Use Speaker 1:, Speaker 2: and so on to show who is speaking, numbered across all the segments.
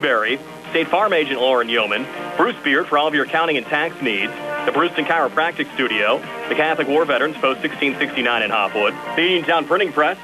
Speaker 1: Berry, State Farm Agent Lauren Yeoman, Bruce Beard for all of your accounting and tax needs, the Brewston Chiropractic Studio, the Catholic War Veterans Post 1669 in Hopwood, the Uniontown Printing Press,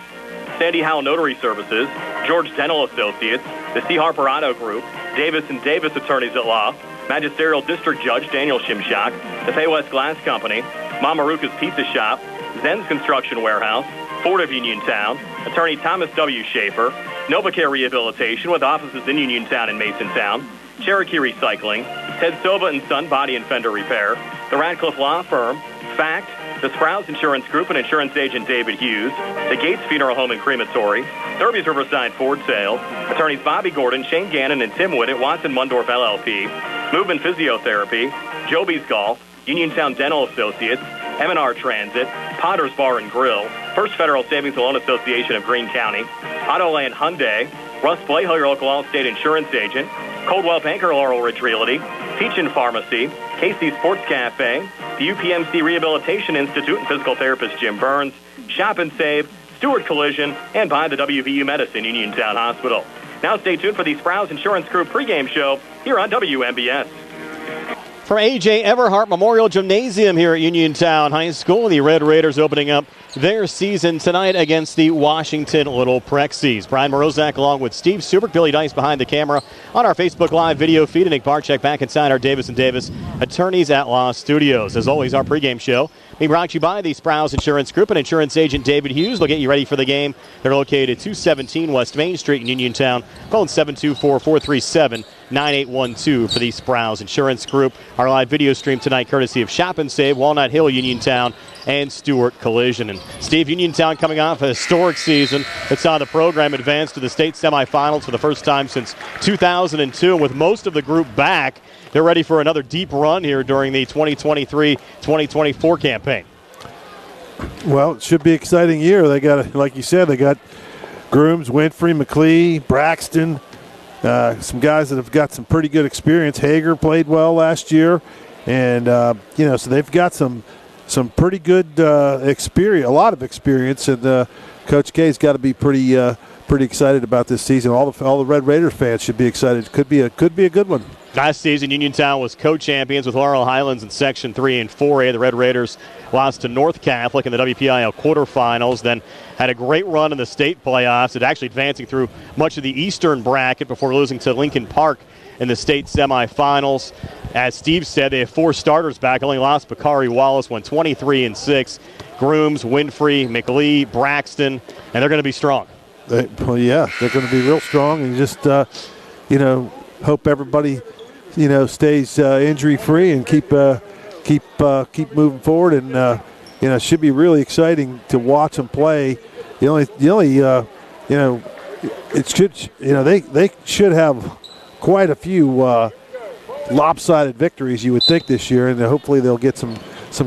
Speaker 1: Sandy Howell Notary Services, George Dental Associates, the C. Harper Auto Group, Davis & Davis Attorneys at Law, Magisterial District Judge Daniel Shimshak, the Paywest Glass Company, Mamaruka's Pizza Shop, Zen's Construction Warehouse, Ford of Uniontown, Attorney Thomas W. Schaefer, NovaCare Rehabilitation with offices in Uniontown and Masontown, Cherokee Recycling, Ted Soba & Son Body and Fender Repair, the Radcliffe Law Firm, FACT, the Sprouse Insurance Group and Insurance Agent David Hughes, the Gates Funeral Home and Crematory, Derby's Riverside Ford Sales, Attorneys Bobby Gordon, Shane Gannon, and Tim Wood at Watson Mundorf LLP, Movement Physiotherapy, Joby's Golf, Uniontown Dental Associates, M&R Transit, Potter's Bar and Grill, First Federal Savings and Loan Association of Greene County, Autoland Hyundai, Russ Playhill, your local Allstate Insurance Agent, Coldwell Banker Laurel Ridge Realty, Peachin Pharmacy, Casey Sports Cafe, the UPMC Rehabilitation Institute and physical therapist Jim Burns, Shop and Save, Stewart Collision, and by the WVU Medicine Uniontown Hospital. Now stay tuned for the Sprouse Insurance Group pregame show here on WMBS.
Speaker 2: From A.J. Everhart Memorial Gymnasium here at Uniontown High School, the Red Raiders opening up their season tonight against the Washington Little Prexies. Brian Morozak along with Steve Subert, Billy Dice behind the camera on our Facebook Live video feed, and Nick Barczyk back inside our Davis & Davis Attorneys at Law studios. As always, our pregame show being brought to you by the Sprouse Insurance Group and Insurance Agent David Hughes. They'll get you ready for the game. They're located at 217 West Main Street in Uniontown. Phone 724-437-9812 for the Sprouse Insurance Group. Our live video stream tonight courtesy of Shop and Save, Walnut Hill, Uniontown, and Stewart Collision. And Steve, Uniontown coming off a historic season that saw the program advance to the state semifinals for the first time since 2002. And with most of the group back, they're ready for another deep run here during the 2023-2024 campaign.
Speaker 3: Well, it should be an exciting year. They got, like you said, they got Grooms, Winfrey, McLee, Braxton, some guys that have got some pretty good experience. Hager played well last year, and so they've got some pretty good experience, a lot of experience, and Coach K's got to be pretty excited about this season. All the Red Raiders fans should be excited. Could be a good one.
Speaker 2: Last season, Uniontown was co-champions with Laurel Highlands in Section 3 and 4A. The Red Raiders lost to North Catholic in the WPIAL quarterfinals, then had a great run in the state playoffs, actually advancing through much of the eastern bracket before losing to Lincoln Park in the state semifinals. As Steve said, they have 4 starters back, only lost Bakari Wallace, won 23-6. Grooms, Winfrey, McLee, Braxton, and they're going to be strong.
Speaker 3: They're going to be real strong, and just, hope everybody stays injury-free and keep moving forward. And it should be really exciting to watch them play. They should have quite a few lopsided victories, you would think, this year, and hopefully they'll get some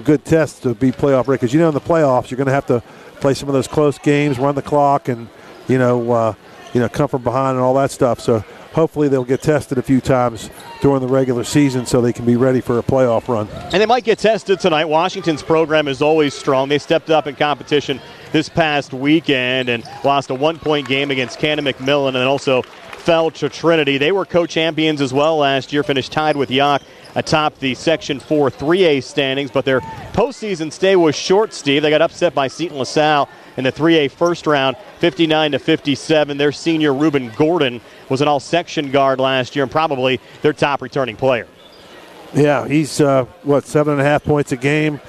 Speaker 3: good tests to be playoff ready. Because in the playoffs, you're going to have to play some of those close games, run the clock, and come from behind and all that stuff. So hopefully they'll get tested a few times during the regular season so they can be ready for a playoff run.
Speaker 2: And they might get tested tonight. Washington's program is always strong. They stepped up in competition this past weekend and lost a 1-point game against Cannon McMillan, and then also fell to Trinity. They were co-champions as well last year, finished tied with Yock atop the Section 4 3A standings, but their postseason stay was short, Steve. They got upset by Seton LaSalle in the 3A first round, 59-57. Their senior Reuben Gordon was an all-section guard last year and probably their top returning player.
Speaker 3: Yeah, he's 7.5 points a game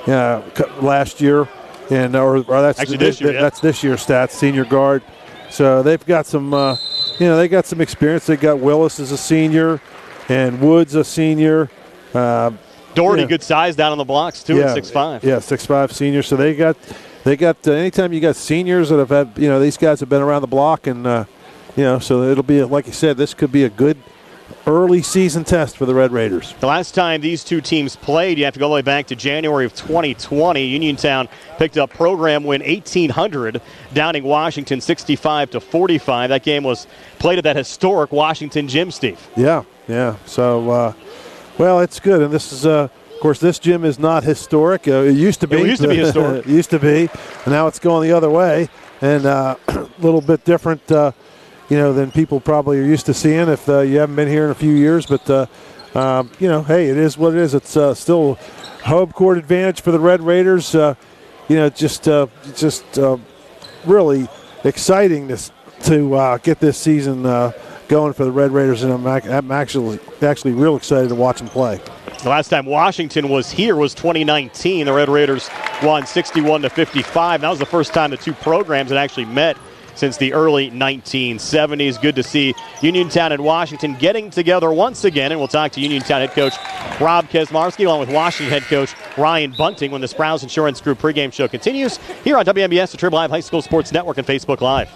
Speaker 3: last year, and that's
Speaker 2: actually this year.
Speaker 3: That's this year's stats, senior guard. So they've got some, they got some experience. They got Willis as a senior, and Woods a senior.
Speaker 2: Doherty, good size down on the blocks too, at 6'5".
Speaker 3: Yeah, 6'5" senior. So they got anytime you got seniors that have had, these guys have been around the block, and so it'll be, like you said, this could be a good early season test for the Red Raiders.
Speaker 2: The last time these two teams played, you have to go all the way back to January of 2020. Uniontown picked up program win 1,800, downing Washington 65-45. That game was played at that historic Washington gym, Steve.
Speaker 3: Yeah. So, it's good, and this is of course, this gym is not historic. It used to be.
Speaker 2: It used to be historic.
Speaker 3: It used to be. And now it's going the other way, and a little bit different, than people probably are used to seeing if you haven't been here in a few years. But, hey, it is what it is. It's still home court advantage for the Red Raiders. Just really exciting to get this season going for the Red Raiders, and I'm actually real excited to watch them play.
Speaker 2: The last time Washington was here was 2019. The Red Raiders won 61-55. That was the first time the two programs had actually met since the early 1970s. Good to see Uniontown and Washington getting together once again, and we'll talk to Uniontown head coach Rob Kesmarski along with Washington head coach Ryan Bunting when the Sprouse Insurance Group pregame show continues here on WMBS, the Triple Live High School Sports Network, and Facebook Live.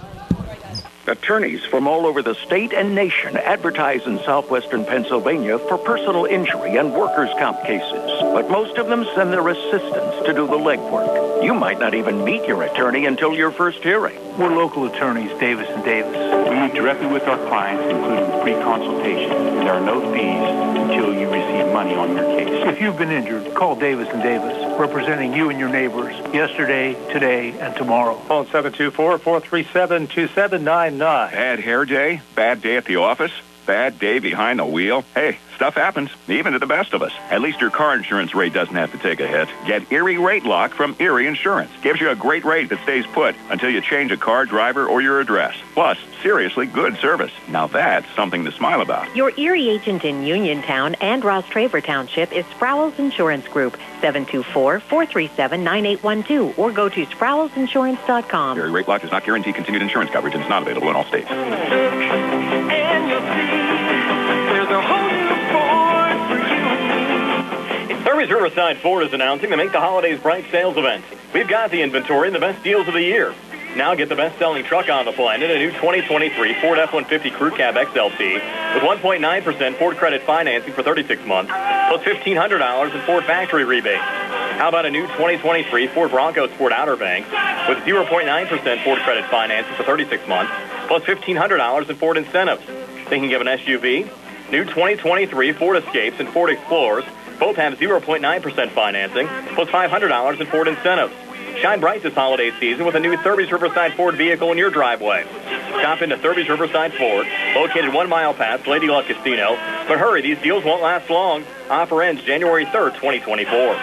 Speaker 4: Attorneys from all over the state and nation advertise in southwestern Pennsylvania for personal injury and workers' comp cases. But most of them send their assistants to do the legwork. You might not even meet your attorney until your first hearing.
Speaker 5: We're local attorneys, Davis & Davis. We meet directly with our clients, including free consultation. There are no fees until you receive money on your case. If you've been injured, call Davis & Davis, representing you and your neighbors yesterday, today, and tomorrow.
Speaker 6: Phone 724-437-2799.
Speaker 7: Bad hair day? Bad day at the office? Bad day behind the wheel? Hey, stuff happens, even to the best of us. At least your car insurance rate doesn't have to take a hit. Get Erie Rate Lock from Erie Insurance. Gives you a great rate that stays put until you change a car, driver, or your address. Plus, seriously good service. Now that's something to smile about.
Speaker 8: Your Erie agent in Uniontown and Ross Traver Township is Sprouse Insurance Group, 724-437-9812, or go to sproulesinsurance.com.
Speaker 7: Erie Rate Lock does not guarantee continued insurance coverage and is not available in all states.
Speaker 6: And you'll see there's a whole new Ford for you.
Speaker 1: Irving's Riverside Ford is announcing the Make the Holidays Bright sales event. We've got the inventory and the best deals of the year. Now get the best-selling truck on the planet, a new 2023 Ford F-150 Crew Cab XLT with 1.9% Ford credit financing for 36 months, plus $1,500 in Ford factory rebates. How about a new 2023 Ford Bronco Sport Outer Banks with 0.9% Ford credit financing for 36 months, plus $1,500 in Ford incentives. Thinking of an SUV? New 2023 Ford Escapes and Ford Explorers both have 0.9% financing, plus $500 in Ford incentives. Shine bright this holiday season with a new Thurby's Riverside Ford vehicle in your driveway. Stop into Thurby's Riverside Ford, located 1 mile past Lady Luck Casino. But hurry, these deals won't last long. Offer ends January 3rd, 2024.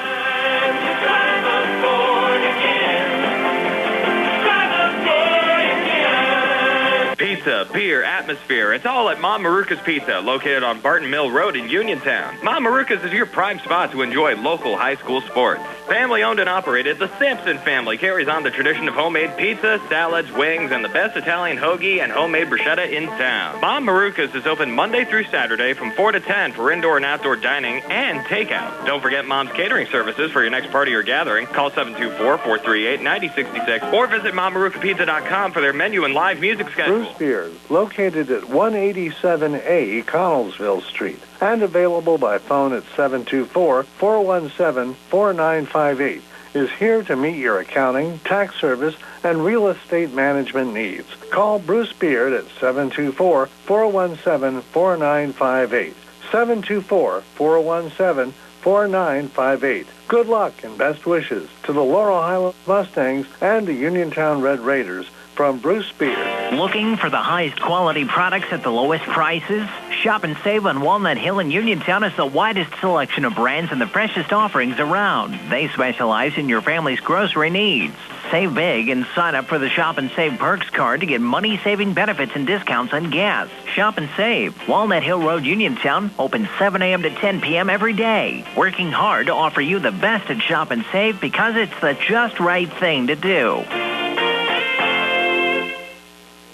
Speaker 9: Pizza, beer, atmosphere, it's all at Mom Maruka's Pizza, located on Barton Mill Road in Uniontown. Mom Maruka's is your prime spot to enjoy local high school sports. Family owned and operated, the Sampson family carries on the tradition of homemade pizza, salads, wings, and the best Italian hoagie and homemade bruschetta in town. Mom Maruka's is open Monday through Saturday from 4 to 10 for indoor and outdoor dining and takeout. Don't forget Mom's catering services for your next party or gathering. Call 724-438-9066 or visit MomMarukaPizza.com for their menu and live music schedule.
Speaker 10: Bruce Beard, located at 187A Connellsville Street, and available by phone at 724-417-4958, is here to meet your accounting, tax service, and real estate management needs. Call Bruce Beard at 724-417-4958, 724-417-4958. Good luck and best wishes to the Laurel Highland Mustangs and the Uniontown Red Raiders from Bruce Beard.
Speaker 11: Looking for the highest quality products at the lowest prices? Shop and save on Walnut Hill in Uniontown has the widest selection of brands and the freshest offerings around. They specialize in your family's grocery needs. Save big and sign up for the Shop and Save Perks card to get money-saving benefits and discounts on gas. Shop and save. Walnut Hill Road, Uniontown, open 7 a.m. to 10 p.m. every day. Working hard to offer you the best at Shop and Save because it's the just right thing to do.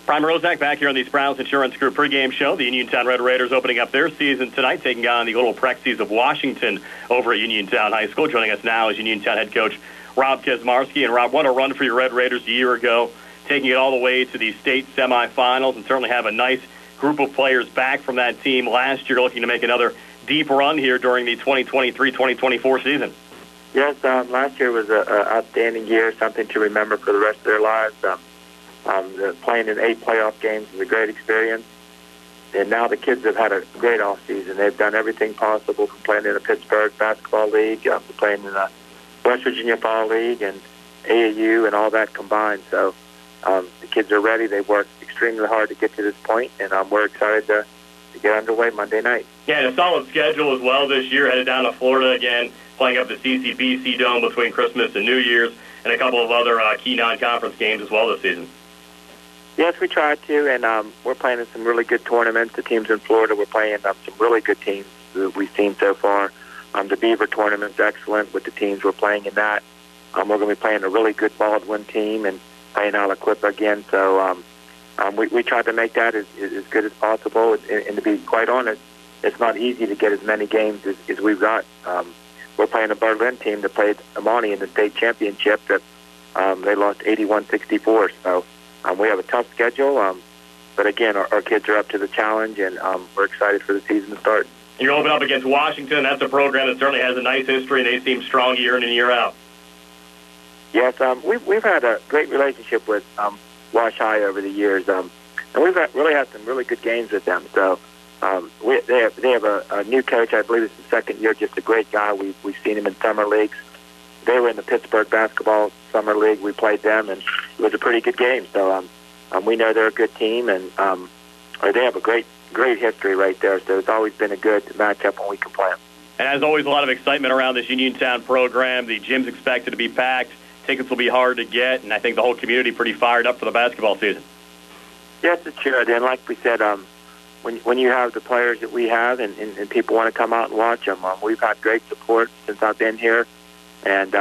Speaker 1: Prime Rozak back here on the Sprouse Insurance Group pregame show. The Uniontown Red Raiders opening up their season tonight, taking on the Little Prexies of Washington over at Uniontown High School. Joining us now is Uniontown head coach Rob Kesmarski. And Rob, what a run for your Red Raiders a year ago, taking it all the way to the state semifinals, and certainly have a nice group of players back from that team last year, looking to make another deep run here during the 2023-2024 season.
Speaker 12: Yes, last year was an outstanding year, something to remember for the rest of their lives. Playing in 8 playoff games is a great experience. And now the kids have had a great offseason. They've done everything possible from playing in the Pittsburgh Basketball League, playing in the West Virginia Fall League and AAU and all that combined. So The kids are ready. They worked extremely hard to get to this point, and we're excited to get underway Monday night.
Speaker 1: Yeah, and a solid schedule as well this year. Headed down to Florida again, playing up the CCBC Dome between Christmas and New Year's, and a couple of other key non-conference games as well this season.
Speaker 12: Yes, we tried to, and we're playing in some really good tournaments. The teams in Florida, we're playing some really good teams that we've seen so far. The Beaver tournament's excellent with the teams we're playing in that. We're going to be playing a really good Baldwin team and playing Aliquippa again. So we tried to make that as good as possible. And to be quite honest, it's not easy to get as many games as we've got. We're playing a Berlin team that played Amani in the state championship that they lost 81-64. So we have a tough schedule. But again, our kids are up to the challenge, and we're excited for the season to start.
Speaker 1: You're open up against Washington. That's a program that certainly has a nice history, and they seem strong year in and year out.
Speaker 12: Yes, we've had a great relationship with Wash High over the years, and we've really had some really good games with them. So they have a new coach. I believe it's the second year. Just a great guy. We've seen him in summer leagues. They were in the Pittsburgh basketball summer league. We played them, and it was a pretty good game. So we know they're a good team, and they have a great history right there. So it's always been a good matchup when we can play them.
Speaker 1: And as always, a lot of excitement around this Uniontown program. The gym's expected to be packed. Tickets will be hard to get, and I think the whole community pretty fired up for the basketball season.
Speaker 12: Yes, it should. And like we said, when you have the players that we have and people want to come out and watch them, we've had great support since I've been here. And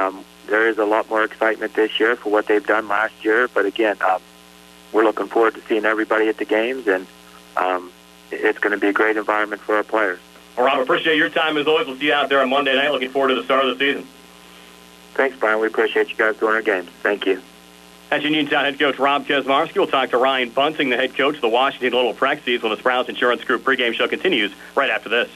Speaker 12: there is a lot more excitement this year for what they've done last year. But again, we're looking forward to seeing everybody at the games, and it's going to be a great environment for our players.
Speaker 1: Well, Rob, appreciate your time as always. We'll see you out there on Monday night. Looking forward to the start of the season.
Speaker 12: Thanks, Brian. We appreciate you guys doing our games. Thank you.
Speaker 1: That's Uniontown head coach Rob Kesmarski. We'll talk to Ryan Bunting, the head coach of the Washington Little Prexies, when the Sprouts Insurance Group pregame show continues right after this.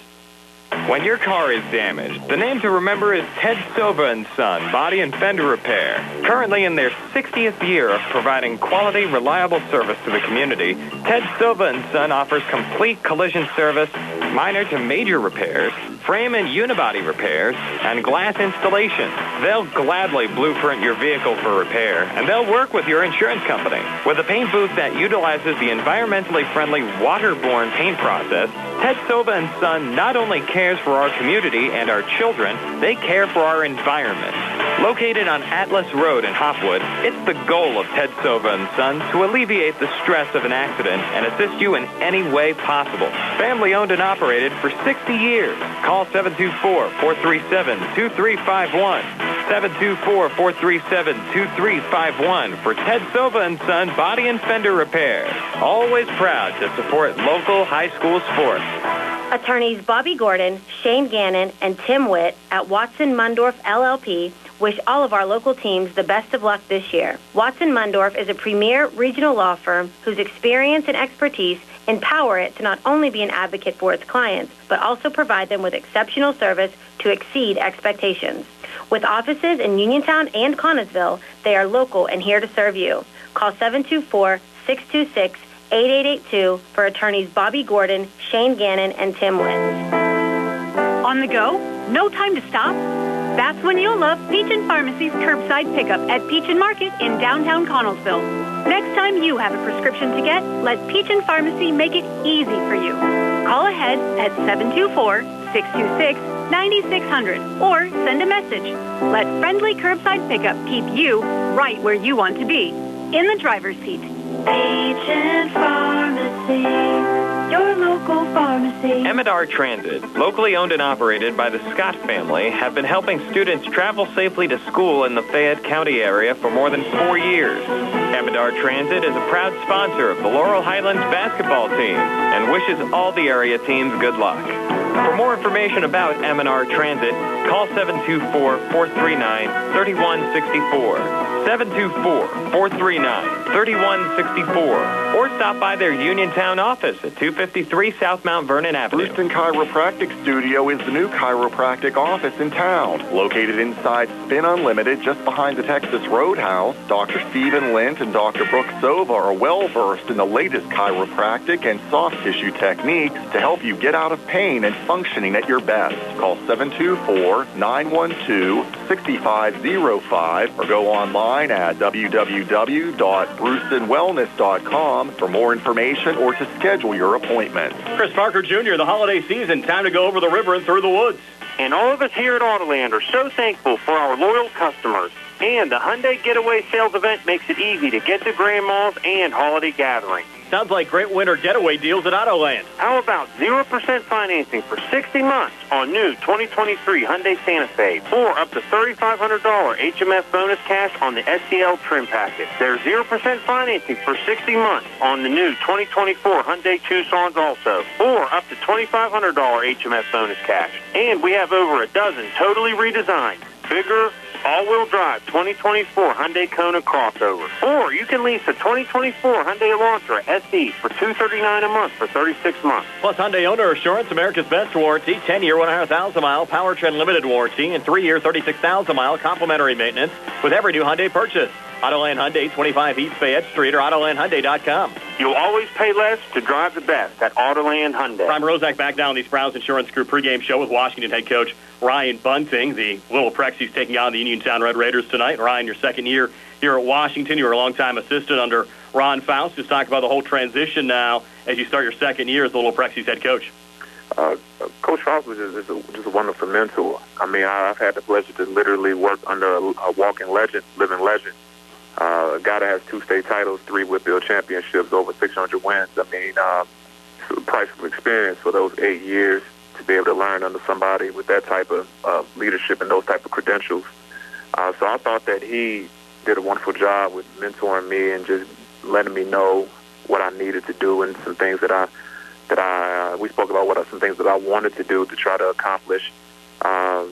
Speaker 9: When your car is damaged, the name to remember is Ted Silva & Son Body and Fender Repair. Currently in their 60th year of providing quality, reliable service to the community, Ted Silva & Son offers complete collision service, minor to major repairs, frame and unibody repairs, and glass installation. They'll gladly blueprint your vehicle for repair, and they'll work with your insurance company. With a paint booth that utilizes the environmentally friendly waterborne paint process, Ted Silva & Son not only cares for our community and our children, they care for our environment. Located on Atlas Road in Hopwood, it's the goal of Ted Silva & Son to alleviate the stress of an accident and assist you in any way possible. Family owned and operated for 60 years. Call 724-437-2351. 724-437-2351 for Ted Silva & Son Body and Fender Repair. Always proud to support local high school sports.
Speaker 13: Attorneys Bobby Gordon, Shane Gannon, and Tim Witt at Watson Mundorf LLP wish all of our local teams the best of luck this year. Watson Mundorf is a premier regional law firm whose experience and expertise empower it to not only be an advocate for its clients, but also provide them with exceptional service to exceed expectations. With offices in Uniontown and Connellsville, they are local and here to serve you. Call 724-626-8882 for attorneys Bobby Gordon, Shane Gannon, and Tim Witt.
Speaker 14: On the go? No time to stop? That's when you'll love Peach & Pharmacy's curbside pickup at Peach & Market in downtown Connellsville. Next time you have a prescription to get, let Peach & Pharmacy make it easy for you. Call ahead at 724-626-9600 or send a message. Let friendly curbside pickup keep you right where you want to be, in the driver's seat.
Speaker 6: Peach & Pharmacy, your local pharmacy.
Speaker 9: M&R Transit, locally owned and operated by the Scott family, have been helping students travel safely to school in the Fayette County area for more than 4 years. M&R Transit is a proud sponsor of the Laurel Highlands basketball team and wishes all the area teams good luck. For more information about M&R Transit, call 724-439-3164. 724-439-3164, or stop by their Uniontown office at 253 South Mount Vernon Avenue.
Speaker 15: Brewston Chiropractic Studio is the new chiropractic office in town. Located inside Spin Unlimited, just behind the Texas Roadhouse, Dr. Stephen Lint and Dr. Brooke Sova are well-versed in the latest chiropractic and soft tissue techniques to help you get out of pain and functioning at your best. Call 724-912-6505 or go online at www.brewstonwellness.com for more information or to schedule your appointment.
Speaker 1: Chris Parker Jr., the holiday season, time to go over the river and through the woods.
Speaker 16: And all of us here at Autoland are so thankful for our loyal customers. And the Hyundai Getaway Sales Event makes it easy to get to grandma's and holiday gatherings.
Speaker 1: Sounds like great winter getaway deals at Autoland.
Speaker 16: How about 0% financing for 60 months on new 2023 Hyundai Santa Fe, or up to $3,500 HMS bonus cash on the SCL trim package? There's 0% financing for 60 months on the new 2024 Hyundai Tucsons also, or up to $2,500 HMS bonus cash. And we have over a dozen totally redesigned, bigger, all-wheel drive 2024 Hyundai Kona crossover. Or you can lease a 2024 Hyundai Elantra SE for $239 a month for 36 months.
Speaker 1: Plus Hyundai Owner Assurance, America's Best Warranty, 10-year, 100,000-mile powertrain limited warranty, and 3-year, 36,000-mile complimentary maintenance with every new Hyundai purchase. Autoland Hyundai, 25 East Fayette Street, or AutolandHyundai.com.
Speaker 16: You'll always pay less to drive the best at Autoland Hyundai.
Speaker 1: Prime Rozak back down the Sprouse Insurance Group pregame show with Washington head coach Ryan Bunting. The Little Prexies taking on the Uniontown Red Raiders tonight. Ryan, your second year here at Washington. You were a longtime assistant under Ron Faust. Just talk about the whole transition now as you start your second year as the Little Prexies head coach.
Speaker 17: Coach Faust was just a wonderful mentor. I mean, I've had the pleasure to literally work under a walking legend, living legend. A guy that has 2 state titles, 3 WPIAL championships, over 600 wins. I mean, priceless experience for those 8 years to be able to learn under somebody with that type of leadership and those type of credentials. So I thought that he did a wonderful job with mentoring me and just letting me know what I needed to do and some things that we spoke about some things that I wanted to do to try to accomplish, to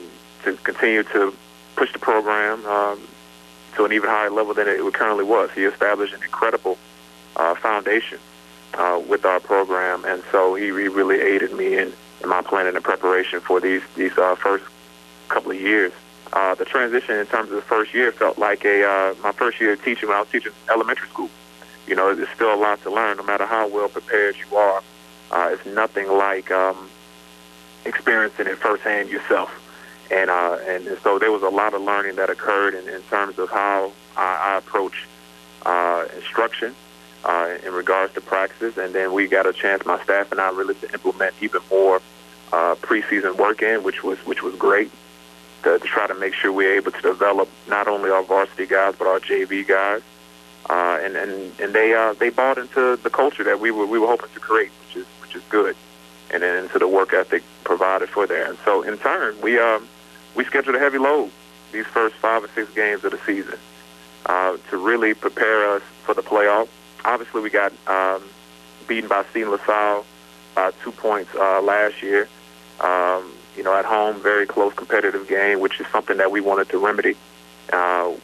Speaker 17: continue to push the program to an even higher level than it currently was. He established an incredible foundation with our program, and so he really aided me in my planning and preparation for these first couple of years. The transition in terms of the first year felt like my first year teaching when I was teaching elementary school. You know, there's still a lot to learn, no matter how well prepared you are. It's nothing like experiencing it firsthand yourself. And so there was a lot of learning that occurred in terms of how I approach instruction in regards to practices. And then we got a chance, my staff and I, really to implement even more preseason work in, which was great, to try to make sure we're able to develop not only our varsity guys but our JV guys. And they bought into the culture that we were hoping to create, which is good, and then into the work ethic provided for there. And so in turn, we scheduled a heavy load these first 5 or 6 games of the season to really prepare us for the playoffs. Obviously, we got beaten by Seton LaSalle by 2 points last year. At home, very close competitive game, which is something that we wanted to remedy,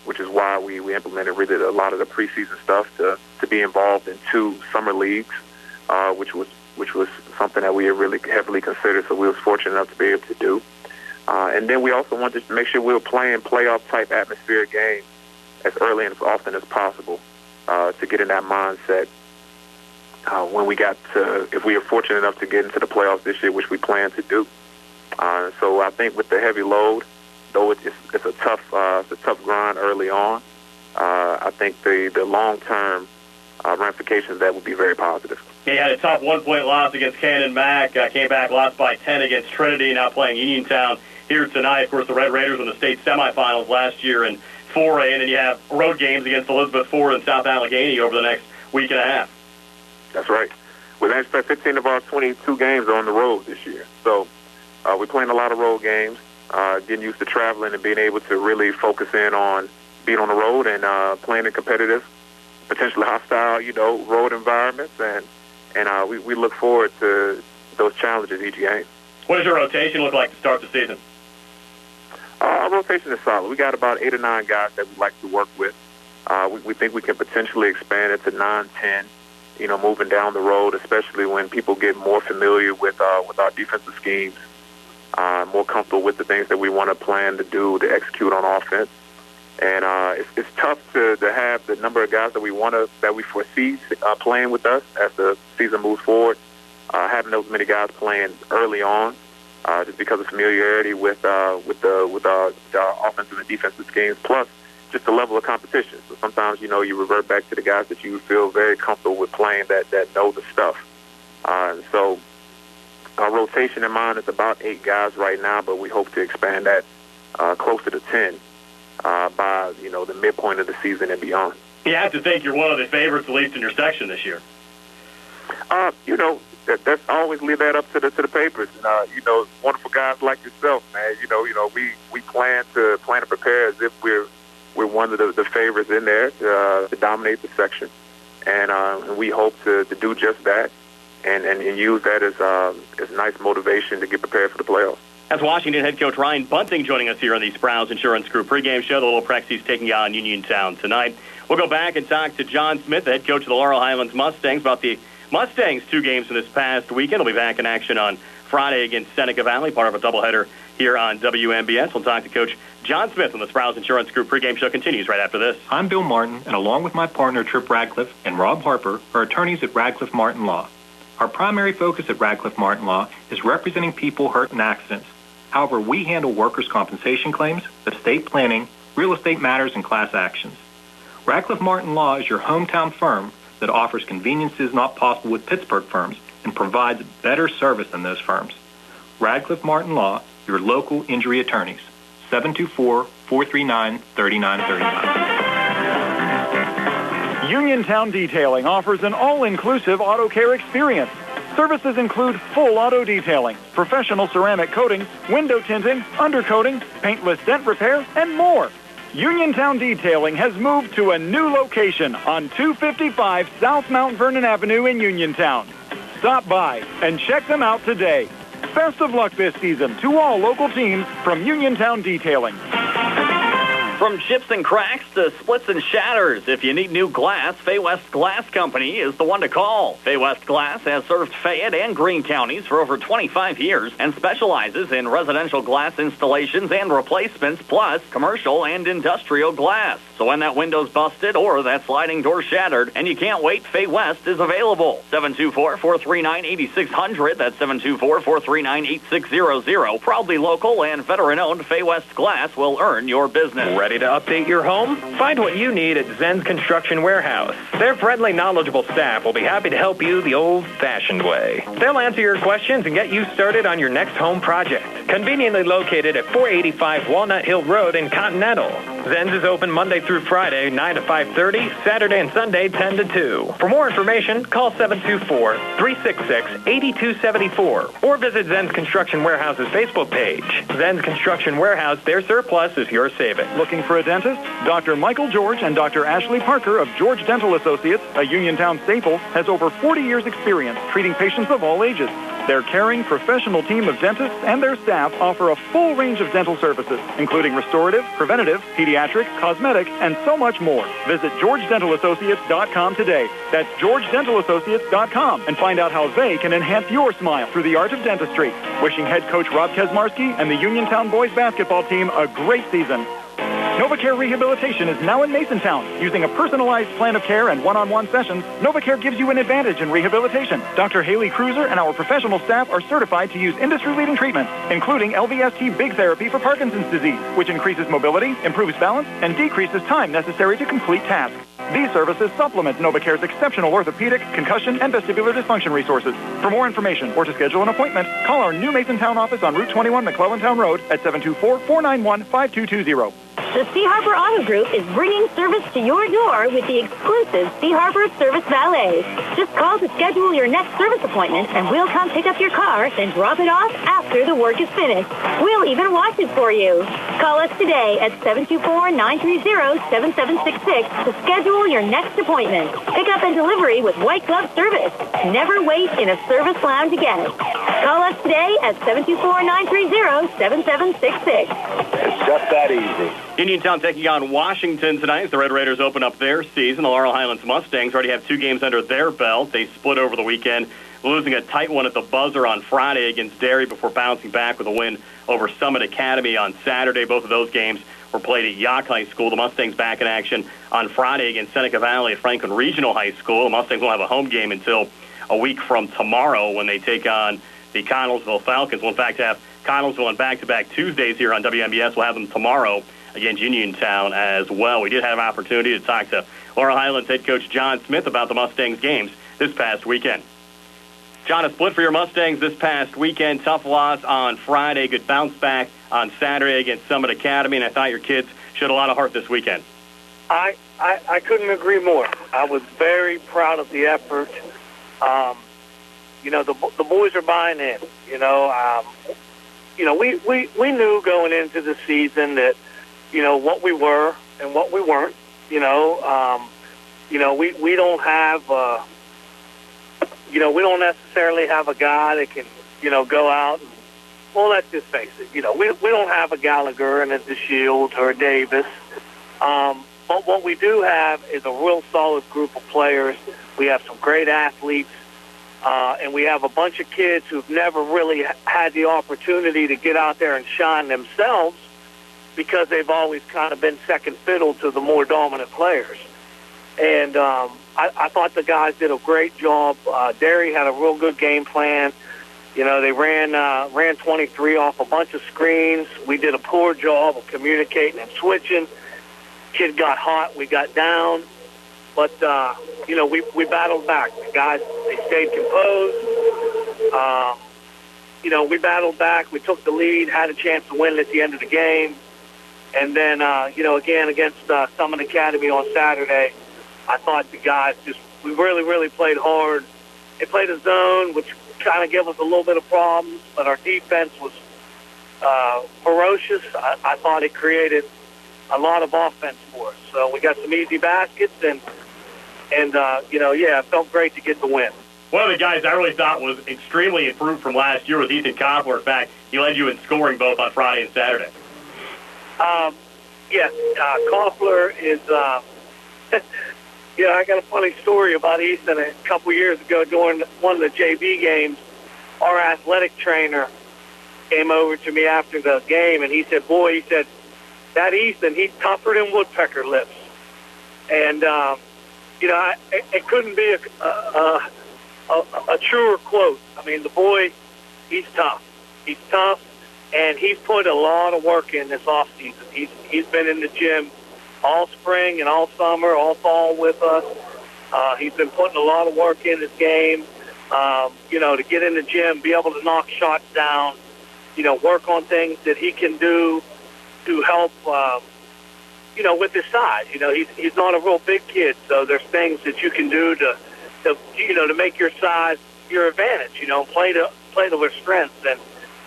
Speaker 17: which is why we implemented really a lot of the preseason stuff to be involved in 2 summer leagues, which was something that we had really heavily considered, so we was fortunate enough to be able to do. And then we also wanted to make sure we were playing playoff-type atmospheric games as early and as often as possible to get in that mindset when we got to, if we are fortunate enough to get into the playoffs this year, which we plan to do. So I think with the heavy load, though it's a tough grind early on, I think the long-term ramifications of that would be very positive.
Speaker 1: He had a tough 1-point loss against Cannon Mac, came back, lost by 10 against Trinity, now playing Uniontown here tonight. Of course, the Red Raiders won the state semifinals last year in 4A, and then you have road games against Elizabeth Ford and South Allegheny over the next week and a half.
Speaker 17: That's right. We actually 15 of our 22 games are on the road this year. So we're playing a lot of road games, getting used to traveling and being able to really focus in on being on the road and playing in competitive, potentially hostile, road environments, and we look forward to those challenges each game.
Speaker 1: What does your rotation look like to start the season?
Speaker 17: Our rotation is solid. We got about 8 or 9 guys that we like to work with. We think we can potentially expand it to 9, 10, moving down the road, especially when people get more familiar with our defensive schemes, more comfortable with the things that we want to plan to do to execute on offense. And it's tough to have the number of guys that we foresee playing with us as the season moves forward. Having those many guys playing early on just because of familiarity with the offensive and defensive schemes, plus just the level of competition. So sometimes, you revert back to the guys that you feel very comfortable with playing that know the stuff. And so our rotation in mind is about 8 guys right now, but we hope to expand that closer to 10 by, the midpoint of the season and beyond.
Speaker 1: You have to think you're one of the favorites, at least in your section this year.
Speaker 17: That's always leave that up to the papers. And, wonderful guys like yourself, man. We plan to prepare as if we're one of the favorites in there to dominate the section, and we hope to do just that, and use that as nice motivation to get prepared for the playoffs.
Speaker 1: That's Washington head coach Ryan Bunting joining us here on the Sprouse Insurance Group pregame show. The Little Prexies taking on Uniontown tonight. We'll go back and talk to John Smith, the head coach of the Laurel Highlands Mustangs, about the Mustangs' 2 games from this past weekend. We'll be back in action on Friday against Seneca Valley, part of a doubleheader here on WMBS. We'll talk to Coach John Smith on the Sprouse Insurance Group pregame show. Continues right after this.
Speaker 18: I'm Bill Martin, and along with my partner Trip Radcliffe and Rob Harper, are attorneys at Radcliffe Martin Law. Our primary focus at Radcliffe Martin Law is representing people hurt in accidents. However, we handle workers' compensation claims, estate planning, real estate matters, and class actions. Radcliffe Martin Law is your hometown firm that offers conveniences not possible with Pittsburgh firms and provides better service than those firms. Radcliffe Martin Law, your local injury attorneys. 724-439-3939.
Speaker 19: Uniontown Detailing offers an all-inclusive auto care experience. Services include full auto detailing, professional ceramic coatings, window tinting, undercoating, paintless dent repair, and more. Uniontown Detailing has moved to a new location on 255 South Mount Vernon Avenue in Uniontown. Stop by and check them out today. Best of luck this season to all local teams from Uniontown Detailing.
Speaker 20: From chips and cracks to splits and shatters, if you need new glass, Fay West Glass Company is the one to call. Fay West Glass has served Fayette and Greene counties for over 25 years and specializes in residential glass installations and replacements, plus commercial and industrial glass. So when that window's busted or that sliding door shattered and you can't wait, Fay West is available. 724-439-8600. That's 724-439-8600. Proudly local and veteran-owned, Fay West Glass will earn your business.
Speaker 21: Ready to update your home? Find what you need at Zen's Construction Warehouse. Their friendly, knowledgeable staff will be happy to help you the old-fashioned way. They'll answer your questions and get you started on your next home project. Conveniently located at 485 Walnut Hill Road in Continental. Zen's is open Monday through Friday, 9 to 5:30, Saturday and Sunday, 10 to 2. For more information, call 724-366-8274 or visit Zen's Construction Warehouse's Facebook page. Zen's Construction Warehouse, their surplus is your savings.
Speaker 19: Looking for a dentist? Dr. Michael George and Dr. Ashley Parker of George Dental Associates, a Uniontown staple, has over 40 years' experience treating patients of all ages. Their caring, professional team of dentists and their staff offer a full range of dental services, including restorative, preventative, pediatric, cosmetic, and so much more. Visit GeorgeDentalAssociates.com today. That's GeorgeDentalAssociates.com and find out how they can enhance your smile through the art of dentistry. Wishing head coach Rob Kesmarski and the Uniontown boys basketball team a great season. NovaCare Rehabilitation is now in Masontown. Using a personalized plan of care and one-on-one sessions, NovaCare gives you an advantage in rehabilitation. Dr. Haley Cruiser and our professional staff are certified to use industry-leading treatments, including LVST Big Therapy for Parkinson's disease, which increases mobility, improves balance, and decreases time necessary to complete tasks. These services supplement NovaCare's exceptional orthopedic, concussion, and vestibular dysfunction resources. For more information or to schedule an appointment, call our new Masontown office on Route 21 McClellantown Road at 724-491-5220.
Speaker 22: The Sea Harbor Auto Group is bringing service to your door with the exclusive Sea Harbor Service Valet. Just call to schedule your next service appointment, and we'll come pick up your car, then drop it off after the work is finished. We'll even wash it for you. Call us today at 724-930-7766 to schedule your next appointment. Pickup and delivery with white glove service. Never wait in a service lounge again. Call us today at 724-930-7766.
Speaker 1: It's just that easy. Uniontown taking on Washington tonight as the Red Raiders open up their season. The Laurel Highlands Mustangs already have 2 games under their belt. They split over the weekend, losing a tight one at the buzzer on Friday against Derry before bouncing back with a win over Summit Academy on Saturday. Both of those games were played at Yock High School. The Mustangs back in action on Friday against Seneca Valley at Franklin Regional High School. The Mustangs won't have a home game until a week from tomorrow when they take on the Connellsville Falcons. We'll, in fact, have Connellsville on back-to-back Tuesdays here on WMBS. We'll have them tomorrow against Uniontown as well. We did have an opportunity to talk to Laurel Highlands head coach John Smith about the Mustangs games this past weekend. John, a split for your Mustangs this past weekend. Tough loss on Friday. Good bounce back on Saturday against Summit Academy, and I thought your kids showed a lot of heart this weekend.
Speaker 2: I couldn't agree more. I was very proud of the effort. The boys are buying in. We knew going into the season that, what we were and what we weren't. We don't have, we don't necessarily have a guy that can, go out and, well, let's just face it. We don't have a Gallagher and a DeShields or a Davis. But what we do have is a real solid group of players. We have some great athletes, and we have a bunch of kids who've never really had the opportunity to get out there and shine themselves because they've always kind of been second fiddle to the more dominant players. And I thought the guys did a great job. Derry had a real good game plan. They ran 23 off a bunch of screens. We did a poor job of communicating and switching. Kid got hot. We got down. But, we battled back. The guys, they stayed composed. We battled back. We took the lead, had a chance to win at the end of the game. And then, again, against Summit Academy on Saturday, I thought the guys we really, really played hard. They played a zone, which kind of gave us a little bit of problems, but our defense was ferocious. I thought it created a lot of offense for us. So we got some easy baskets, and it felt great to get the win.
Speaker 1: One of the guys I really thought was extremely improved from last year was Ethan Koppler. In fact, he led you in scoring both on Friday and Saturday.
Speaker 2: Yes, Koppler is... I got a funny story about Ethan. A couple years ago during one of the JV games, our athletic trainer came over to me after the game, and he said, that Ethan, he's tougher than woodpecker lips. And, it couldn't be a truer quote. I mean, the boy, he's tough. He's tough, and he's put a lot of work in this offseason. He's been in the gym all spring and all summer, all fall with us. He's been putting a lot of work in his game, to get in the gym, be able to knock shots down, work on things that he can do to help, with his size. He's not a real big kid, so there's things that you can do to make your size your advantage, play to their strengths. And,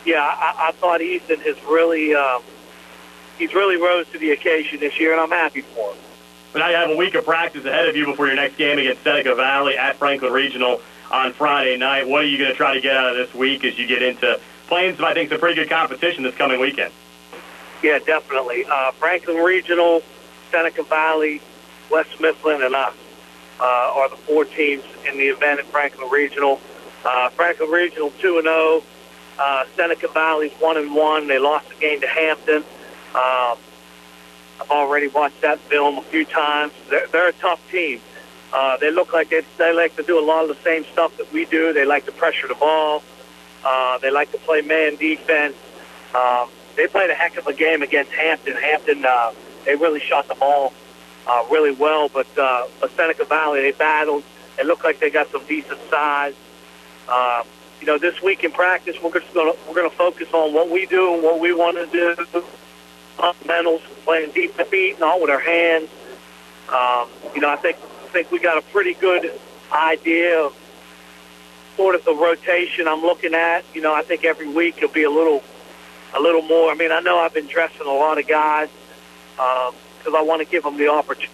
Speaker 2: I thought Ethan has really... he's really rose to the occasion this year, and I'm happy for him.
Speaker 1: But now you have a week of practice ahead of you before your next game against Seneca Valley at Franklin Regional on Friday night. What are you going to try to get out of this week as you get into playing some pretty good competition this coming weekend?
Speaker 2: Yeah, definitely. Franklin Regional, Seneca Valley, West Mifflin, and us are the four teams in the event at Franklin Regional. Franklin Regional 2-0. Seneca Valley's 1-1. They lost the game to Hampton. I've already watched that film a few times. They're a tough team. They look like they like to do a lot of the same stuff that we do. They like to pressure the ball. They like to play man defense. They played a heck of a game against Hampton. Hampton, they really shot the ball really well, but Seneca Valley, they battled. It looked like they got some decent size. This week in practice, we're going to focus on what we do and what we want to do. Fundamentals, playing deep feet, not with our hands. I think we got a pretty good idea of sort of the rotation I'm looking at. I think every week it'll be a little more. I mean, I know I've been dressing a lot of guys because I want to give them the opportunity.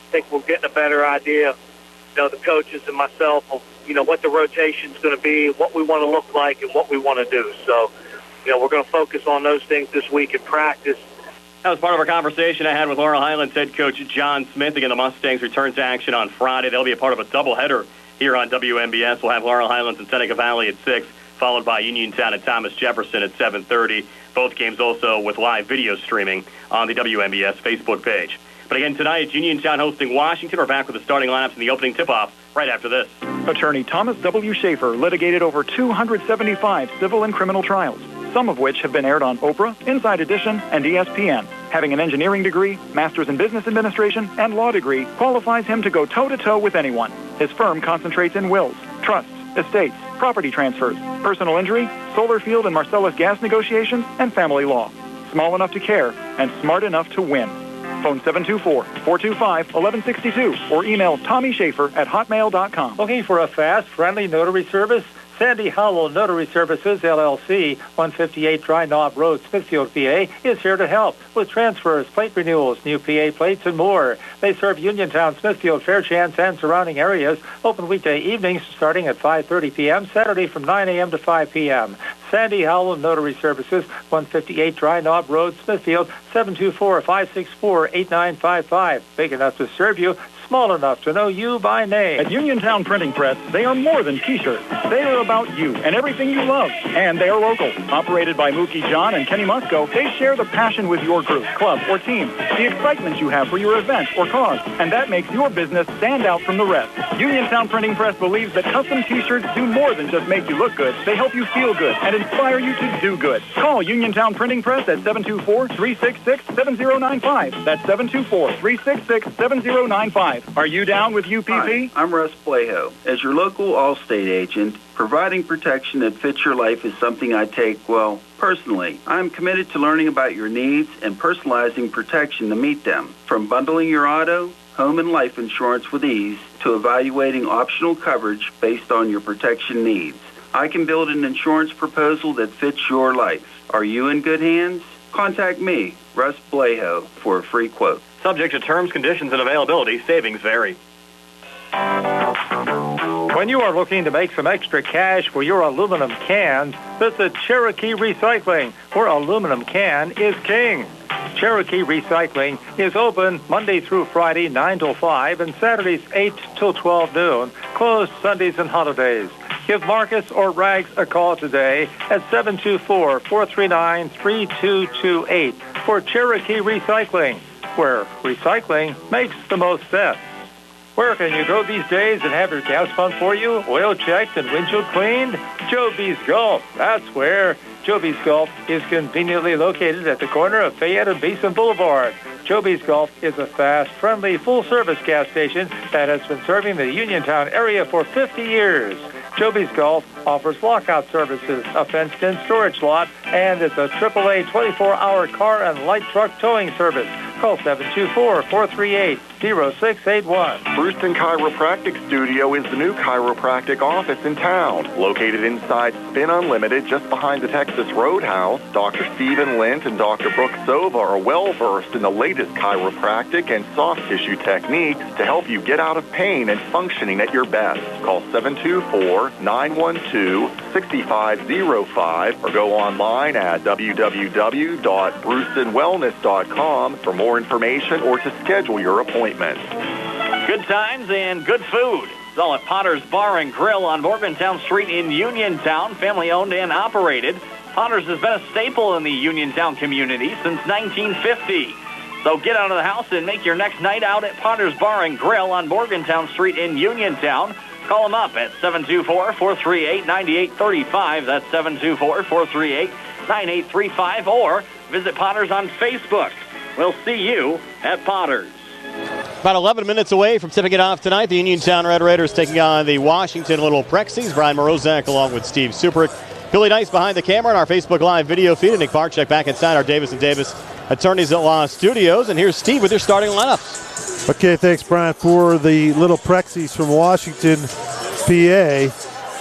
Speaker 2: I think we're getting a better idea, the coaches and myself, of what the rotation's going to be, what we want to look like, and what we want to do. So, we're going to focus on those things this week in practice.
Speaker 1: That was part of our conversation I had with Laurel Highlands head coach John Smith. Again, the Mustangs return to action on Friday. They'll be a part of a doubleheader here on WMBS. We'll have Laurel Highlands and Seneca Valley at 6, followed by Uniontown and Thomas Jefferson at 7:30. Both games also with live video streaming on the WMBS Facebook page. But again, tonight, Uniontown hosting Washington. We're back with the starting lineups and the opening tip-off right after this.
Speaker 19: Attorney Thomas W. Schaefer litigated over 275 civil and criminal trials, some of which have been aired on Oprah, Inside Edition, and ESPN. Having an engineering degree, master's in business administration, and law degree qualifies him to go toe-to-toe with anyone. His firm concentrates in wills, trusts, estates, property transfers, personal injury, solar field and Marcellus gas negotiations, and family law. Small enough to care and smart enough to win. Phone 724-425-1162 or email TommySchaefer@hotmail.com.
Speaker 3: Looking for a fast, friendly notary service? Sandy Howell Notary Services, LLC, 158 Dry Knob Road, Smithfield, PA, is here to help with transfers, plate renewals, new PA plates, and more. They serve Uniontown, Smithfield, Fairchance, and surrounding areas. Open weekday evenings starting at 5:30 p.m., Saturday from 9 a.m. to 5 p.m. Sandy Howell Notary Services, 158 Dry Knob Road, Smithfield, 724-564-8955. Big enough to serve you, small enough to know you by name.
Speaker 19: At Uniontown Printing Press, they are more than T-shirts. They are about you and everything you love. And they are local. Operated by Mookie John and Kenny Musco, they share the passion with your group, club, or team, the excitement you have for your event or cause, and that makes your business stand out from the rest. Uniontown Printing Press believes that custom T-shirts do more than just make you look good. They help you feel good and inspire you to do good. Call Uniontown Printing Press at 724-366-7095. That's 724-366-7095. Are you down with UPP?
Speaker 4: Hi, I'm Russ Plaho. As your local Allstate agent, providing protection that fits your life is something I take, well, personally. I'm committed to learning about your needs and personalizing protection to meet them. From bundling your auto, home, and life insurance with ease to evaluating optional coverage based on your protection needs. I can build an insurance proposal that fits your life. Are you in good hands? Contact me, Russ Plaho, for a free quote.
Speaker 1: Subject to terms, conditions, and availability. Savings vary.
Speaker 3: When you are looking to make some extra cash for your aluminum cans, visit Cherokee Recycling, where aluminum can is king. Cherokee Recycling is open Monday through Friday, 9 till 5, and Saturdays, 8 till 12 noon, closed Sundays and holidays. Give Marcus or Rags a call today at 724-439-3228 for Cherokee Recycling, where recycling makes the most sense. Where can you go these days and have your gas pump for you, oil checked, and windshield cleaned? Joby's Gulf, that's where. Joby's Gulf is conveniently located at the corner of Fayette and Beeson Boulevard. Joby's Gulf is a fast, friendly, full-service gas station that has been serving the Uniontown area for 50 years. Joby's Gulf offers lockout services, a fenced-in storage lot, and it's a AAA 24-hour car and light truck towing service. Call 724-438-0681.
Speaker 15: Brewston Chiropractic Studio is the new chiropractic office in town. Located inside Spin Unlimited, just behind the Texas Roadhouse, Dr. Stephen Lint and Dr. Brooke Sova are well-versed in the latest chiropractic and soft tissue techniques to help you get out of pain and functioning at your best. Call 724-912-6505 or go online at www.brewstonwellness.com for more information or to schedule your appointment.
Speaker 20: Good times and good food. It's all at Potter's Bar and Grill on Morgantown Street in Uniontown, family owned and operated. Potter's has been a staple in the Uniontown community since 1950. So get out of the house and make your next night out at Potter's Bar and Grill on Morgantown Street in Uniontown. Call them up at 724-438-9835. That's 724-438-9835. Or visit Potter's on Facebook. We'll see you at Potter's.
Speaker 23: About 11 minutes away from tipping it off tonight, the Uniontown Red Raiders taking on the Washington Little Prexies. Brian Morozak along with Steve Superick. Billy Dice behind the camera in our Facebook Live video feed. And Nick Barczyk back inside our Davis & Davis Attorneys at Law studios. And here's Steve with your starting lineups.
Speaker 24: Okay, thanks, Brian. For the Little Prexies from Washington, PA,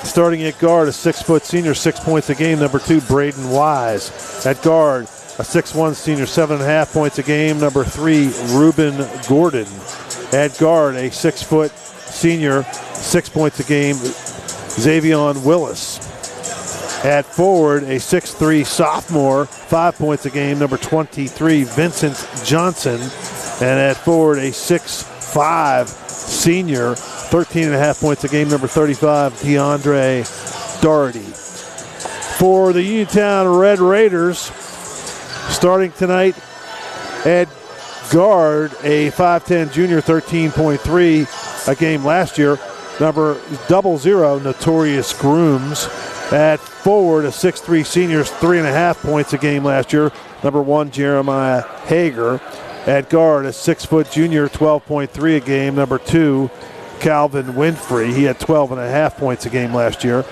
Speaker 24: starting at guard, a 6-foot senior, 6 points a game, number 2, Braden Wise. At guard, a 6'1 senior, 7.5 points a game, number 3, Reuben Gordon. At guard, a 6-foot senior, 6 points a game, Xavion Willis. At forward, a 6'3 sophomore, 5 points a game, number 23, Vincent Johnson. And at forward, a 6'5 senior, 13.5 points a game, number 35, DeAndre Doherty. For the Uniontown Red Raiders, starting tonight at guard, a 5'10 junior, 13.3 a game last year, number 00, Notorious Grooms. At forward, a 6'3 senior, 3.5 points a game last year, number 1, Jeremiah Hager. At guard, a 6' junior, 12.3 a game, number 2, Calvin Winfrey. He had 12.5 points a game last year.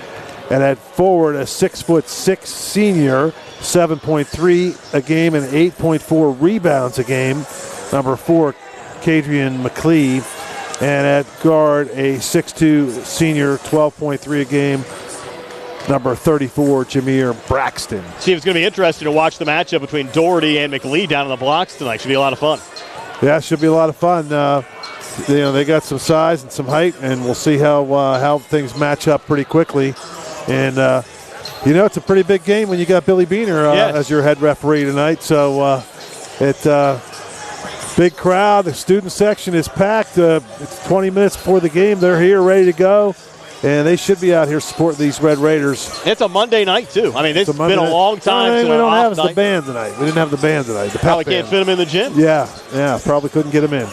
Speaker 24: And at forward, a 6'6 senior, 7.3 a game and 8.4 rebounds a game, number 4, Kadrian McLeave. And at guard, a 6'2 senior, 12.3 a game, number 34, Jameer Braxton.
Speaker 23: Steve, it's going to be interesting to watch the matchup between Doherty and McLean down in the blocks tonight. Should be a lot of fun.
Speaker 24: Yeah, it should be a lot of fun. They got some size and some height, and we'll see how things match up pretty quickly. And, it's a pretty big game when you got Billy Beaner as your head referee tonight. So big crowd. The student section is packed. It's 20 minutes before the game. They're here ready to go. And they should be out here supporting these Red Raiders.
Speaker 23: It's a Monday night, too. I mean, it's been a long time since
Speaker 24: we don't have the band tonight. We didn't have the band tonight.
Speaker 23: Probably can't fit them in the gym.
Speaker 24: Yeah, probably couldn't get them in.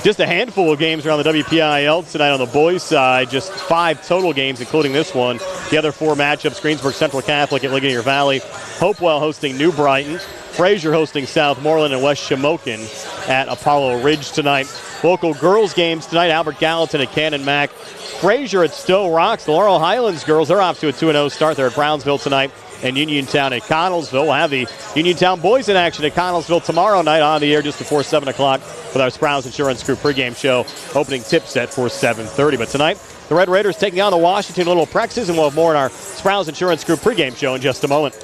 Speaker 23: Just a handful of games around the WPIAL tonight on the boys' side. Just 5 total games, including this one. The other 4 matchups, Greensburg Central Catholic at Ligonier Valley. Hopewell hosting New Brighton. Fraser hosting Southmoreland, and West Shamokin at Apollo Ridge tonight. Local girls games tonight, Albert Gallatin at Cannon Mac. Fraser at Stowe Rocks. The Laurel Highlands girls, they're off to a 2-0 start. They're at Brownsville tonight. And Uniontown at Connellsville. We'll have the Uniontown boys in action at Connellsville tomorrow night on the air just before 7 o'clock with our Sprouse Insurance Group pregame show. Opening tip set for 7:30. But tonight, the Red Raiders taking on the Washington Little Prexes, and we'll have more in our Sprouse Insurance Group pregame show in just a moment.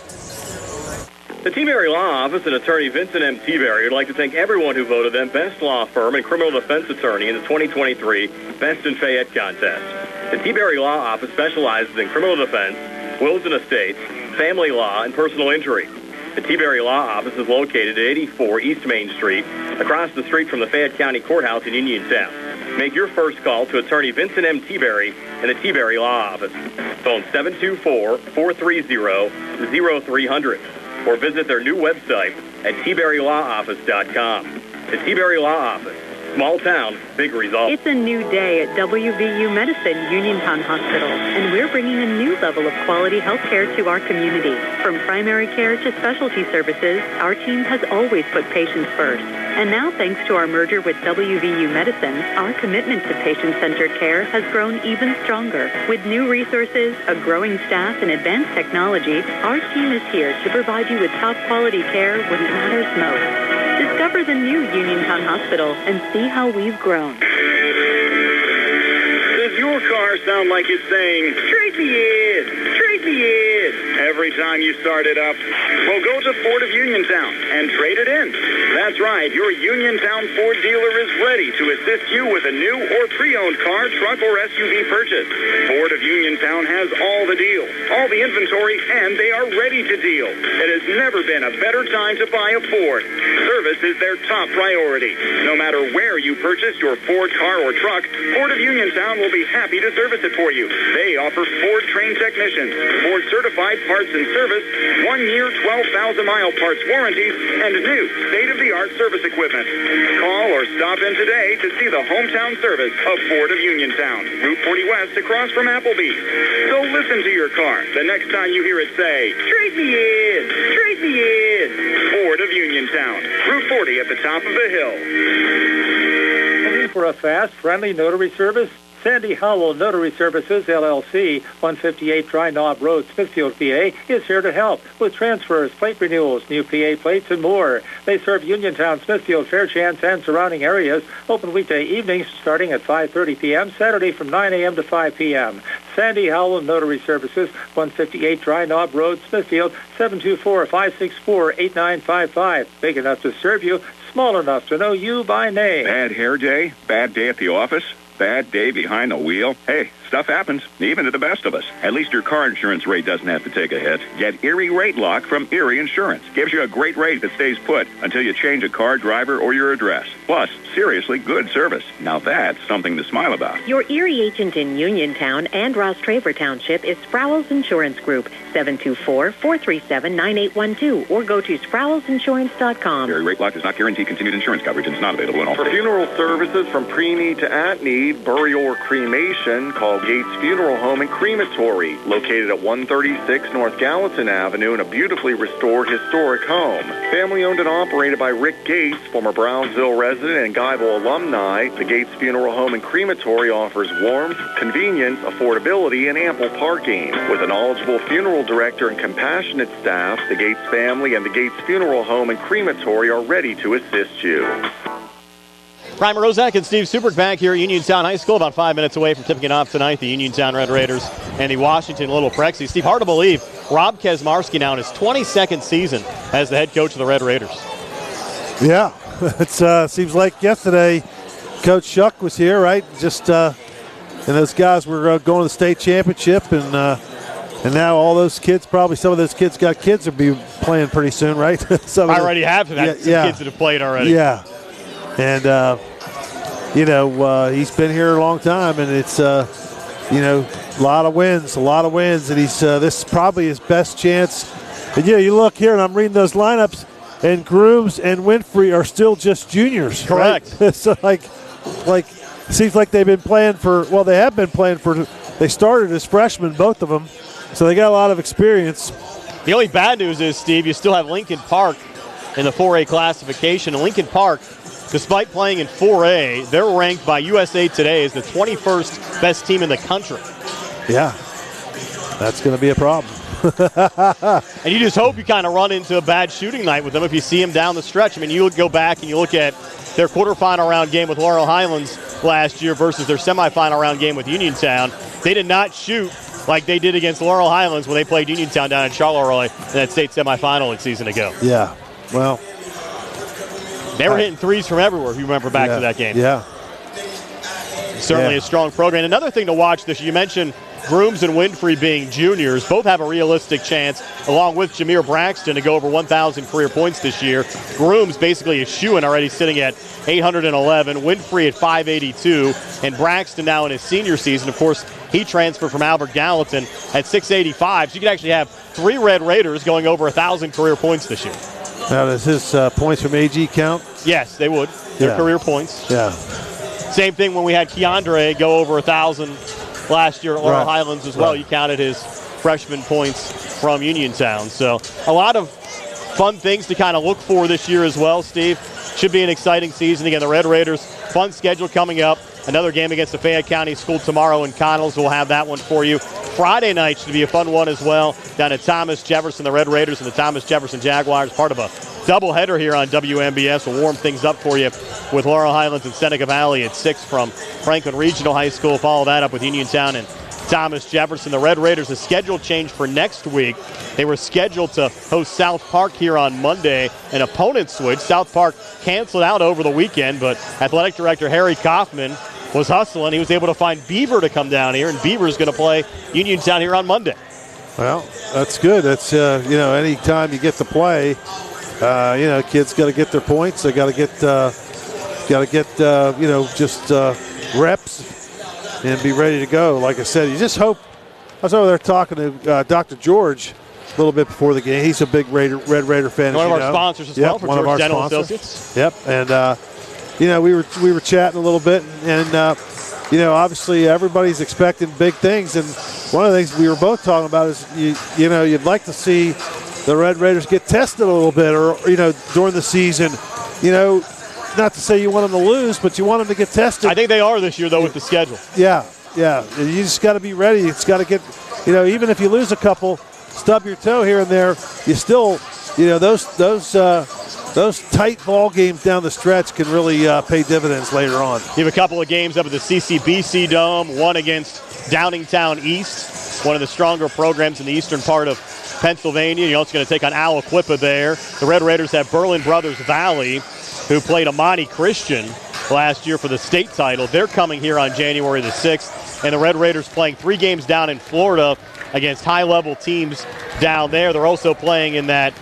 Speaker 1: The T-Berry Law Office and attorney Vincent M. T-Berry would like to thank everyone who voted them Best Law Firm and Criminal Defense Attorney in the 2023 Best in Fayette contest. The T-Berry Law Office specializes in criminal defense, wills and estates, family law, and personal injury. The T-Berry Law Office is located at 84 East Main Street, across the street from the Fayette County Courthouse in Uniontown. Make your first call to attorney Vincent M. T-Berry and the T-Berry Law Office. Phone 724-430-0300 or visit their new website at tberrylawoffice.com. The T-Berry Law Office. Small town, big results.
Speaker 14: It's a new day at WVU Medicine Uniontown Hospital, and we're bringing a new level of quality health care to our community. From primary care to specialty services, our team has always put patients first. And now, thanks to our merger with WVU Medicine, our commitment to patient-centered care has grown even stronger. With new resources, a growing staff, and advanced technology, our team is here to provide you with top-quality care when it matters most. Discover the new Uniontown Hospital and see how we've grown.
Speaker 16: Does your car sound like it's saying, trade me in, trade me in, every time you start it up? Well, go to Ford of Uniontown and trade it in. That's right, your Uniontown Ford dealer is ready to assist you with a new or pre-owned car, truck, or SUV purchase. Ford of Uniontown has all the deals, all the inventory, and they are ready to deal. It has never been a better time to buy a Ford. Service is their top priority. No matter where you purchase your Ford car or truck, Ford of Uniontown will be happy to service it for you. They offer Ford-trained technicians, Ford-certified parts and service, 1-year, 12,000-mile parts warranties, and new state-of-the-art service equipment. Call or stop in today to see the hometown service of Ford of Uniontown, Route 40 West across from Applebee's. So listen to your car the next time you hear it say, trade me in, trade me in. Ford of Uniontown, Route 40 at the top of the hill.
Speaker 3: Looking for a fast, friendly notary service? Sandy Howell Notary Services, LLC, 158 Dry Knob Road, Smithfield, PA, is here to help with transfers, plate renewals, new PA plates, and more. They serve Uniontown, Smithfield, Fairchance, and surrounding areas. Open weekday evenings starting at 5:30 p.m., Saturday from 9 a.m. to 5 p.m. Sandy Howell Notary Services, 158 Dry Knob Road, Smithfield, 724-564-8955. Big enough to serve you, small enough to know you by name.
Speaker 5: Bad hair day? Bad day at the office? Bad day behind the wheel? Hey, stuff happens, even to the best of us. At least your car insurance rate doesn't have to take a hit. Get Erie Rate Lock from Erie Insurance. Gives you a great rate that stays put until you change a car, driver, or your address. Plus, seriously good service. Now that's something to smile about.
Speaker 7: Your Erie agent in Uniontown and Ross Traver Township is Sproul's Insurance Group, 724-437-9812, or go to SproulsInsurance.com.
Speaker 5: Erie Rate Lock does not guarantee continued insurance coverage and is not available in all
Speaker 8: For
Speaker 5: states.
Speaker 8: funeral services from pre-need to at-need, burial or cremation, call
Speaker 15: call Gates Funeral Home and Crematory, located at 136 North Gallatin Avenue in a beautifully restored historic home. Family owned and operated by Rick Gates, former Brownsville resident and Guyville alumni, the Gates Funeral Home and Crematory offers warmth, convenience, affordability, and ample parking. With a knowledgeable funeral director and compassionate staff, the Gates family and the Gates Funeral Home and Crematory are ready to assist you.
Speaker 23: Brian Morozak and Steve Superick back here at Uniontown High School, about 5 minutes away from tipping it off tonight, the Uniontown Red Raiders and the Washington Little Prexy. Steve, hard to believe, Rob Kesmarski now in his 22nd season as the head coach of the Red Raiders. Yeah, it seems like yesterday Coach Shuck was here, right? Just and those guys were going to the state championship, and now all those kids, probably some of those kids got kids will be playing pretty soon, right? Some already have that. Some kids that have played already. Yeah. And, he's been here a long time, and it's, a lot of wins. And he's this is probably his best chance. And, you look here, and I'm reading those lineups, and Grooms and Winfrey are still just juniors. Correct. Right? So, seems like they've been playing they have been playing they started as freshmen, both of them, so they got a lot of experience. The only bad news is, Steve, you still have Lincoln Park in the 4A classification. And Lincoln Park, despite playing in 4A, they're ranked by USA Today as the 21st best team in the country. Yeah, that's going to be a problem. And you just hope you kind of run into a bad shooting night with them if you see them down the stretch. I mean, you go back and you look at their quarterfinal round game with Laurel Highlands last year versus their semifinal round game with Uniontown. They did not shoot like they did against Laurel Highlands when they played Uniontown down in Charleroi in that state semifinal a season ago. Yeah, well, they were hitting threes from everywhere, if you remember back to that game. Yeah. Certainly a strong program. Another thing to watch this year, you mentioned Grooms and Winfrey being juniors. Both have a realistic chance, along with Jameer Braxton, to go over 1,000 career points this year. Grooms basically is shooing already, sitting at 811. Winfrey at 582. And Braxton now in his senior season. Of course, he transferred from Albert Gallatin at 685. So you could actually have 3 Red Raiders going over 1,000 career points this year. Now, does his points from AG count? Yes, they would. Their career points. Yeah. Same thing when we had Keandre go over 1,000 last year at Laurel Highlands as well. You counted his freshman points from Uniontown. So a lot of fun things to kind of look for this year as well, Steve. Should be an exciting season. Again, the Red Raiders, fun schedule coming up. Another game against the Fayette County School tomorrow in Connells. We'll have that one for you. Friday night should be a fun one as well. Down at Thomas Jefferson, the Red Raiders and the Thomas Jefferson Jaguars, part of a doubleheader here on WMBS. We'll warm things up for you with Laurel Highlands and Seneca Valley at 6 from Franklin Regional High School. Follow that up with Uniontown and Thomas Jefferson. The Red Raiders, a schedule change for next week. They were scheduled to host South Park here on Monday. An opponent switch. South Park canceled out over the weekend, but Athletic Director Harry Kaufman was hustling. He was able to find Beaver to come down here, and Beaver's going to play Uniontown here on Monday. Well, that's good. That's, any time you get to play, kids got to get their points. They got to get, reps and be ready to go. Like I said, you just hope. I was over there talking to Dr. George a little bit before the game. He's a big Red Raider fan. One of our sponsors as well for George Dental Associates. Yep, and we were chatting a little bit, and obviously everybody's expecting big things. And one of the things we were both talking about is you'd like to see the Red Raiders get tested a little bit, or during the season. Not to say you want them to lose, but you want them to get tested. I think they are this year, though, with the schedule. Yeah. And you just got to be ready. It's got to get, even if you lose a couple, stub your toe here and there, you still, those tight ball games down the stretch can really pay dividends later on. You have a couple of games up at the CCBC Dome, one against Downingtown East, one of the stronger programs in the eastern part of Pennsylvania. You're also going to take on Aliquippa there. The Red Raiders have Berlin Brothers Valley, who played Amani Christian last year for the state title. They're coming here on January the 6th. And the Red Raiders playing 3 games down in Florida against high-level teams down there. They're also playing in that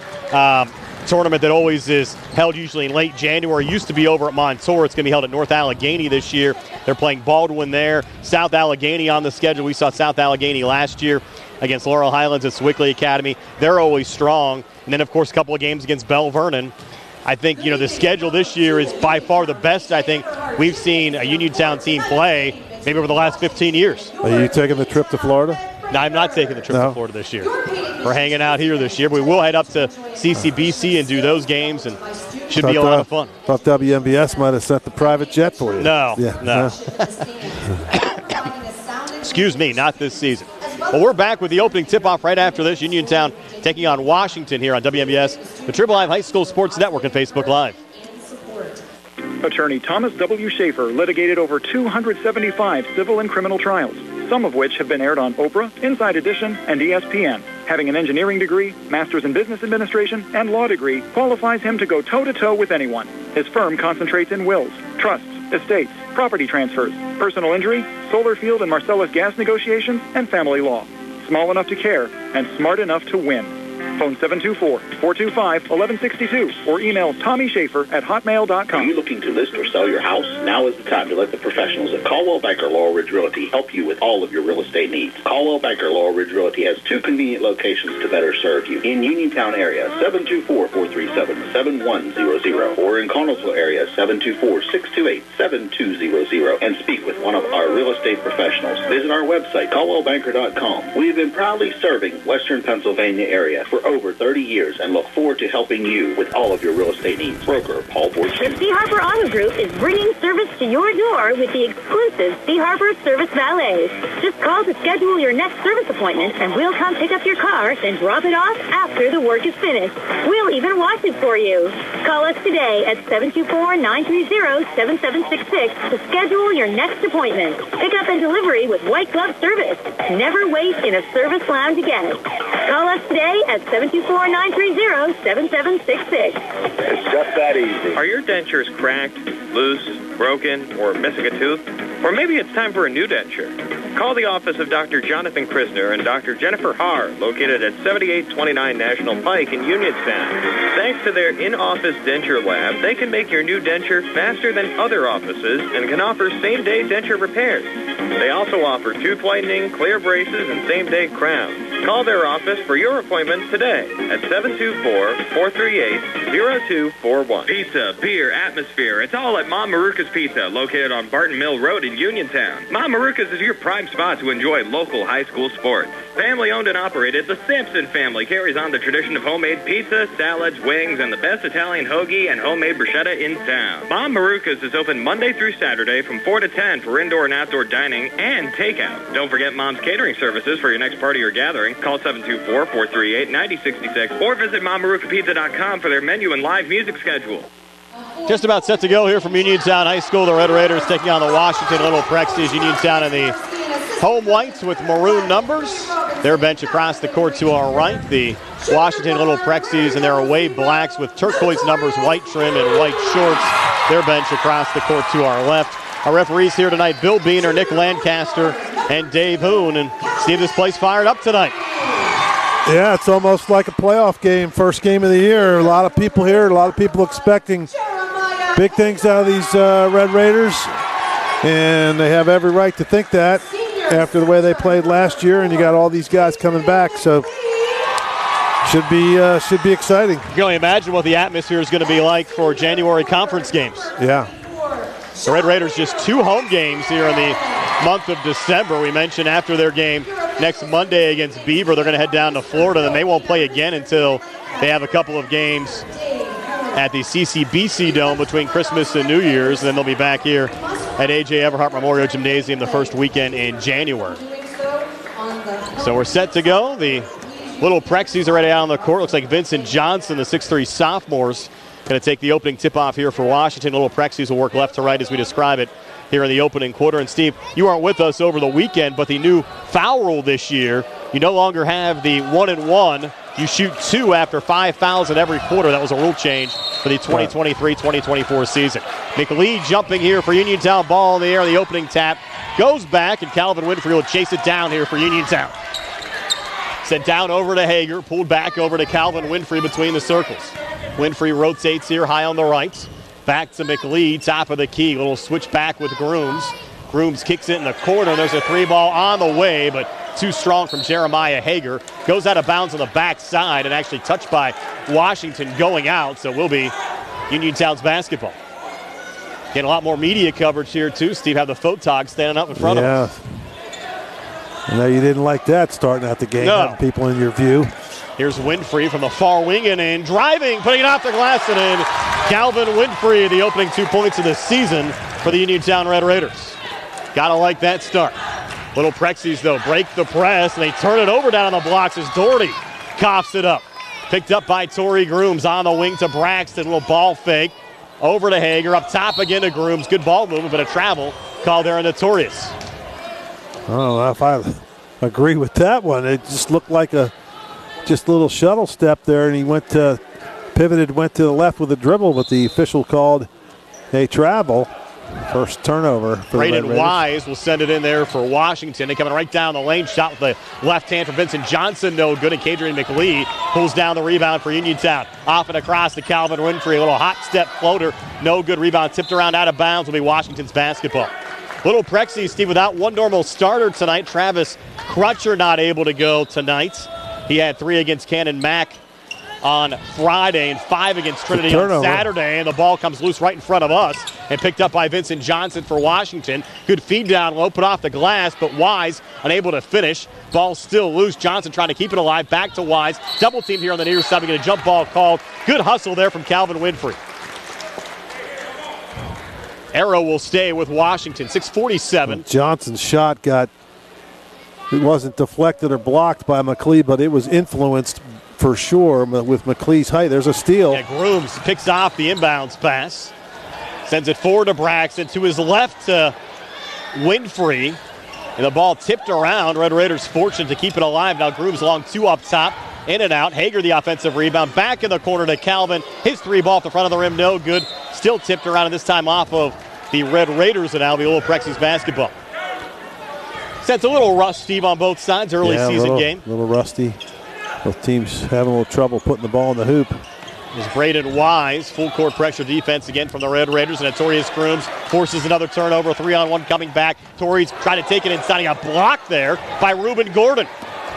Speaker 23: tournament that always is held usually in late January. Used to be over at Montour. It's going to be held at North Allegheny this year. They're playing Baldwin there. South Allegheny on the schedule. We saw South Allegheny last year against Laurel Highlands at Swickley Academy. They're always strong. And then, of course, a couple of games against Bell Vernon. I think, the schedule this year is by far the best I think we've seen a Uniontown team play maybe over the last 15 years.
Speaker 24: Are you taking the trip to Florida?
Speaker 23: No, I'm not taking the trip to Florida this year. We're hanging out here this year. We will head up to CCBC and do those games, and should be a lot of fun.
Speaker 24: Thought WMBS might have sent the private jet for you.
Speaker 23: No,
Speaker 24: yeah,
Speaker 23: no. Excuse me, not this season. Well, we're back with the opening tip-off right after this. Uniontown taking on Washington here on WMBS, the Triple Live High School Sports Network, and Facebook Live.
Speaker 19: Attorney Thomas W. Schaefer litigated over 275 civil and criminal trials, some of which have been aired on Oprah, Inside Edition, and ESPN. Having an engineering degree, master's in business administration, and law degree qualifies him to go toe-to-toe with anyone. His firm concentrates in wills, trusts, estates, property transfers, personal injury, solar field and Marcellus gas negotiations, and family law. Small enough to care and smart enough to win. Phone 724-425-1162 or email TommySchaefer@hotmail.com.
Speaker 8: Are you looking to list or sell your house? Now is the time to let the professionals at Caldwell Banker Laurel Ridge Realty help you with all of your real estate needs. Caldwell Banker Laurel Ridge Realty has 2 convenient locations to better serve you. In Uniontown area, 724-437-7100, or in Connellsville area, 724-628-7200, and speak with one of our real estate professionals. Visit our website, CaldwellBanker.com. We have been proudly serving Western Pennsylvania area for over 30 years and look forward to helping you with all of your real estate needs. Broker Paul Borges.
Speaker 22: The C. Harper Auto Group is bringing service to your door with the exclusive C. Harper Service Valet. Just call to schedule your next service appointment, and we'll come pick up your car, then drop it off after the work is finished. We'll even wash it for you. Call us today at 724-930-7766 to schedule your next appointment. Pickup and delivery with white glove service. Never wait in a service lounge again. Call us today at 724-930-7766.
Speaker 10: It's just that easy.
Speaker 9: Are your dentures cracked, loose, broken, or missing a tooth? Or maybe it's time for a new denture. Call the office of Dr. Jonathan Krisner and Dr. Jennifer Haar, located at 7829 National Pike in Uniontown. Thanks to their in-office denture lab, they can make your new denture faster than other offices and can offer same-day denture repairs. They also offer tooth whitening, clear braces, and same-day crowns. Call their office for your appointment today at 724-438-0241. Pizza, beer, atmosphere. It's all at Mom Maruka's Pizza, located on Barton Mill Road in Uniontown. Mom Maruka's is your prime spot to enjoy local high school sports. Family owned and operated, the Sampson family carries on the tradition of homemade pizza, salads, wings, and the best Italian hoagie and homemade bruschetta in town. Mom Maruka's is open Monday through Saturday from 4 to 10 for indoor and outdoor dining and takeout. Don't forget Mom's catering services for your next party or gathering. Call 724-438-9066 or visit MomMarukapizza.com for their menu and live music schedule.
Speaker 23: Just about set to go here from Uniontown High School. The Red Raiders taking on the Washington Little Prexies. Uniontown in the home whites with maroon numbers. Their bench across the court to our right. The Washington Little Prexies in their away blacks with turquoise numbers, white trim, and white shorts. Their bench across the court to our left. Our referees here tonight, Bill Beener, Nick Lancaster, and Dave Hoon. And Steve, this place fired up tonight.
Speaker 24: Yeah, it's almost like a playoff game, first game of the year. A lot of people here, a lot of people expecting big things out of these Red Raiders, and they have every right to think that after the way they played last year, and you got all these guys coming back, so should be exciting. You
Speaker 23: can only imagine what the atmosphere is going to be like for January conference games.
Speaker 24: Yeah.
Speaker 23: The Red Raiders just 2 home games here in the month of December. We mentioned after their game next Monday against Beaver, they're going to head down to Florida, and they won't play again until they have a couple of games at the CCBC Dome between Christmas and New Year's, and then they'll be back here at A.J. Everhart Memorial Gymnasium the first weekend in January. So we're set to go. The Little Prexies are already out on the court. Looks like Vincent Johnson, the 6'3 sophomores, going to take the opening tip-off here for Washington. Little Prexies will work left to right as we describe it here in the opening quarter. And Steve, you aren't with us over the weekend, but the new foul rule this year, you no longer have the 1-and-1. You shoot 2 after 5 fouls in every quarter. That was a rule change for the 2023-2024 season. McLeod jumping here for Uniontown. Ball in the air. The opening tap goes back, and Calvin Winfrey will chase it down here for Uniontown. Sent down over to Hager, pulled back over to Calvin Winfrey between the circles. Winfrey rotates here high on the right. Back to McLeod, top of the key. Little switch back with Grooms. Grooms kicks it in the corner. There's a 3-ball on the way, but too strong from Jeremiah Hager. Goes out of bounds on the backside and actually touched by Washington going out, so will be Uniontown's basketball. Getting a lot more media coverage here, too. Steve, have the photog standing up in front of us.
Speaker 24: I know you didn't like that starting out the game, having people in your view.
Speaker 23: Here's Winfrey from the far wing and in. Driving, putting it off the glass and in. Calvin Winfrey, the opening 2 points of the season for the Uniontown Red Raiders. Gotta like that start. Little Prexies, though, break the press, and they turn it over down on the blocks as Doherty coughs it up. Picked up by Torrey Grooms on the wing to Braxton. Little ball fake. Over to Hager, up top again to Grooms. Good ball movement, but a travel called there on Notorious.
Speaker 24: I don't know if I agree with that one. It just looked like a little shuttle step there, and he pivoted, went to the left with a dribble, but the official called a travel. First turnover for
Speaker 23: Braden
Speaker 24: the
Speaker 23: Wise will send it in there for Washington. They coming right down the lane. Shot with the left hand from Vincent Johnson. No good. And Kadrian McLee pulls down the rebound for Uniontown. Off and across to Calvin Winfrey. A little hot step floater. No good. Rebound tipped around out of bounds. Will be Washington's basketball. Little Prexy, Steve, without one normal starter tonight. Travis Crutcher not able to go tonight. He had 3 against Cannon Mac on Friday and 5 against Trinity on Saturday, and the ball comes loose right in front of us and picked up by Vincent Johnson for Washington. Good feed down low, put off the glass, but Wise unable to finish. Ball still loose. Johnson trying to keep it alive. Back to Wise. Double team here on the near side. We get a jump ball called. Good hustle there from Calvin Winfrey. Arrow will stay with Washington. 6:47.
Speaker 24: Johnson's shot it wasn't deflected or blocked by McLee, but it was influenced for sure with McLee's height. There's a steal.
Speaker 23: Yeah, Grooms picks off the inbounds pass. Sends it forward to Braxton. To his left to Winfrey. And the ball tipped around. Red Raiders fortunate to keep it alive. Now Grooms along 2 up top. In and out. Hager the offensive rebound. Back in the corner to Calvin. His 3 ball at the front of the rim. No good. Still tipped around, and this time off of the Red Raiders, and now the Little Prexies basketball. So it's a little rust, Steve, on both sides. Early season game.
Speaker 24: A little rusty. Both teams having a little trouble putting the ball in the hoop.
Speaker 23: Is Braden Wise. Full court pressure defense again from the Red Raiders. And Notorious Grooms forces another turnover. 3-on-1 coming back. Torrey's trying to take it inside. He got blocked there by Reuben Gordon.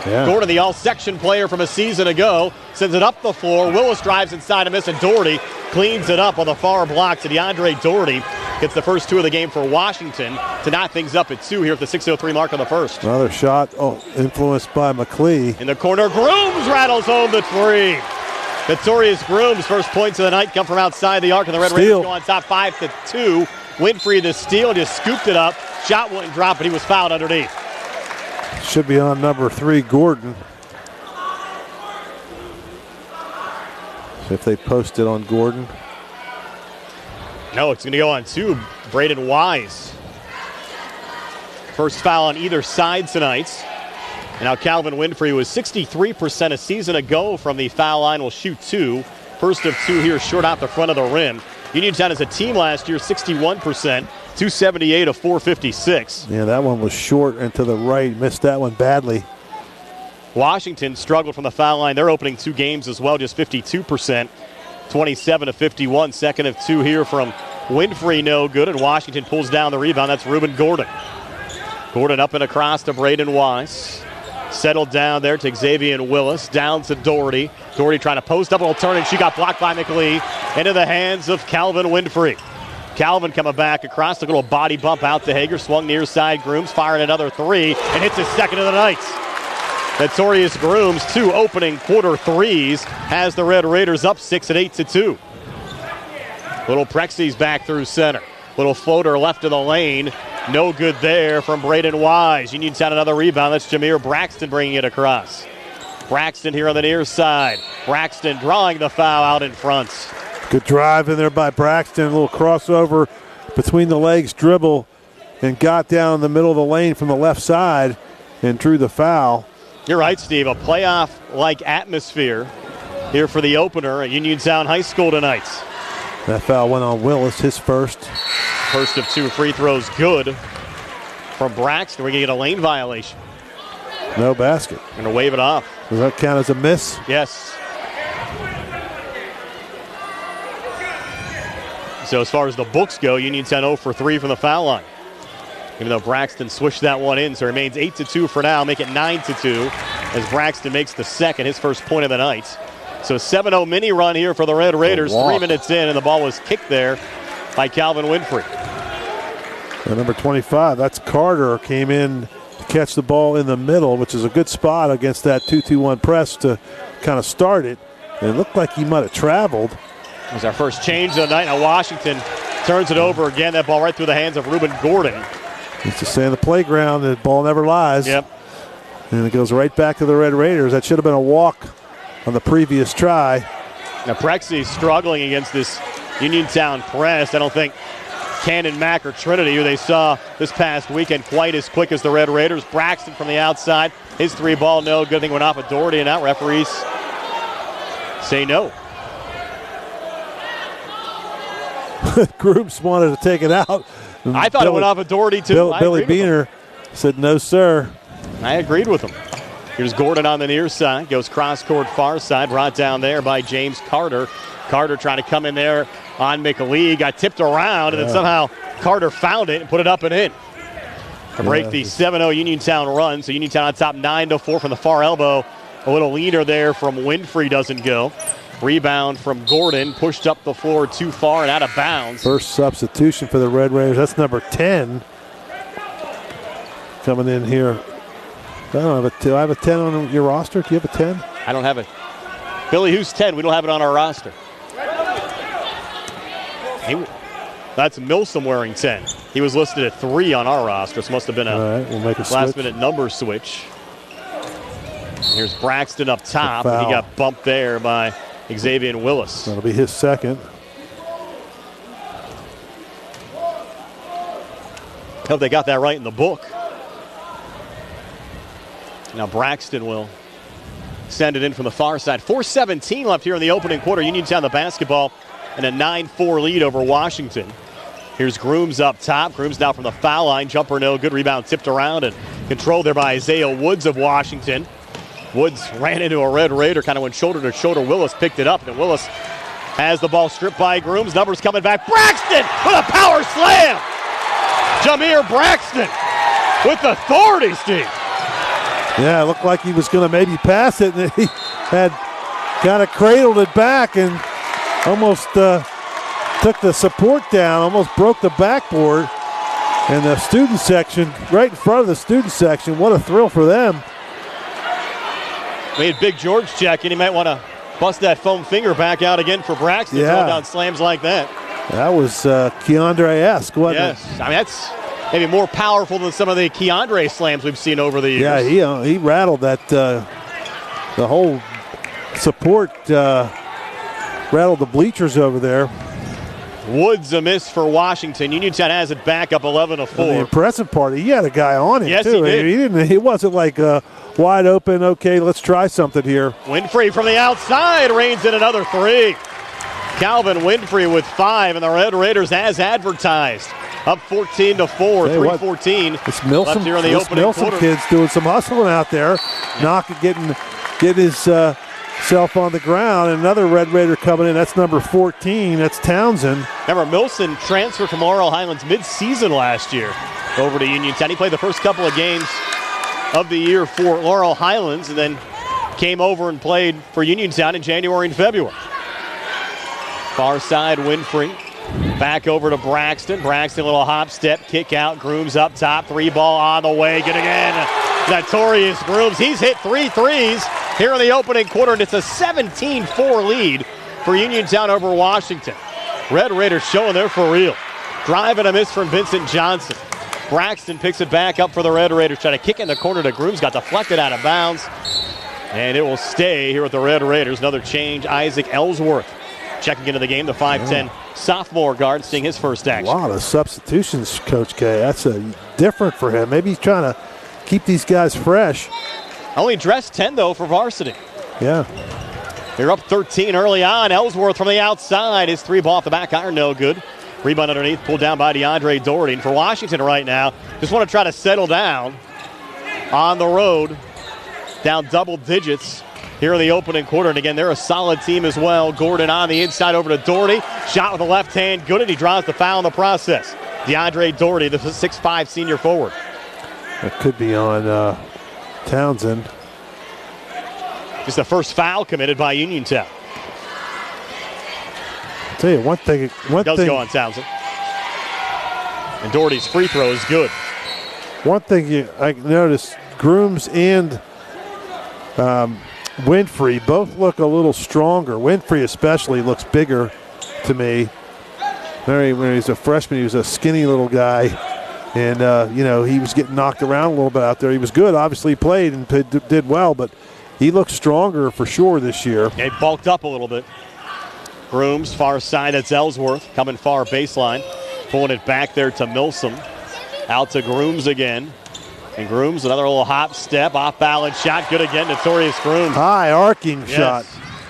Speaker 24: Yeah.
Speaker 23: Gordon, the all-section player from a season ago, sends it up the floor. Willis drives inside a miss, and Doherty cleans it up on the far block to DeAndre Doherty. Gets the first 2 of the game for Washington to knot things up at 2 here at the 6:03 mark on the first.
Speaker 24: Another shot influenced by McLee.
Speaker 23: In the corner, Grooms rattles home the 3. Notorious Grooms' first points of the night come from outside the arc, and the Red Raiders go on top 5-2. Winfrey the steal, just scooped it up. Shot wouldn't drop, but he was fouled underneath.
Speaker 24: Should be on number 3, Gordon. So if they post it on Gordon.
Speaker 23: No, it's going to go on 2. Braden Wise. First foul on either side tonight. And now Calvin Winfrey was 63% a season ago from the foul line. Will shoot 2. First of 2 here short out the front of the rim. Uniontown as a team last year, 61%. 278 of 456.
Speaker 24: Yeah, that one was short and to the right. Missed that one badly.
Speaker 23: Washington struggled from the foul line. They're opening 2 games as well, just 52%. 27 of 51. Second of 2 here from Winfrey, no good. And Washington pulls down the rebound. That's Reuben Gordon. Gordon up and across to Braden Wise. Settled down there to Xavier Willis. Down to Doherty. Doherty trying to post up. It'll turn, and she got blocked by McLee. Into the hands of Calvin Winfrey. Calvin coming back across, a little body bump out to Hager, swung near side. Grooms firing another 3 and hits his second of the night. Notorious Grooms, 2 opening quarter 3s, has the Red Raiders up 6 at 8-2. Little Prexy's back through center. Little floater left of the lane. No good there from Braden Wise. Uniontown another rebound. That's Jameer Braxton bringing it across. Braxton here on the near side. Braxton drawing the foul out in front.
Speaker 24: Good drive in there by Braxton. A little crossover between the legs, dribble, and got down in the middle of the lane from the left side and drew the foul.
Speaker 23: You're right, Steve. A playoff-like atmosphere here for the opener at Uniontown High School tonight.
Speaker 24: That foul went on Willis, his first.
Speaker 23: First of 2 free throws good from Braxton. We're going to get a lane violation.
Speaker 24: No basket.
Speaker 23: Going to wave it off.
Speaker 24: Does that count as a miss?
Speaker 23: Yes. So as far as the books go, Uniontown 0 for 3 from the foul line. Even though Braxton swished that one in, so it remains 8-2 for now. Make it 9-2 as Braxton makes the second, his first point of the night. So 7-0 mini run here for the Red Raiders. 3 minutes in, and the ball was kicked there by Calvin Winfrey.
Speaker 24: And number 25, that's Carter, came in to catch the ball in the middle, which is a good spot against that 2-2-1 press to kind of start it. And it looked like he might have traveled.
Speaker 23: It was our first change of the night. Now Washington turns it over again. That ball right through the hands of Reuben Gordon.
Speaker 24: Used to say in the playground, the ball never lies.
Speaker 23: Yep.
Speaker 24: And it goes right back to the Red Raiders. That should have been a walk on the previous try.
Speaker 23: Now Prexy's struggling against this Uniontown press. I don't think Cannon, Mack, or Trinity, who they saw this past weekend, quite as quick as the Red Raiders. Braxton from the outside. His 3-ball, no. Good thing went off of Doherty, and now referees say no.
Speaker 24: Groups wanted to take it out.
Speaker 23: I thought it went off of Doherty, too.
Speaker 24: Billy Beaner said, no, sir.
Speaker 23: I agreed with him. Here's Gordon on the near side. Goes cross-court far side. Brought down there by James Carter. Carter trying to come in there on McLee. Got tipped around, and then somehow Carter found it and put it up and in. To break the 7-0 Uniontown run. So Uniontown on top 9-4 from the far elbow. A little leaner there from Winfrey doesn't go. Rebound from Gordon. Pushed up the floor too far and out of bounds.
Speaker 24: First substitution for the Red Raiders. That's number 10. Coming in here. I don't have a 10. I have a 10 on your roster. Do you have a 10?
Speaker 23: I don't have it. Billy, who's 10? We don't have it on our roster. That's Milsom wearing 10. He was listed at 3 on our roster. So must have been a,
Speaker 24: we'll make a
Speaker 23: last-minute number switch. Here's Braxton up top. And he got bumped there by Xavier Willis.
Speaker 24: That'll be his second.
Speaker 23: Hope they got that right in the book. Now Braxton will send it in from the far side. 4:17 left here in the opening quarter. Uniontown the basketball and a 9-4 lead over Washington. Here's Grooms up top. Grooms now from the foul line. Jumper no good. Rebound tipped around and controlled there by Isaiah Woods of Washington. Woods ran into a Red Raider, kind of went shoulder to shoulder. Willis picked it up, and Willis has the ball stripped by Grooms. Numbers coming back. Braxton with a power slam. Jameer Braxton with authority, Steve.
Speaker 24: Yeah, it looked like he was going to maybe pass it, and he had kind of cradled it back and almost took the support down, almost broke the backboard. And the student section, right in front of the student section, what a thrill for them.
Speaker 23: We had Big George check, and he might want to bust that foam finger back out again for Braxton.
Speaker 24: Yeah.
Speaker 23: Throwing down slams like that.
Speaker 24: That was Keandre-esque, wasn't it?
Speaker 23: Yes. I mean, that's maybe more powerful than some of the Keandre slams we've seen over the years.
Speaker 24: Yeah, he rattled that, the whole support, rattled the bleachers over there.
Speaker 23: Woods a miss for Washington. Uniontown has it back up 11-4.
Speaker 24: And the impressive part, he had a guy on him,
Speaker 23: yes,
Speaker 24: too.
Speaker 23: He did.
Speaker 24: He wasn't like wide open, okay, let's try something here.
Speaker 23: Winfrey from the outside reigns in another 3. Calvin Winfrey with 5, and the Red Raiders as advertised. Up 14-4, 3:14.
Speaker 24: This Milsom,
Speaker 23: here in the opening quarter.
Speaker 24: Kid's doing some hustling out there, getting his self on the ground. And another Red Raider coming in. That's number 14. That's Townsend.
Speaker 23: Remember, Milson transferred from Laurel Highlands mid-season last year over to Uniontown. He played the first couple of games of the year for Laurel Highlands, and then came over and played for Uniontown in January and February. Far side, Winfrey. Back over to Braxton. Braxton, little hop step, kick out. Grooms up top. 3-ball on the way. Good again. Notorious Grooms. He's hit 3 threes here in the opening quarter, and it's a 17-4 lead for Uniontown over Washington. Red Raiders showing they're for real. Drive and a miss from Vincent Johnson. Braxton picks it back up for the Red Raiders. Trying to kick in the corner to Grooms. Got deflected out of bounds. And it will stay here with the Red Raiders. Another change. Isaac Ellsworth checking into the game. The 5'10 sophomore guard seeing his first action.
Speaker 24: A lot of substitutions, Coach K. That's different for him. Maybe he's trying to keep these guys fresh.
Speaker 23: Only dressed 10, though, for varsity.
Speaker 24: Yeah.
Speaker 23: They're up 13 early on. Ellsworth from the outside. His 3-ball off the back iron, no good. Rebound underneath, pulled down by DeAndre Doherty. And for Washington right now, just want to try to settle down on the road. Down double digits here in the opening quarter. And again, they're a solid team as well. Gordon on the inside over to Doherty. Shot with the left hand, good, and he draws the foul in the process. DeAndre Doherty, the 6'5 senior forward.
Speaker 24: That could be on Townsend.
Speaker 23: Just the first foul committed by Uniontown.
Speaker 24: I'll tell you one thing.
Speaker 23: Go on Townsend. And Doherty's free throw is good.
Speaker 24: One thing I noticed, Grooms and Winfrey both look a little stronger. Winfrey especially looks bigger to me. When he was a freshman, he was a skinny little guy. And, he was getting knocked around a little bit out there. He was good. Obviously, he played and did well, but he looks stronger for sure this year.
Speaker 23: He bulked up a little bit. Grooms, far side, that's Ellsworth, coming far baseline. Pulling it back there to Milsom. Out to Grooms again. And Grooms, another little hop step, off-balance shot. Good again, Notorious Grooms.
Speaker 24: High arcing shot.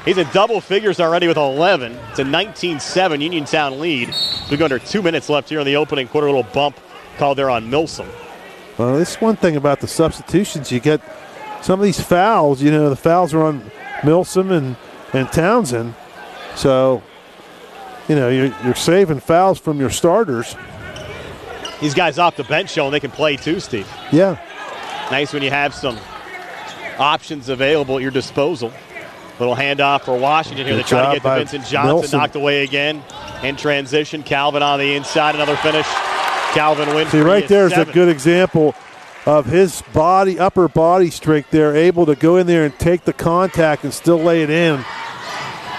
Speaker 23: He's in double figures already with 11. It's a 19-7 Uniontown lead. We've got under 2 minutes left here in the opening quarter. A little bump called there on Milsom.
Speaker 24: Well, this is one thing about the substitutions. You get some of these fouls. The fouls are on Milsom and Townsend. So, you're saving fouls from your starters.
Speaker 23: These guys off the bench showing they can play too, Steve.
Speaker 24: Yeah.
Speaker 23: Nice when you have some options available at your disposal. Little handoff for Washington here. They're trying to get to Vincent Johnson.
Speaker 24: Milsom.
Speaker 23: Knocked away again. In transition, Calvin on the inside. Another finish. Calvin Winfrey.
Speaker 24: See, right there is a good example of his upper body strength there, able to go in there and take the contact and still lay it in.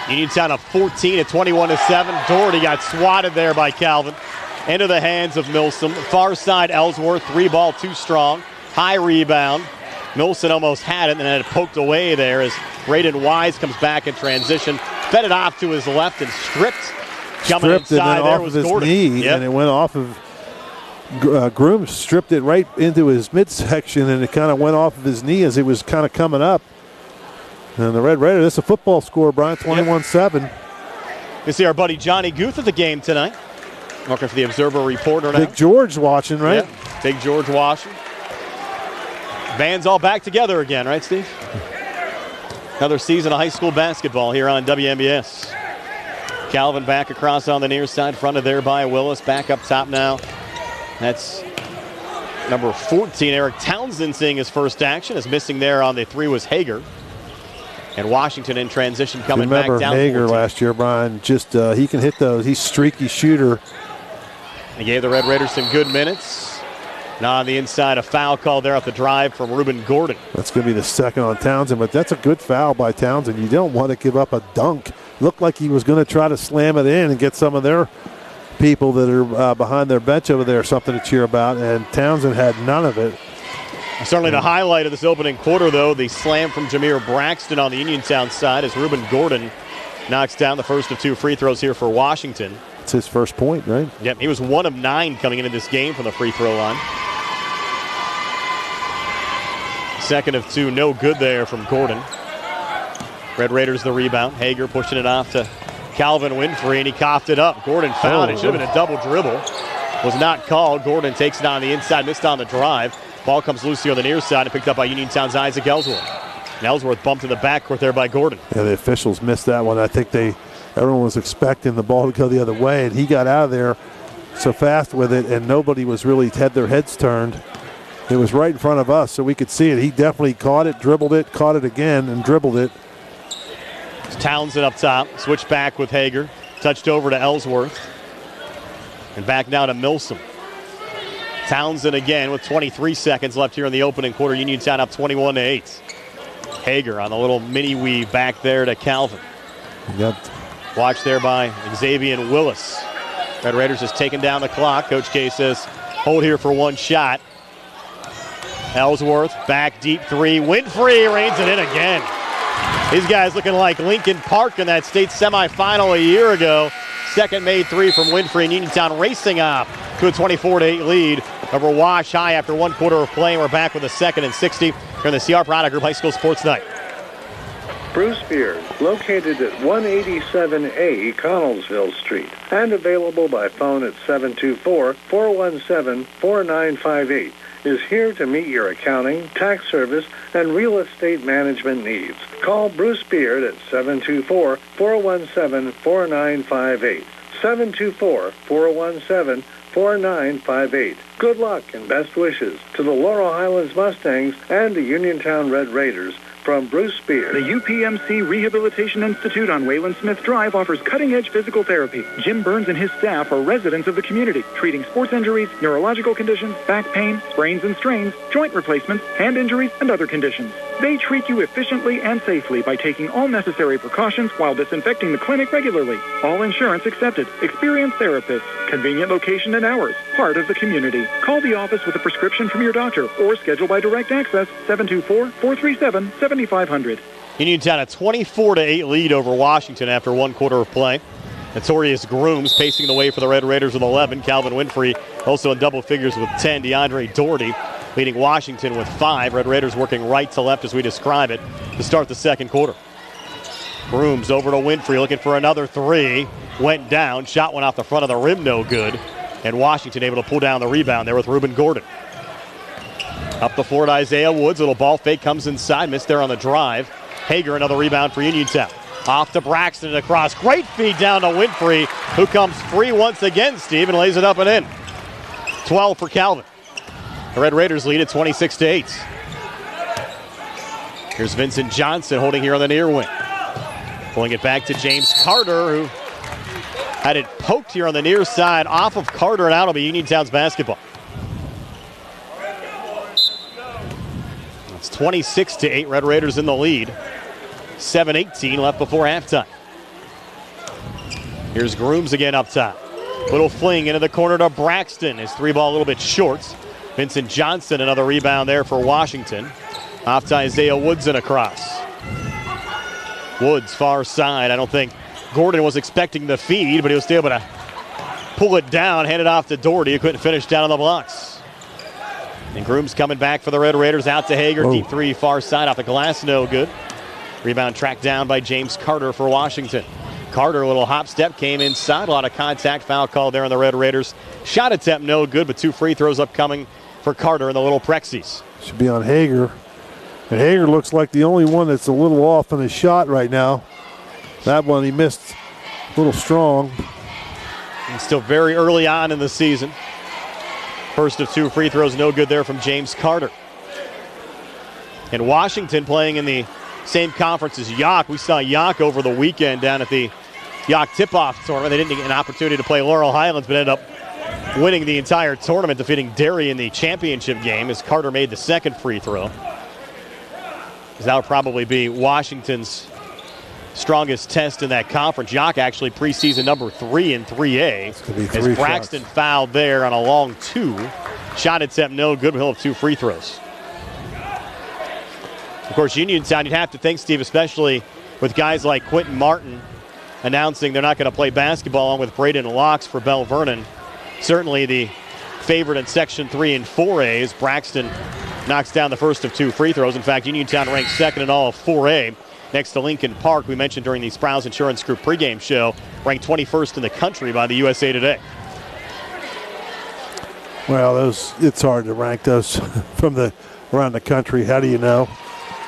Speaker 23: Uniontown up 14 at 21-7. Doherty got swatted there by Calvin. Into the hands of Milsom. Far side, Ellsworth. 3-ball, too strong. High rebound. Milson almost had it and then had it poked away there as Braden Wise comes back in transition. Fed it off to his left and stripped. Coming inside there was Gordon.
Speaker 24: Knee, and it went off of Grooms, stripped it right into his midsection, and it kind of went off of his knee as it was kind of coming up. And the Red Raider, this is a football score, Brian, 21-7.
Speaker 23: You see our buddy Johnny Guth at the game tonight. Working for the Observer Reporter now.
Speaker 24: Big George watching, right?
Speaker 23: Yeah. Big George watching. Band's all back together again, right, Steve? Another season of high school basketball here on WMBS. Calvin back across on the near side, fronted there by Willis. Back up top now. That's number 14, Eric Townsend, seeing his first action. As missing there on the three was Hager. And Washington in transition coming back down.
Speaker 24: Remember Hager
Speaker 23: 14.
Speaker 24: Last year, Brian. Just he can hit those. He's a streaky shooter.
Speaker 23: He gave the Red Raiders some good minutes. Now on the inside, a foul call there off the drive from Reuben Gordon.
Speaker 24: That's going to be the second on Townsend, but that's a good foul by Townsend. You don't want to give up a dunk. Looked like he was going to try to slam it in and get some of their people that are behind their bench over there something to cheer about, and Townsend had none of it.
Speaker 23: Certainly the highlight of this opening quarter, though, the slam from Jameer Braxton on the Uniontown side as Reuben Gordon knocks down the first of two free throws here for Washington.
Speaker 24: It's his first point, right?
Speaker 23: Yep, he was 1 of 9 coming into this game from the free throw line. Second of 2, no good there from Gordon. Red Raiders the rebound. Hager pushing it off to Calvin Winfrey, and he coughed it up. Gordon fouled. It should have been a double dribble. Was not called. Gordon takes it on the inside, missed on the drive. Ball comes loose here on the near side and picked up by Uniontown's Isaac Ellsworth. And Ellsworth bumped in the backcourt there by Gordon.
Speaker 24: Yeah, the officials missed that one. I think everyone was expecting the ball to go the other way, and he got out of there so fast with it, and nobody was really had their heads turned. It was right in front of us, so we could see it. He definitely caught it, dribbled it, caught it again, and dribbled it.
Speaker 23: It's Townsend up top, switched back with Hager, touched over to Ellsworth, and back now to Milsom. Townsend again with 23 seconds left here in the opening quarter. Uniontown up 21-8. Hager on the little mini weave back there to Calvin.
Speaker 24: Yep.
Speaker 23: Watched there by Xavier Willis. Red Raiders has taken down the clock. Coach K says, hold here for one shot. Ellsworth, back deep three. Winfrey reins it in again. These guys looking like Lincoln Park in that state semifinal a year ago. Second made three from Winfrey, and Uniontown racing off to a 24-8 lead over Wash High after 1 quarter of play. We're back with a 2nd and 60 here in the CR Product Group High School Sports Night.
Speaker 6: Bruce Beard, located at 187A Connellsville Street, and available by phone at 724-417-4958, is here to meet your accounting, tax service, and real estate management needs. Call Bruce Beard at 724-417-4958. 724-417-4958. Good luck and best wishes to the Laurel Highlands Mustangs and the Uniontown Red Raiders from Bruce Beard.
Speaker 19: The UPMC Rehabilitation Institute on Wayland Smith Drive offers cutting-edge physical therapy. Jim Burns and his staff are residents of the community, treating sports injuries, neurological conditions, back pain, sprains and strains, joint replacements, hand injuries, and other conditions. They treat you efficiently and safely by taking all necessary precautions while disinfecting the clinic regularly. All insurance accepted. Experienced therapists. Convenient location and hours. Part of the community. Call the office with a prescription from your doctor or schedule by direct access 724-437-7500.
Speaker 23: Uniontown a 24-8 lead over Washington after one quarter of play. Notorious Grooms pacing the way for the Red Raiders with 11. Calvin Winfrey also in double figures with 10. DeAndre Doherty leading Washington with 5. Red Raiders working right to left as we describe it to start the second quarter. Grooms over to Winfrey looking for another 3. Went down. Shot went off the front of the rim, no good. And Washington able to pull down the rebound there with Reuben Gordon. Up the floor to Isaiah Woods. Little ball fake comes inside. Missed there on the drive. Hager another rebound for Uniontown. Off to Braxton and across. Great feed down to Winfrey, who comes free once again, Steve, and lays it up and in. 12 for Calvin. The Red Raiders lead at 26-8. Here's Vincent Johnson holding here on the near wing. Pulling it back to James Carter, who had it poked here on the near side off of Carter, and out will be Uniontown's basketball. It's 26-8. Red Raiders in the lead. 7:18 left before halftime. Here's Grooms again up top. Little fling into the corner to Braxton. His 3-ball a little bit short. Vincent Johnson another rebound there for Washington. Off to Isaiah Woods and across. Woods far side. I don't think Gordon was expecting the feed, but he was still able to pull it down, hand it off to Doherty, who couldn't finish down on the blocks. And Grooms coming back for the Red Raiders out to Hager. Deep 3 far side off the glass, no good. Rebound tracked down by James Carter for Washington. Carter, a little hop step, came inside. A lot of contact, foul call there on the Red Raiders. Shot attempt no good, but 2 free throws upcoming for Carter and the Little Prexies.
Speaker 24: Should be on Hager. And Hager looks like the only one that's a little off on his shot right now. That one he missed a little strong.
Speaker 23: And still very early on in the season. First of 2 free throws, no good there from James Carter. And Washington playing in the same conference as Yock. We saw Yock over the weekend down at the Yock tip-off tournament. They didn't get an opportunity to play Laurel Highlands, but ended up winning the entire tournament, defeating Derry in the championship game as Carter made the second free throw. That will probably be Washington's strongest test in that conference. Yock actually preseason number 3 in 3A. As Braxton fouled there on a long 2. Shot attempt no good, but he'll have 2 free throws. Of course, Uniontown, you'd have to think, Steve, especially with guys like Quentin Martin announcing they're not going to play basketball, along with Braden Locks for Bell Vernon. Certainly the favorite in Section 3 and 4A as Braxton knocks down the first of 2 free throws. In fact, Uniontown ranks second in all of 4A. Next to Lincoln Park, we mentioned during the Sprouse Insurance Group pregame show, ranked 21st in the country by the USA Today.
Speaker 24: Well, it's hard to rank those from around the country. How do you know?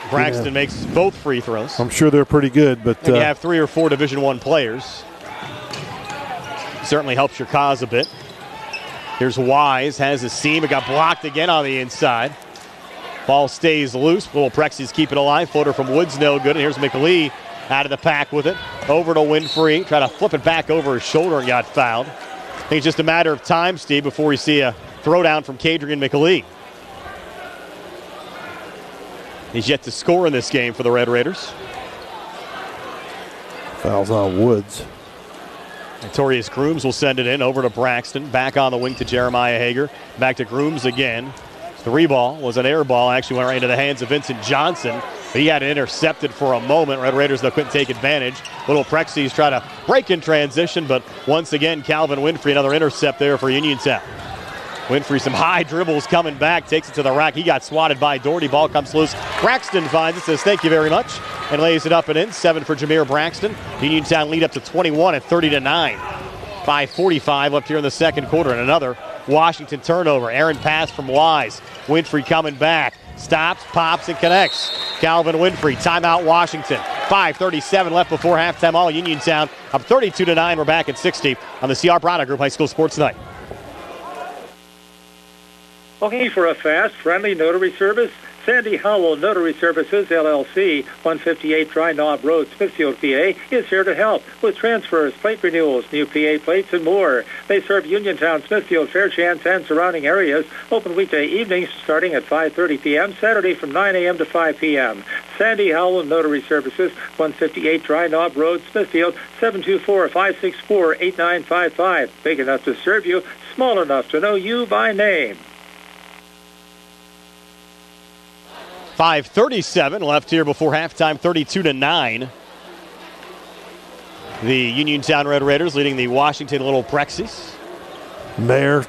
Speaker 23: Braxton makes both free throws.
Speaker 24: I'm sure they're pretty good, but
Speaker 23: and you have 3 or 4 Division I players. Certainly helps your cause a bit. Here's Wise, has a seam. It got blocked again on the inside. Ball stays loose. Little Prexies keep it alive. Floater from Woods, no good. And here's McLee out of the pack with it. Over to Winfrey. Try to flip it back over his shoulder and got fouled. I think it's just a matter of time, Steve, before we see a throwdown from Kadrian McLee. He's yet to score in this game for the Red Raiders.
Speaker 24: Fouls on Woods.
Speaker 23: Notorious Grooms will send it in over to Braxton. Back on the wing to Jeremiah Hager. Back to Grooms again. 3-ball was an air ball. Actually went right into the hands of Vincent Johnson. But he had it intercepted for a moment. Red Raiders, though, couldn't take advantage. Little Prexies try to break in transition, but once again, Calvin Winfrey, another intercept there for Uniontown. Winfrey, some high dribbles coming back, takes it to the rack. He got swatted by Doherty. Ball comes loose. Braxton finds it, says thank you very much, and lays it up and in. 7 for Jameer Braxton. Uniontown lead up to 21 at 30-9. 5:45 left here in the second quarter, and another Washington turnover. Aaron pass from Wise. Winfrey coming back. Stops, pops, and connects. Calvin Winfrey, timeout Washington. 5:37 left before halftime. All Uniontown up 32-9. We're back at 60 on the CR Product Group High School Sports Night.
Speaker 3: Looking for a fast, friendly notary service? Sandy Howell Notary Services, LLC, 158 Dry Knob Road, Smithfield, PA, is here to help with transfers, plate renewals, new PA plates, and more. They serve Uniontown, Smithfield, Fairchance, and surrounding areas. Open weekday evenings starting at 5:30 p.m., Saturday from 9 a.m. to 5 p.m. Sandy Howell Notary Services, 158 Dry Knob Road, Smithfield, 724-564-8955. Big enough to serve you, small enough to know you by name.
Speaker 23: 5:37 left here before halftime, 32-9. The Uniontown Red Raiders leading the Washington Little Prexies.
Speaker 24: Mayor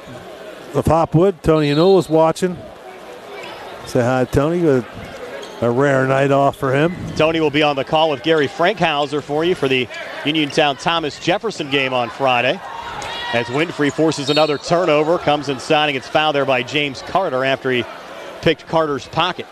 Speaker 24: of Hopwood, Tony Anula, is watching. Say hi, Tony. A rare night off for him.
Speaker 23: Tony will be on the call with Gary Frankhauser for you for the Uniontown Thomas Jefferson game on Friday. As Winfrey forces another turnover, comes inside and gets fouled there by James Carter after he picked Carter's pocket.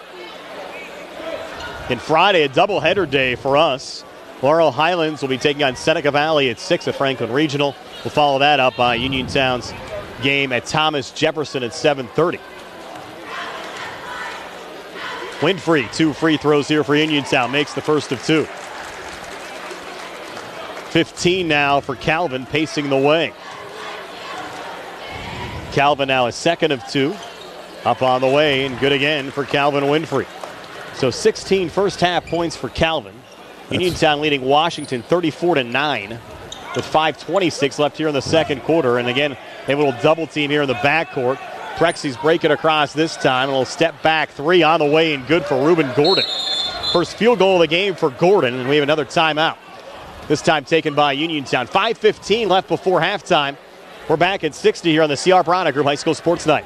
Speaker 23: And Friday, a doubleheader day for us. Laurel Highlands will be taking on Seneca Valley at 6 at Franklin Regional. We'll follow that up by Uniontown's game at Thomas Jefferson at 7:30. Winfrey, 2 free throws here for Uniontown, makes the first of 2. 15 now for Calvin, pacing the way. Calvin now a second of 2. Up on the way, and good again for Calvin Winfrey. So 16 first half points for Calvin. Uniontown leading Washington 34-9 with 5:26 left here in the second quarter. And again, they have a little double team here in the backcourt. Prexies break it across this time. A little step back 3 on the way and good for Reuben Gordon. First field goal of the game for Gordon, and we have another timeout. This time taken by Uniontown. 5:15 left before halftime. We're back at 60 here on the C.R. Piranha Group High School Sports Night.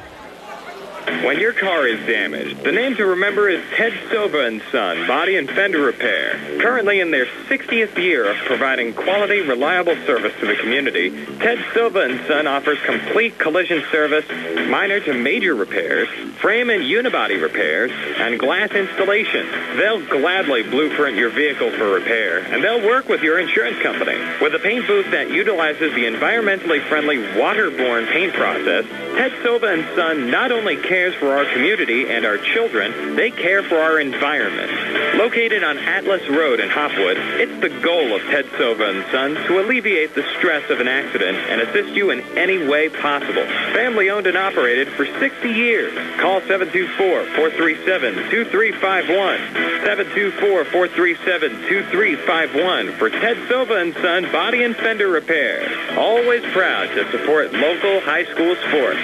Speaker 9: When your car is damaged, the name to remember is Ted Silva & Son, Body and Fender Repair. Currently in their 60th year of providing quality, reliable service to the community, Ted Silva & Son offers complete collision service, minor to major repairs, frame and unibody repairs, and glass installation. They'll gladly blueprint your vehicle for repair, and they'll work with your insurance company. With a paint booth that utilizes the environmentally friendly waterborne paint process, Ted Silva & Son not only cares for our community and our children, they care for our environment. Located on Atlas Road in Hopwood, it's the goal of Ted Silva & Son to alleviate the stress of an accident and assist you in any way possible. Family owned and operated for 60 years. Call 724-437-2351. 724-437-2351 for Ted Silva & Son Body and Fender Repair. Always proud to support local high school sports.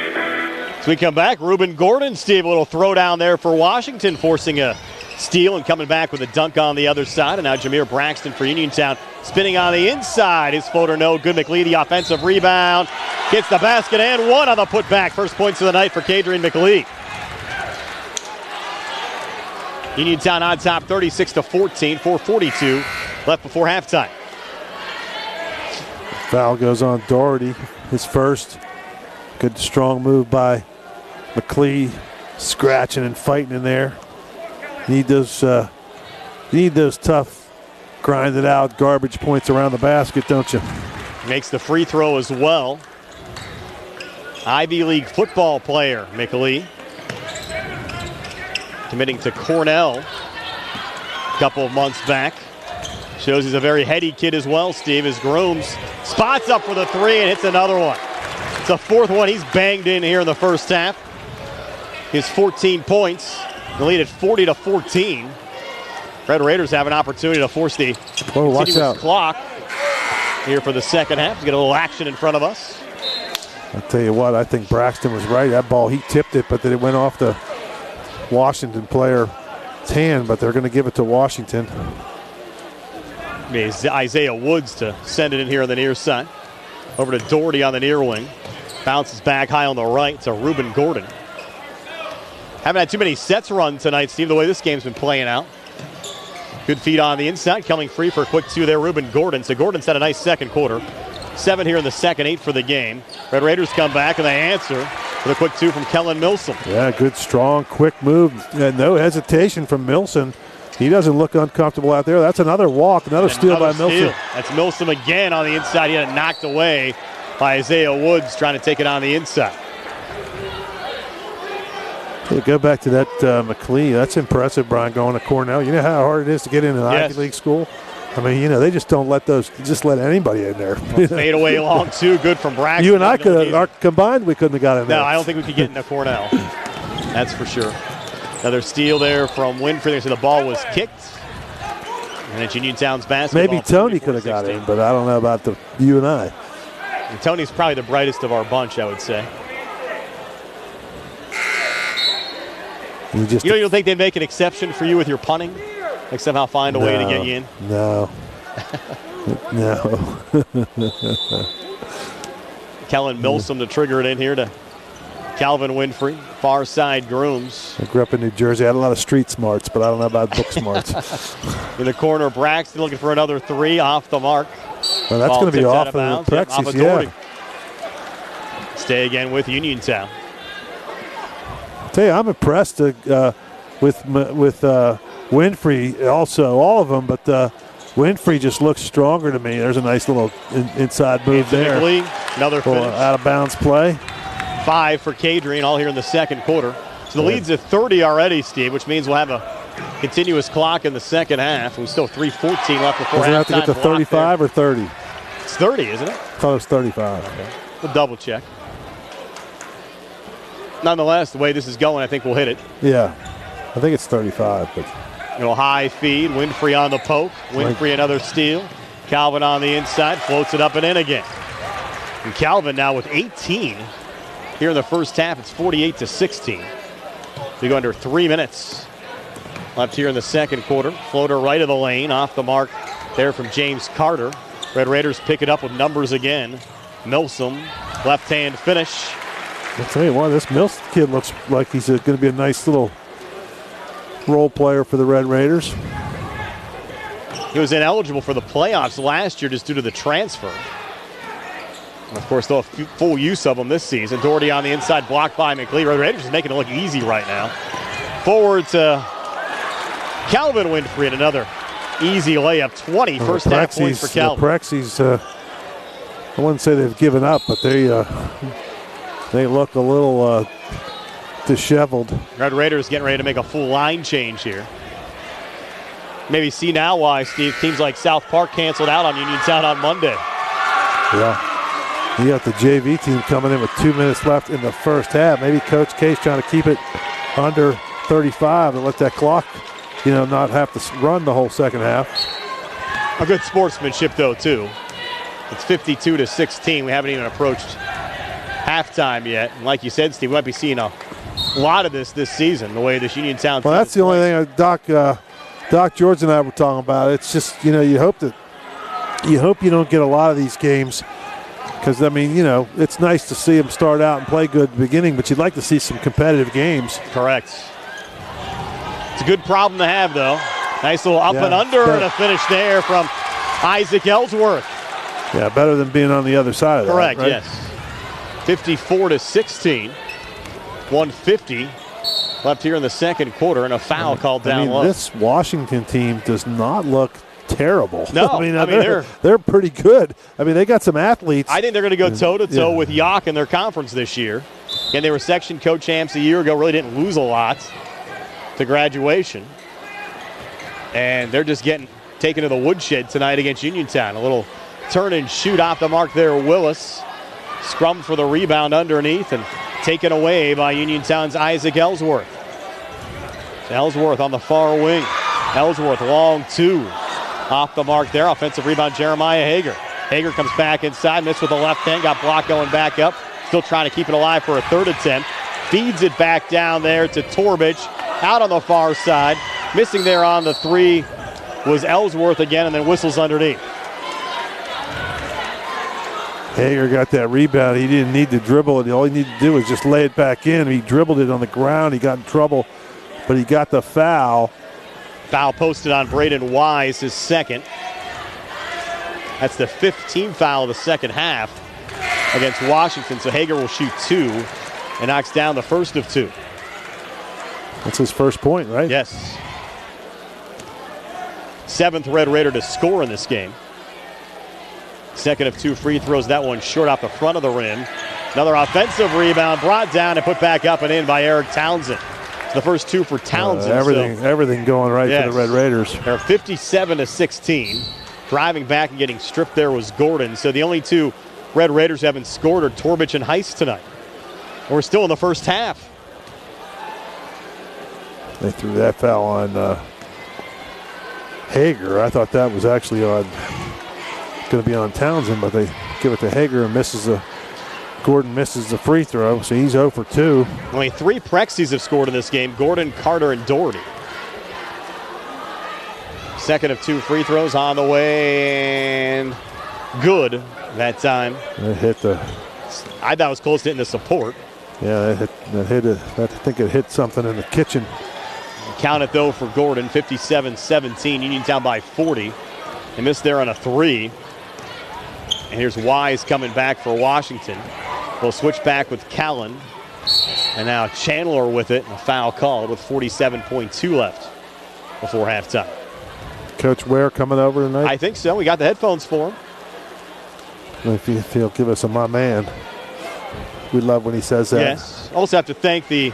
Speaker 23: As we come back, Reuben Gordon, Steve, a little throwdown there for Washington, forcing a steal and coming back with a dunk on the other side. And now Jameer Braxton for Uniontown, spinning on the inside. His floater no good. McLeod, the offensive rebound, gets the basket and one on the putback. First points of the night for Kadrian McLeod. Uniontown on top, 36-14, 4:42 left before halftime.
Speaker 24: Foul goes on Doherty, his first. Good strong move by McLeod, scratching and fighting in there. Need those tough, grinded out garbage points around the basket, don't you?
Speaker 23: Makes the free throw as well. Ivy League football player, McLeod. Committing to Cornell a couple of months back. Shows he's a very heady kid as well, Steve. His Grooms spots up for the 3 and hits another one. It's the 4th one he's banged in here in the first half. His 14 points. The lead at 40-14. Red Raiders have an opportunity to force the continuous clock here for the second half to get a little action in front of us.
Speaker 24: I'll tell you what, I think Braxton was right. That ball, he tipped it, but then it went off the Washington player's hand, but they're going to give it to Washington.
Speaker 23: Isaiah Woods to send it in here on the near side. Over to Doherty on the near wing. Bounces back high on the right to Reuben Gordon. Haven't had too many sets run tonight, Steve, the way this game's been playing out. Good feed on the inside, coming free for a quick 2 there, Reuben Gordon. So Gordon's had a nice second quarter. 7 here in the second, 8 for the game. Red Raiders come back and they answer with a quick 2 from Kellen Milsom.
Speaker 24: Yeah, good, strong, quick move. No hesitation from Milson. He doesn't look uncomfortable out there. That's another walk, another steal by Milson.
Speaker 23: That's Milsom again on the inside. He had it knocked away by Isaiah Woods trying to take it on the inside.
Speaker 24: Yeah, go back to that McLean. That's impressive, Brian, going to Cornell. You know how hard it is to get into an Ivy League school? I mean, they just don't let anybody in there.
Speaker 23: Well, fade away long, too. Good from Braxton.
Speaker 24: You and I combined, we couldn't have got in there.
Speaker 23: No, I don't think we could get into Cornell. That's for sure. Another steal there from Winfrey. So the ball was kicked. And it's Uniontown's basketball.
Speaker 24: Maybe Tony could have got in, but I don't know about you and I.
Speaker 23: And Tony's probably the brightest of our bunch, I would say. You don't think they'd make an exception for you with your punting? Like somehow find a way to get you in?
Speaker 24: No. No.
Speaker 23: Kellen Milsom to trigger it in here to Calvin Winfrey, far side Grooms.
Speaker 24: I grew up in New Jersey. I had a lot of street smarts, but I don't know about book smarts.
Speaker 23: In the corner, Braxton looking for another three off the mark.
Speaker 24: Well, that's going to be off of the Prexis, yeah.
Speaker 23: Stay again with Uniontown.
Speaker 24: I tell you, I'm impressed with Winfrey also, all of them, but Winfrey just looks stronger to me. There's a nice little inside move there.
Speaker 23: Another finish.
Speaker 24: Out of bounds play.
Speaker 23: 5 for Cadrian, all here in the second quarter. So the lead's at 30 already, Steve, which means we'll have a continuous clock in the second half. There's still 3:14 left before halftime.
Speaker 24: Does it have to get to 35 or 30?
Speaker 23: It's 30, isn't it? I
Speaker 24: thought it was 35.
Speaker 23: Okay. We'll double check. Nonetheless, the way this is going, I think we'll hit it.
Speaker 24: Yeah, I think it's 35. But
Speaker 23: high feed. Winfrey on the poke. Winfrey another steal. Calvin on the inside. Floats it up and in again. And Calvin now with 18. Here in the first half, it's 48-16. We go under 3 minutes left here in the second quarter. Floater right of the lane. Off the mark there from James Carter. Red Raiders pick it up with numbers again. Milsom, left-hand finish.
Speaker 24: I'll tell you what, this Milsom kid looks like he's going to be a nice little role player for the Red Raiders.
Speaker 23: He was ineligible for the playoffs last year just due to the transfer. And of course, they'll have full use of him this season. Doherty on the inside, blocked by McLean. Red Raiders is making it look easy right now. Forward to Calvin Winfrey and another easy layup. 20 first half points for Calvin.
Speaker 24: The Prexis, I wouldn't say they've given up, but they look a little disheveled.
Speaker 23: Red Raiders getting ready to make a full line change here. Maybe see now why, Steve, teams like South Park canceled out on Uniontown on Monday.
Speaker 24: Yeah. You got the JV team coming in with 2 minutes left in the first half. Maybe Coach Case trying to keep it under 35 and let that clock, not have to run the whole second half.
Speaker 23: A good sportsmanship, though, too. It's 52-16. We haven't even approached halftime yet. And like you said, Steve, we might be seeing a lot of this season, the way this Uniontown team.
Speaker 24: Well, that's the only thing Doc George and I were talking about. It's just, you hope you don't get a lot of these games. Because, it's nice to see them start out and play good at the beginning, but you'd like to see some competitive games.
Speaker 23: Correct. It's a good problem to have, though. Nice little up and under and a finish there from Isaac Ellsworth.
Speaker 24: Yeah, better than being on the other side of that.
Speaker 23: Correct,
Speaker 24: right?
Speaker 23: yes. 54-16. 150 left here in the second quarter, and a foul called down low.
Speaker 24: This Washington team does not look terrible.
Speaker 23: No,
Speaker 24: they're pretty good. They got some athletes.
Speaker 23: I think they're going to go toe-to-toe with Yock in their conference this year. And they were section co-champs a year ago, really didn't lose a lot to graduation. And they're just getting taken to the woodshed tonight against Uniontown. A little turn and shoot off the mark there, Willis. Scrum for the rebound underneath and taken away by Uniontown's Isaac Ellsworth. Ellsworth on the far wing. Ellsworth long two. Off the mark there. Offensive rebound, Jeremiah Hager. Hager comes back inside, missed with the left hand, got blocked going back up. Still trying to keep it alive for a third attempt. Feeds it back down there to Torbich. Out on the far side. Missing there on the three was Ellsworth again, and then whistles underneath.
Speaker 24: Hager got that rebound. He didn't need to dribble it. All he needed to do was just lay it back in. He dribbled it on the ground. He got in trouble, but he got the foul.
Speaker 23: Foul posted on Braden Wise, his second. That's the 15th foul of the second half against Washington. So Hager will shoot two and knocks down the first of two.
Speaker 24: That's his first point, right?
Speaker 23: Yes. Seventh Red Raider to score in this game. Second of two free throws. That one short off the front of the rim. Another offensive rebound brought down and put back up and in by Eric Townsend. The first two for Townsend.
Speaker 24: Everything going right for the Red Raiders.
Speaker 23: They're 57-16. Driving back and getting stripped there was Gordon. So the only two Red Raiders who haven't scored are Torbich and Heist tonight. We're still in the first half.
Speaker 24: They threw that foul on Hager. I thought that was actually going to be on Townsend, but they give it to Hager and Gordon misses the free throw, so he's 0 for 2.
Speaker 23: Only 3 Prexies have scored in this game: Gordon, Carter, and Doherty. Second of 2 free throws on the way, and good that time.
Speaker 24: It hit
Speaker 23: I thought it was close to hitting the support.
Speaker 24: Yeah, I think it hit something in the kitchen.
Speaker 23: Count it, though, for Gordon, 57-17. Uniontown by 40. They missed there on a 3. And here's Wise coming back for Washington. We'll switch back with Callan. And now Chandler with it. A foul called with 47.2 left before halftime.
Speaker 24: Coach Ware coming over tonight?
Speaker 23: I think so. We got the headphones for him.
Speaker 24: If he'll give us a my man. We love when he says that.
Speaker 23: Yes. Also have to thank the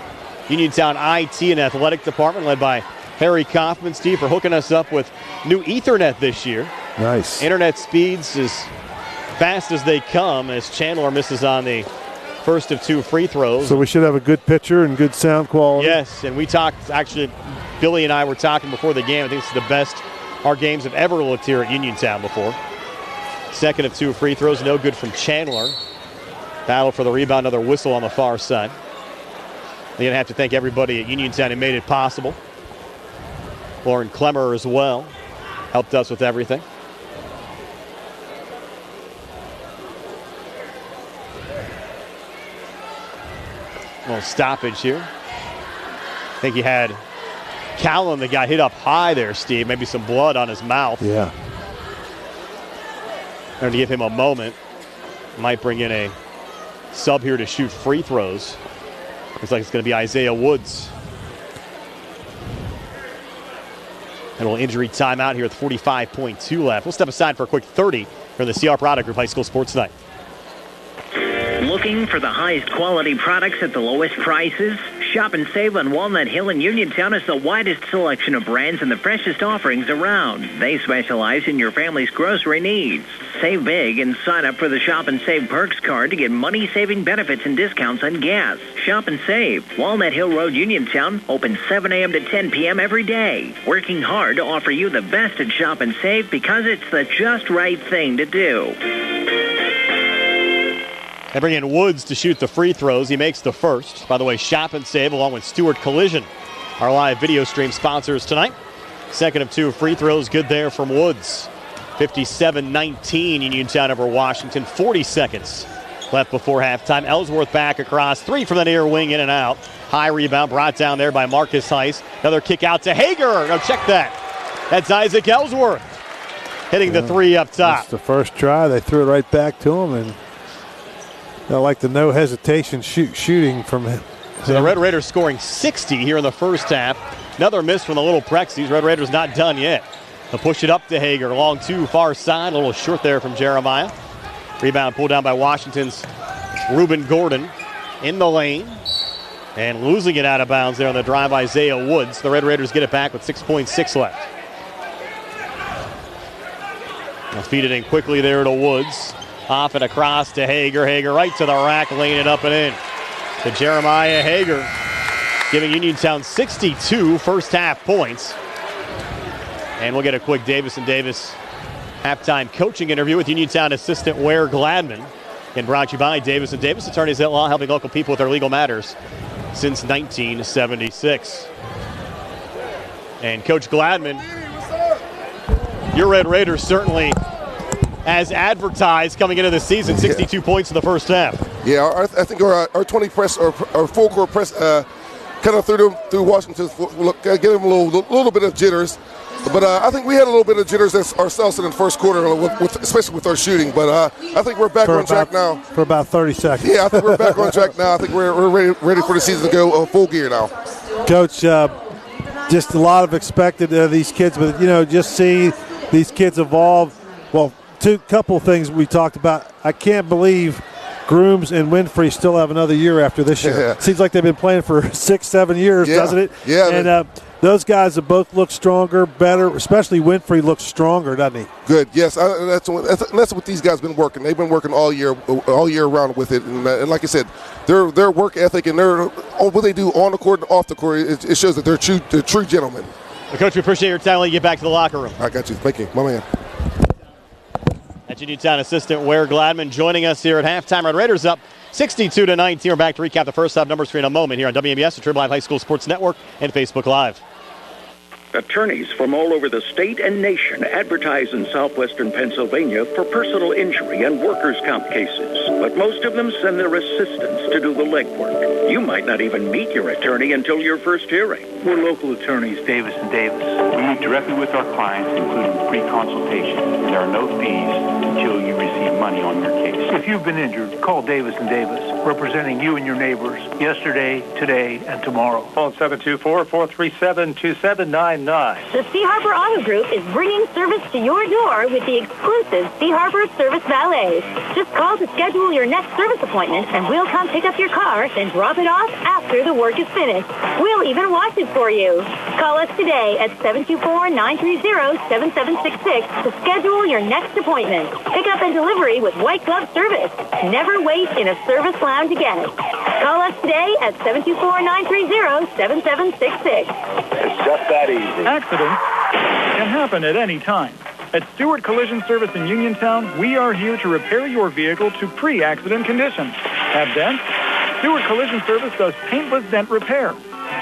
Speaker 23: Uniontown IT and Athletic Department led by Harry Kaufman, Steve, for hooking us up with new Ethernet this year.
Speaker 24: Nice.
Speaker 23: Internet speeds as fast as they come as Chandler misses on the first of 2 free throws.
Speaker 24: So we should have a good picture and good sound quality.
Speaker 23: Yes, and we talked, actually, Billy and I were talking before the game. I think this is the best our games have ever looked here at Uniontown before. Second of 2 free throws, no good from Chandler. Battle for the rebound, another whistle on the far side. They're going to have to thank everybody at Uniontown who made it possible. Lauren Clemmer as well helped us with everything. A little stoppage here. I think you had Callan that got hit up high there, Steve. Maybe some blood on his mouth.
Speaker 24: Yeah.
Speaker 23: Going to give him a moment. Might bring in a sub here to shoot free throws. Looks like it's going to be Isaiah Woods. And a little injury timeout here with 45.2 left. We'll step aside for a quick 30 from the CR Product Group High School Sports Night.
Speaker 11: Looking for the highest quality products at the lowest prices? Shop and save on Walnut Hill in Uniontown has the widest selection of brands and the freshest offerings around. They specialize in your family's grocery needs. Save big and sign up for the Shop and Save Perks card to get money-saving benefits and discounts on gas. Shop and save. Walnut Hill Road, Uniontown, open 7 a.m. to 10 p.m. every day. Working hard to offer you the best at Shop and Save because it's the just right thing to do.
Speaker 23: They bring in Woods to shoot the free throws. He makes the first. By the way, Shop and Save along with Stewart Collision, our live video stream sponsors tonight. Second of 2 free throws, good there from Woods. 57-19 Uniontown over Washington. 40 seconds left before halftime. Ellsworth back across. 3 from the near wing, in and out. High rebound brought down there by Marcus Heiss. Another kick out to Hager. No, check that. That's Isaac Ellsworth hitting the 3 up top.
Speaker 24: That's the first try. They threw it right back to him, and I like the no hesitation shooting from him.
Speaker 23: So the Red Raiders scoring 60 here in the first half. Another miss from the Little Prexies. Red Raiders not done yet. They'll push it up to Hager. Long 2 far side. A little short there from Jeremiah. Rebound pulled down by Washington's Reuben Gordon in the lane. And losing it out of bounds there on the drive by Isaiah Woods. The Red Raiders get it back with 6.6 left. They'll feed it in quickly there to Woods. Off and across to Hager. Hager right to the rack, laying it up and in. To Jeremiah Hager, giving Uniontown 62 first half points. And we'll get a quick Davis & Davis halftime coaching interview with Uniontown assistant Ware Gladman. And brought to you by Davis & Davis, attorneys at law, helping local people with their legal matters since 1976. And Coach Gladman, your Red Raiders certainly, as advertised coming into the season, 62 points in the first half.
Speaker 12: Yeah, I think our 20 press, our full court press, kind of through Washington, gave them a little bit of jitters. But I think we had a little bit of jitters ourselves in the first quarter, especially with our shooting. But I think we're back on track now.
Speaker 24: For about 30 seconds.
Speaker 12: Yeah, I think we're back on track now. I think we're ready for the season to go full gear now.
Speaker 24: Coach, just a lot of expected of these kids, but, just see these kids evolve. Well, couple things we talked about. I can't believe Grooms and Winfrey still have another year after this year.
Speaker 12: Yeah.
Speaker 24: Seems like they've been playing for 6-7 years, doesn't it?
Speaker 12: Yeah.
Speaker 24: And those guys have both looked stronger, better, especially Winfrey looks stronger, doesn't he?
Speaker 12: Good, yes. That's what these guys have been working. They've been working all year round with it. And like I said, their work ethic and what they do on the court and off the court, it shows that they're true gentlemen.
Speaker 23: Well, Coach, we appreciate your time. Let you get back to the locker room.
Speaker 12: I got you. Thank you, my man.
Speaker 23: That's Uniontown assistant Ware Gladman joining us here at halftime. Red Raiders up 62-19. We're back to recap the first half numbers for you in a moment here on WMBS, the Trib Live High School Sports Network, and Facebook Live.
Speaker 13: Attorneys from all over the state and nation advertise in southwestern Pennsylvania for personal injury and workers' comp cases. But most of them send their assistants to do the legwork. You might not even meet your attorney until your first hearing.
Speaker 17: We're local attorneys, Davis & Davis. We meet directly with our clients, including free consultation. And there are no fees until you receive money on your case. If you've been injured, call Davis & Davis, representing you and your neighbors yesterday, today, and tomorrow.
Speaker 3: Phone 724-437-2799.
Speaker 22: The Sea Harbor Auto Group is bringing service to your door with the exclusive Sea Harbor Service Valet. Just call to schedule your next service appointment, and we'll come pick up your car, then drop it off after the work is finished. We'll even wash it for you. Call us today at 724-930-7766 to schedule your next appointment. Pickup and delivery with white glove service. Never wait in a service lounge again. Call us today at 724-930-7766.
Speaker 10: It's just that easy.
Speaker 19: Accidents can happen at any time. At Stewart Collision Service in Uniontown, we are here to repair your vehicle to pre-accident condition. Have dents? Stewart Collision Service does paintless dent repair.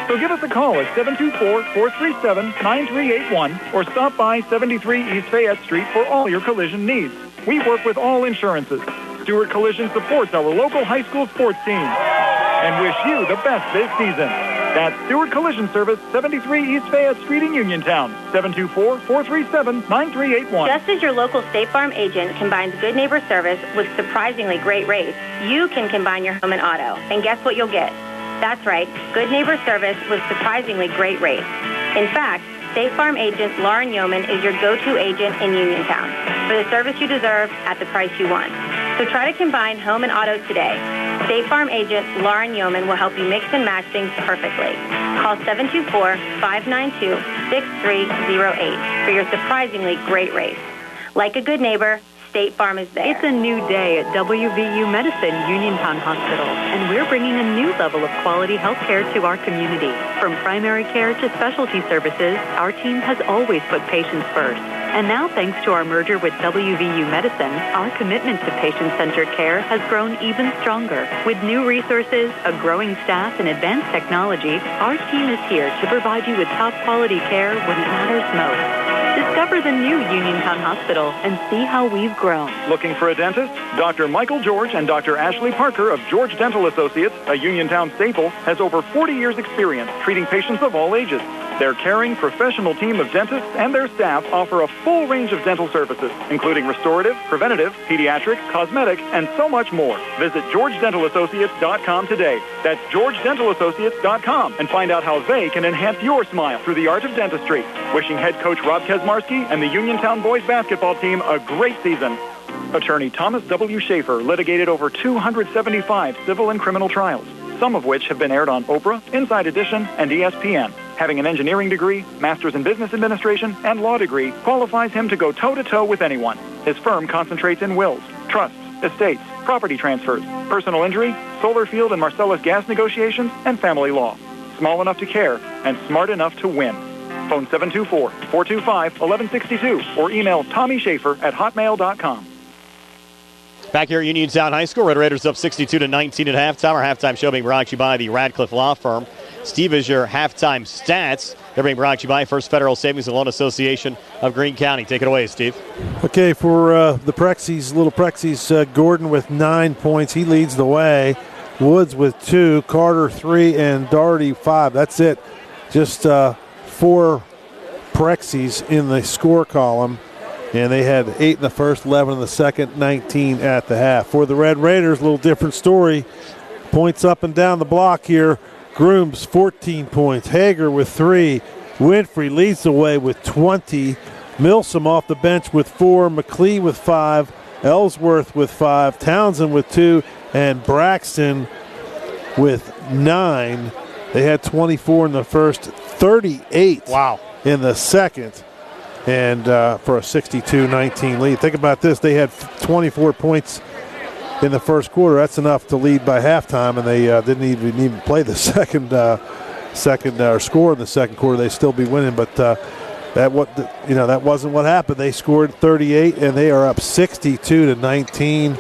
Speaker 19: So give us a call at 724-437-9381 or stop by 73 East Fayette Street for all your collision needs. We work with all insurances. Stewart Collision supports our local high school sports team and wish you the best this season. That's Stewart Collision Service, 73 East Fayette Street in Uniontown, 724-437-9381.
Speaker 18: Just as your local State Farm agent combines good neighbor service with surprisingly great rates, you can combine your home and auto. And guess what you'll get? That's right, good neighbor service with surprisingly great rates. In fact, State Farm agent Lauren Yeoman is your go-to agent in Uniontown for the service you deserve at the price you want. So try to combine home and auto today. State Farm agent Lauren Yeoman will help you mix and match things perfectly. Call 724-592-6308 for your surprisingly great race. Like a good neighbor, State Farm is there.
Speaker 14: It's a new day at WVU Medicine Uniontown Hospital, and we're bringing a new level of quality health care to our community. From primary care to specialty services, our team has always put patients first. And now, thanks to our merger with WVU Medicine, our commitment to patient-centered care has grown even stronger. With new resources, a growing staff, and advanced technology, our team is here to provide you with top-quality care when it matters most. Discover the new Uniontown Hospital and see how we've grown.
Speaker 19: Looking for a dentist? Dr. Michael George and Dr. Ashley Parker of George Dental Associates, a Uniontown staple, has over 40 years' experience treating patients of all ages. Their caring, professional team of dentists and their staff offer a full range of dental services, including restorative, preventative, pediatric, cosmetic, and so much more. Visit GeorgeDentalAssociates.com today. That's GeorgeDentalAssociates.com and find out how they can enhance your smile through the art of dentistry. Wishing head coach Rob Kesmarski and the Uniontown boys basketball team a great season. Attorney Thomas W. Schaefer litigated over 275 civil and criminal trials, some of which have been aired on Oprah, Inside Edition, and ESPN. Having an engineering degree, master's in business administration, and law degree qualifies him to go toe-to-toe with anyone. His firm concentrates in wills, trusts, estates, property transfers, personal injury, solar field and Marcellus gas negotiations, and family law. Small enough to care and smart enough to win. Phone 724-425-1162 or email TommySchaefer@hotmail.com.
Speaker 23: Back here at Uniontown High School, Red Raiders up 62-19 at halftime. Our halftime show being brought to you by the Radcliffe Law Firm. Steve, is your halftime stats. They're being brought to you by First Federal Savings and Loan Association of Greene County. Take it away, Steve.
Speaker 24: Okay, for the Prexies, little Prexies, Gordon with 9 points. He leads the way. Woods with 2, Carter 3, and Doherty 5. That's it. Just 4 Prexies in the score column. And they had 8 in the first, 11 in the second, 19 at the half. For the Red Raiders, a little different story. Points up and down the block here. Grooms, 14 points. Hager with 3. Winfrey leads the way with 20. Milsom off the bench with 4. McLee with 5. Ellsworth with 5, Townsend with 2, and Braxton with 9. They had 24 in the first, 38 in the second, and for a 62-19 lead. Think about this. They had 24 points in the first quarter. That's enough to lead by halftime, and they didn't even play the second score in the second quarter. They still be winning, but that wasn't what happened. They scored 38, and they are up 62-19.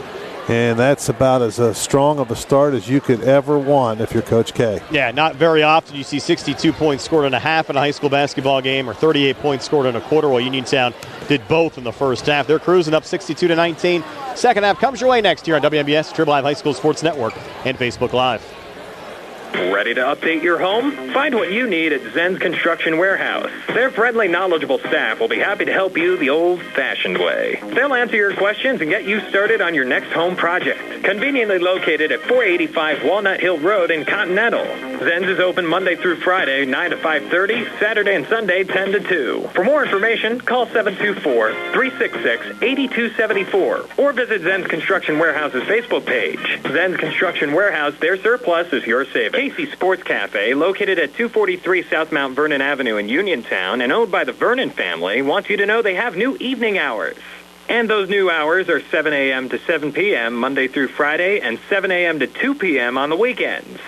Speaker 24: And that's about as strong of a start as you could ever want if you're Coach K.
Speaker 23: Yeah, not very often you see 62 points scored in a half in a high school basketball game or 38 points scored in a quarter. Well, Uniontown did both in the first half. They're cruising up 62-19. Second half comes your way next year on WMBS, Triple Live High School Sports Network, and Facebook Live.
Speaker 9: Ready to update your home? Find what you need at Zen's Construction Warehouse. Their friendly, knowledgeable staff will be happy to help you the old-fashioned way. They'll answer your questions and get you started on your next home project. Conveniently located at 485 Walnut Hill Road in Continental. Zen's is open Monday through Friday, 9 to 5:30, Saturday and Sunday, 10 to 2. For more information, call 724-366-8274 or visit Zen's Construction Warehouse's Facebook page. Zen's Construction Warehouse, their surplus is your savings. Casey Sports Cafe, located at 243 South Mount Vernon Avenue in Uniontown and owned by the Vernon family, wants you to know they have new evening hours. And those new hours are 7 a.m. to 7 p.m. Monday through Friday and 7 a.m. to 2 p.m. on the weekends.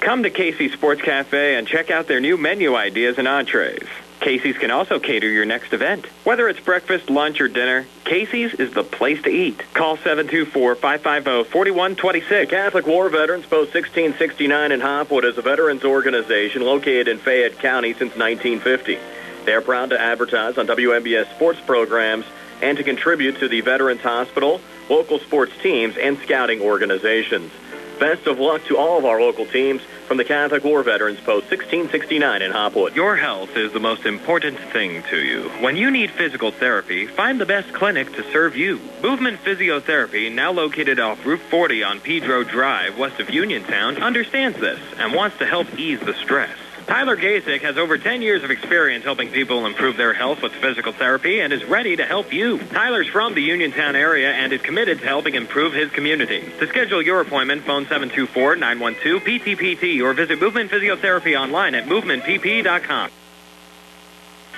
Speaker 9: Come to Casey Sports Cafe and check out their new menu ideas and entrees. Casey's can also cater your next event. Whether it's breakfast, lunch, or dinner, Casey's is the place to eat. Call 724-550-4126.
Speaker 1: The Catholic War Veterans Post 1669 in Hopwood is a veterans organization located in Fayette County since 1950. They are proud to advertise on WMBS sports programs and to contribute to the Veterans Hospital, local sports teams, and scouting organizations. Best of luck to all of our local teams from the Catholic War Veterans Post 1669 in Hopwood.
Speaker 9: Your health is the most important thing to you. When you need physical therapy, find the best clinic to serve you. Movement Physiotherapy, now located off Route 40 on Pedro Drive, west of Uniontown, understands this and wants to help ease the stress. Tyler Gasick has over 10 years of experience helping people improve their health with physical therapy and is ready to help you. Tyler's from the Uniontown area and is committed to helping improve his community. To schedule your appointment, phone 724-912-PTPT or visit Movement Physiotherapy online at movementpp.com.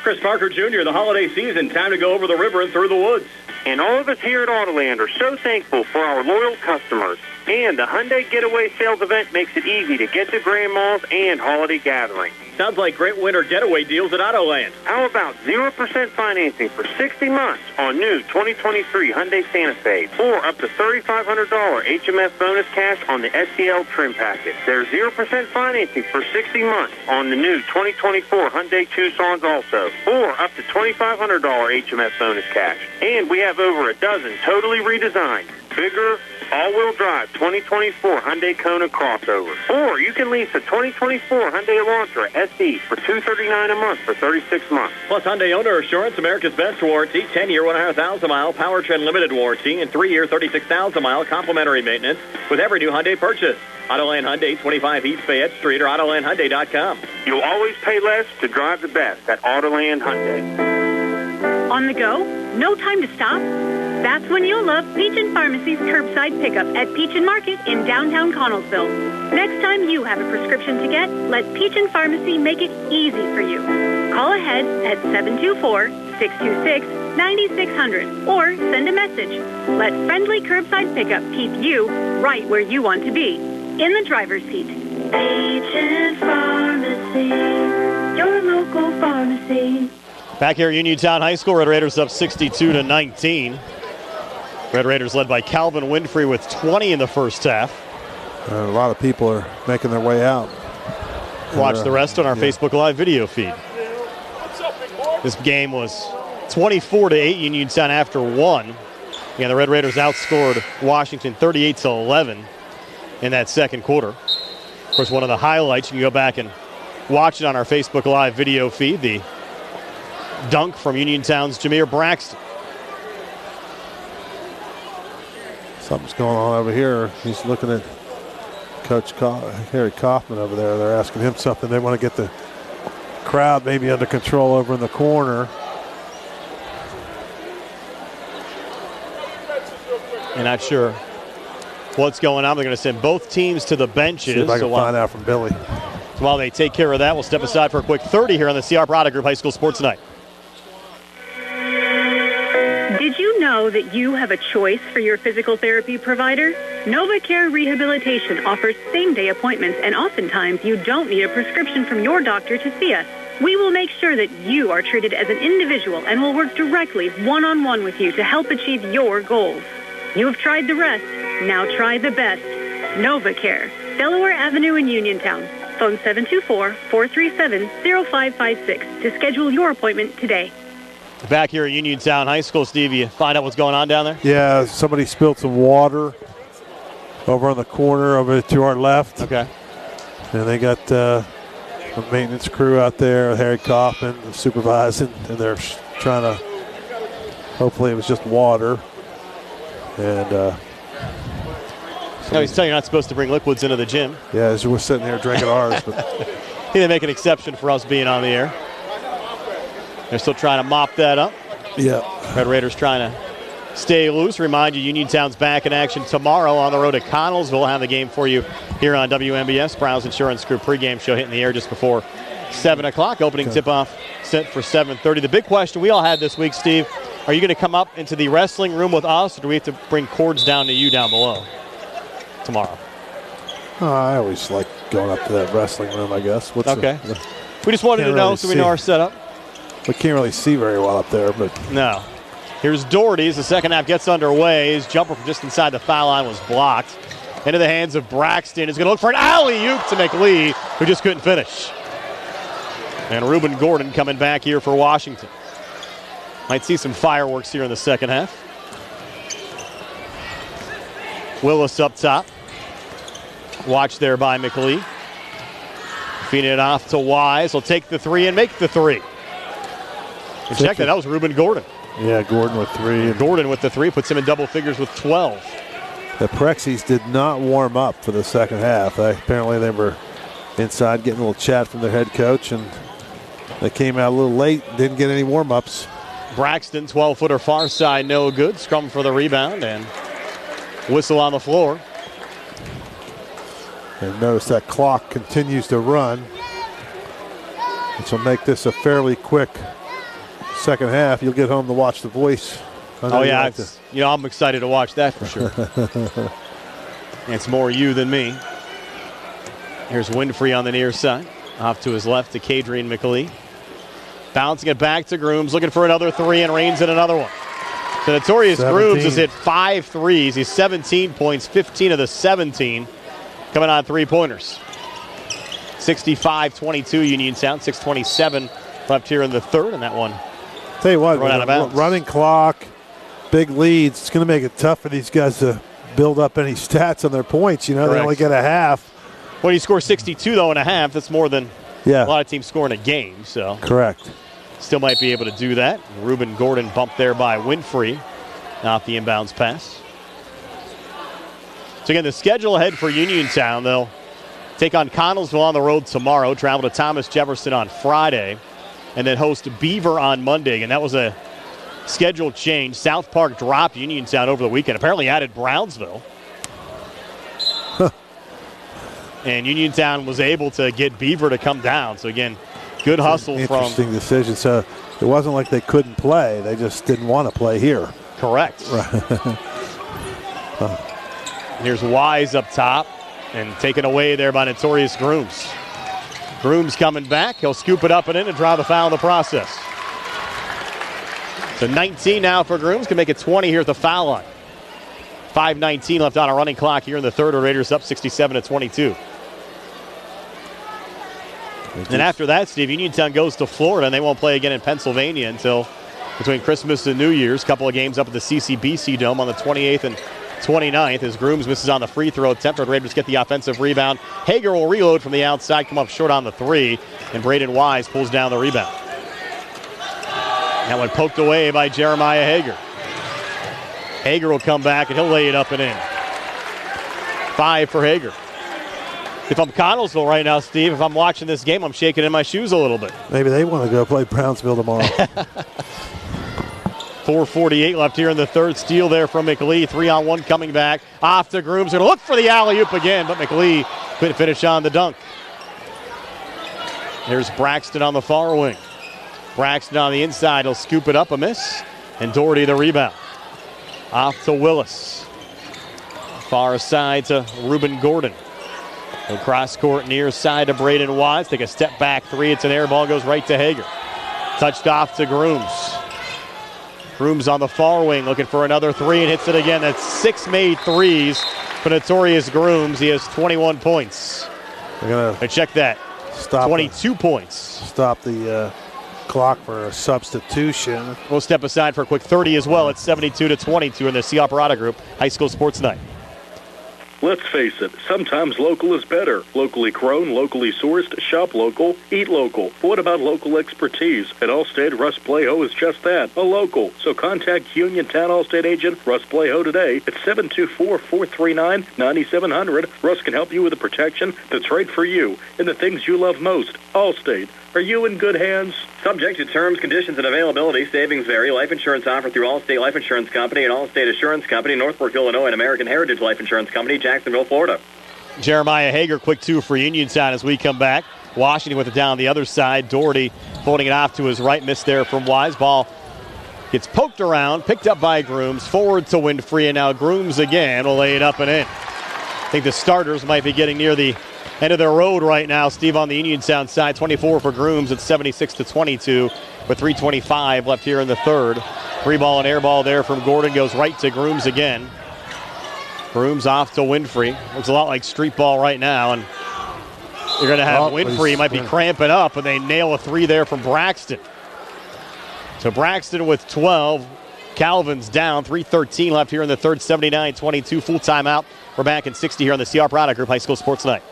Speaker 1: Chris Parker Jr., the holiday season, time to go over the river and through the woods.
Speaker 16: And all of us here at Autoland are so thankful for our loyal customers. And the Hyundai Getaway Sales event makes it easy to get to grandma's and holiday gatherings.
Speaker 1: Sounds like great winter getaway deals at Autoland.
Speaker 16: How about 0% financing for 60 months on new 2023 Hyundai Santa Fe or up to $3,500 HMS bonus cash on the SCL trim package? There's 0% financing for 60 months on the new 2024 Hyundai Tucson's also or up to $2,500 HMS bonus cash. And we have over a dozen totally redesigned, bigger, all-wheel drive 2024 Hyundai Kona crossover. Or you can lease a 2024 Hyundai Elantra SE for $239 a month for 36 months.
Speaker 1: Plus Hyundai Owner Assurance, America's Best Warranty, 10-year, 100,000-mile powertrain limited warranty, and 3-year, 36,000-mile complimentary maintenance with every new Hyundai purchase. Autoland Hyundai, 25 East Fayette Street or AutolandHyundai.com.
Speaker 16: You'll always pay less to drive the best at Autoland Hyundai.
Speaker 14: On the go? No time to stop? That's when you'll love Peach & Pharmacy's curbside pickup at Peach & Market in downtown Connellsville. Next time you have a prescription to get, let Peach & Pharmacy make it easy for you. Call ahead at 724-626-9600 or send a message. Let friendly curbside pickup keep you right where you want to be, in the driver's seat.
Speaker 22: Peach & Pharmacy, your local pharmacy.
Speaker 23: Back here at Uniontown High School, Red Raiders up 62-19. Red Raiders led by Calvin Winfrey with 20 in the first half.
Speaker 24: A lot of people are making their way out.
Speaker 23: Watch the rest on our Facebook Live video feed. This game was 24-8 Uniontown after one. And the Red Raiders outscored Washington 38-11 in that second quarter. Of course, one of the highlights, you can go back and watch it on our Facebook Live video feed, the dunk from Uniontown's Jameer Braxton.
Speaker 24: Something's going on over here. He's looking at Coach Harry Kaufman over there. They're asking him something. They want to get the crowd maybe under control over in the corner.
Speaker 23: And not sure what's going on. They're going to send both teams to the benches.
Speaker 24: See if I can find out from Billy.
Speaker 23: So while they take care of that, we'll step aside for a quick 30 here on the CR Product Group High School Sports Night.
Speaker 14: Did you know that you have a choice for your physical therapy provider? NovaCare Rehabilitation offers same-day appointments, and oftentimes you don't need a prescription from your doctor to see us. We will make sure that you are treated as an individual and will work directly one-on-one with you to help achieve your goals. You have tried the rest. Now try the best. NovaCare, Delaware Avenue in Uniontown. Phone 724-437-0556 to schedule your appointment today.
Speaker 23: Back here at Uniontown High School, Steve, you find out what's going on down there?
Speaker 24: Yeah, somebody spilled some water over on the corner over to our left.
Speaker 23: Okay.
Speaker 24: And they got a maintenance crew out there, Harry Kaufman supervising, and they're trying to, hopefully it was just water. And
Speaker 23: no, he's telling you you're not supposed to bring liquids into the gym.
Speaker 24: Yeah, as we're sitting here drinking ours. But
Speaker 23: they make an exception for us being on the air. They're still trying to mop that up.
Speaker 24: Yeah.
Speaker 23: Red Raiders trying to stay loose. Remind you, Uniontown's back in action tomorrow on the road at Connellsville. We'll have the game for you here on WMBS. Browns Insurance Group pregame show hitting the air just before 7 o'clock. Opening tip-off set for 7:30. The big question we all had this week, Steve, are you going to come up into the wrestling room with us, or do we have to bring cords down to you down below tomorrow?
Speaker 24: I always like going up to that wrestling room, I guess.
Speaker 23: Okay. We just wanted to know so we know our setup.
Speaker 24: We can't really see very well up there, but
Speaker 23: no. Here's Doherty as the second half gets underway. His jumper from just inside the foul line was blocked. Into the hands of Braxton. He's going to look for an alley-oop to McLee, who just couldn't finish. And Reuben Gordon coming back here for Washington. Might see some fireworks here in the second half. Willis up top. Watch there by McLee. Feeding it off to Wise. He'll take the three and make the three. And check that was Reuben Gordon.
Speaker 24: Yeah, Gordon with three.
Speaker 23: Gordon with the three puts him in double figures with 12.
Speaker 24: The Prexies did not warm up for the second half. Apparently they were inside getting a little chat from their head coach, and they came out a little late, didn't get any warm-ups.
Speaker 23: Braxton, 12-footer far side, no good. Scrum for the rebound, and whistle on the floor.
Speaker 24: And notice that clock continues to run, which will make this a fairly quick second half. You'll get home to watch The Voice.
Speaker 23: Oh, yeah. I'm excited to watch that for sure. It's more you than me. Here's Winfrey on the near side. Off to his left to Kadrian McLee. Bouncing it back to Grooms. Looking for another three and reins in another one. So Notorious
Speaker 24: 17.
Speaker 23: Grooms has hit 5 threes. He's 17 points, 15 of the 17 coming on three-pointers. 65-22 Uniontown. 6:27 left here in the third, and that one
Speaker 24: tell you what,
Speaker 23: out of bounds.
Speaker 24: Running clock, big leads. It's going to make it tough for these guys to build up any stats on their points. You know,
Speaker 23: Correct.
Speaker 24: They only get a half.
Speaker 23: When you score 62, though, and a half, that's more than a lot of teams score in a game. So
Speaker 24: correct.
Speaker 23: Still might be able to do that. Reuben Gordon bumped there by Winfrey off the inbounds pass. So, again, the schedule ahead for Uniontown, they'll take on Connellsville on the road tomorrow, travel to Thomas Jefferson on Friday, and then host Beaver on Monday. And that was a schedule change. South Park dropped Uniontown over the weekend. Apparently added Brownsville. And Uniontown was able to get Beaver to come down. So, again, good hustle from...
Speaker 24: Interesting decision. So it wasn't like they couldn't play. They just didn't want to play here.
Speaker 23: Correct. Here's Wise up top and taken away there by Notorious Grooms. Grooms coming back. He'll scoop it up and in and draw the foul in the process. So 19 now for Grooms. Can make it 20 here at the foul line. 5:19 left on a running clock here in the third. Raiders up 67-22. And after that, Steve, Uniontown goes to Florida, and they won't play again in Pennsylvania until between Christmas and New Year's. A couple of games up at the CCBC Dome on the 28th and 29th as Grooms misses on the free throw attempt. Raiders get the offensive rebound. Hager will reload from the outside, come up short on the three, and Braden Wise pulls down the rebound. That one poked away by Jeremiah Hager. Hager will come back, and he'll lay it up and in. 5 for Hager. If I'm Connellsville right now, Steve, if I'm watching this game, I'm shaking in my shoes a little bit.
Speaker 24: Maybe they want to go play Brownsville tomorrow.
Speaker 23: 4:48 left here in the third. Steal there from McLee. 3-on-1 coming back. Off to Grooms. Going to look for the alley-oop again, but McLee couldn't finish on the dunk. There's Braxton on the far wing. Braxton on the inside. He'll scoop it up, a miss. And Doherty the rebound. Off to Willis. Far side to Reuben Gordon. Cross court near side to Braden Watts. Take a step back three. It's an air ball. Goes right to Hager. Touched off to Grooms. Grooms on the far wing looking for another three and hits it again. That's 6 made threes for Notorious Grooms. He has 21 points.
Speaker 24: They're going
Speaker 23: to check that.
Speaker 24: Stop
Speaker 23: 22 points.
Speaker 24: Stop the clock for a substitution.
Speaker 23: We'll step aside for a quick 30 as well. It's 72-22 in the C. Operato Group High School Sports Night.
Speaker 10: Let's face it, sometimes local is better. Locally grown, locally sourced, shop local, eat local. But what about local expertise? At Allstate, Russ Playho is just that, a local. So contact Uniontown Allstate agent Russ Playho today at 724-439-9700. Russ can help you with the protection that's right for you and the things you love most. Allstate. Are you in good hands?
Speaker 1: Subject to terms, conditions, and availability. Savings vary. Life insurance offered through Allstate Life Insurance Company and Allstate Assurance Company, Northbrook, Illinois, and American Heritage Life Insurance Company, Jacksonville, Florida.
Speaker 23: Jeremiah Hager, quick two for Uniontown as we come back. Washington with it down the other side. Doherty folding it off to his right. Miss there from Wise. Ball gets poked around, picked up by Grooms. Forward to Winfrey, and now Grooms again will lay it up and in. I think the starters might be getting near the end of their road right now. Steve on the Uniontown side, 24 for Grooms at 76-22 with 3:25 left here in the third. Free ball and air ball there from Gordon goes right to Grooms again. Grooms off to Winfrey. Looks a lot like street ball right now, and you're going to have Winfrey might be cramping up, and they nail a three there from Braxton. So Braxton with 12. Calvin's down. 3:13 left here in the third. 79-22. Full timeout. We're back in 60 here on the C. Operato Group High School Sports Night.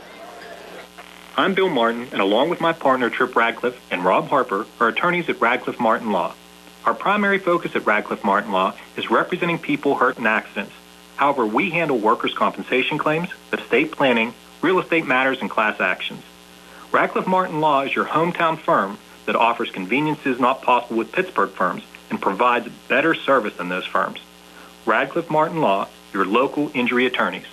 Speaker 2: I'm Bill Martin, and along with my partner Trip Radcliffe and Rob Harper are attorneys at Radcliffe Martin Law. Our primary focus at Radcliffe Martin Law is representing people hurt in accidents. However, we handle workers' compensation claims, estate planning, real estate matters, and class actions. Radcliffe Martin Law is your hometown firm that offers conveniences not possible with Pittsburgh firms and provides better service than those firms. Radcliffe Martin Law, your local injury attorneys.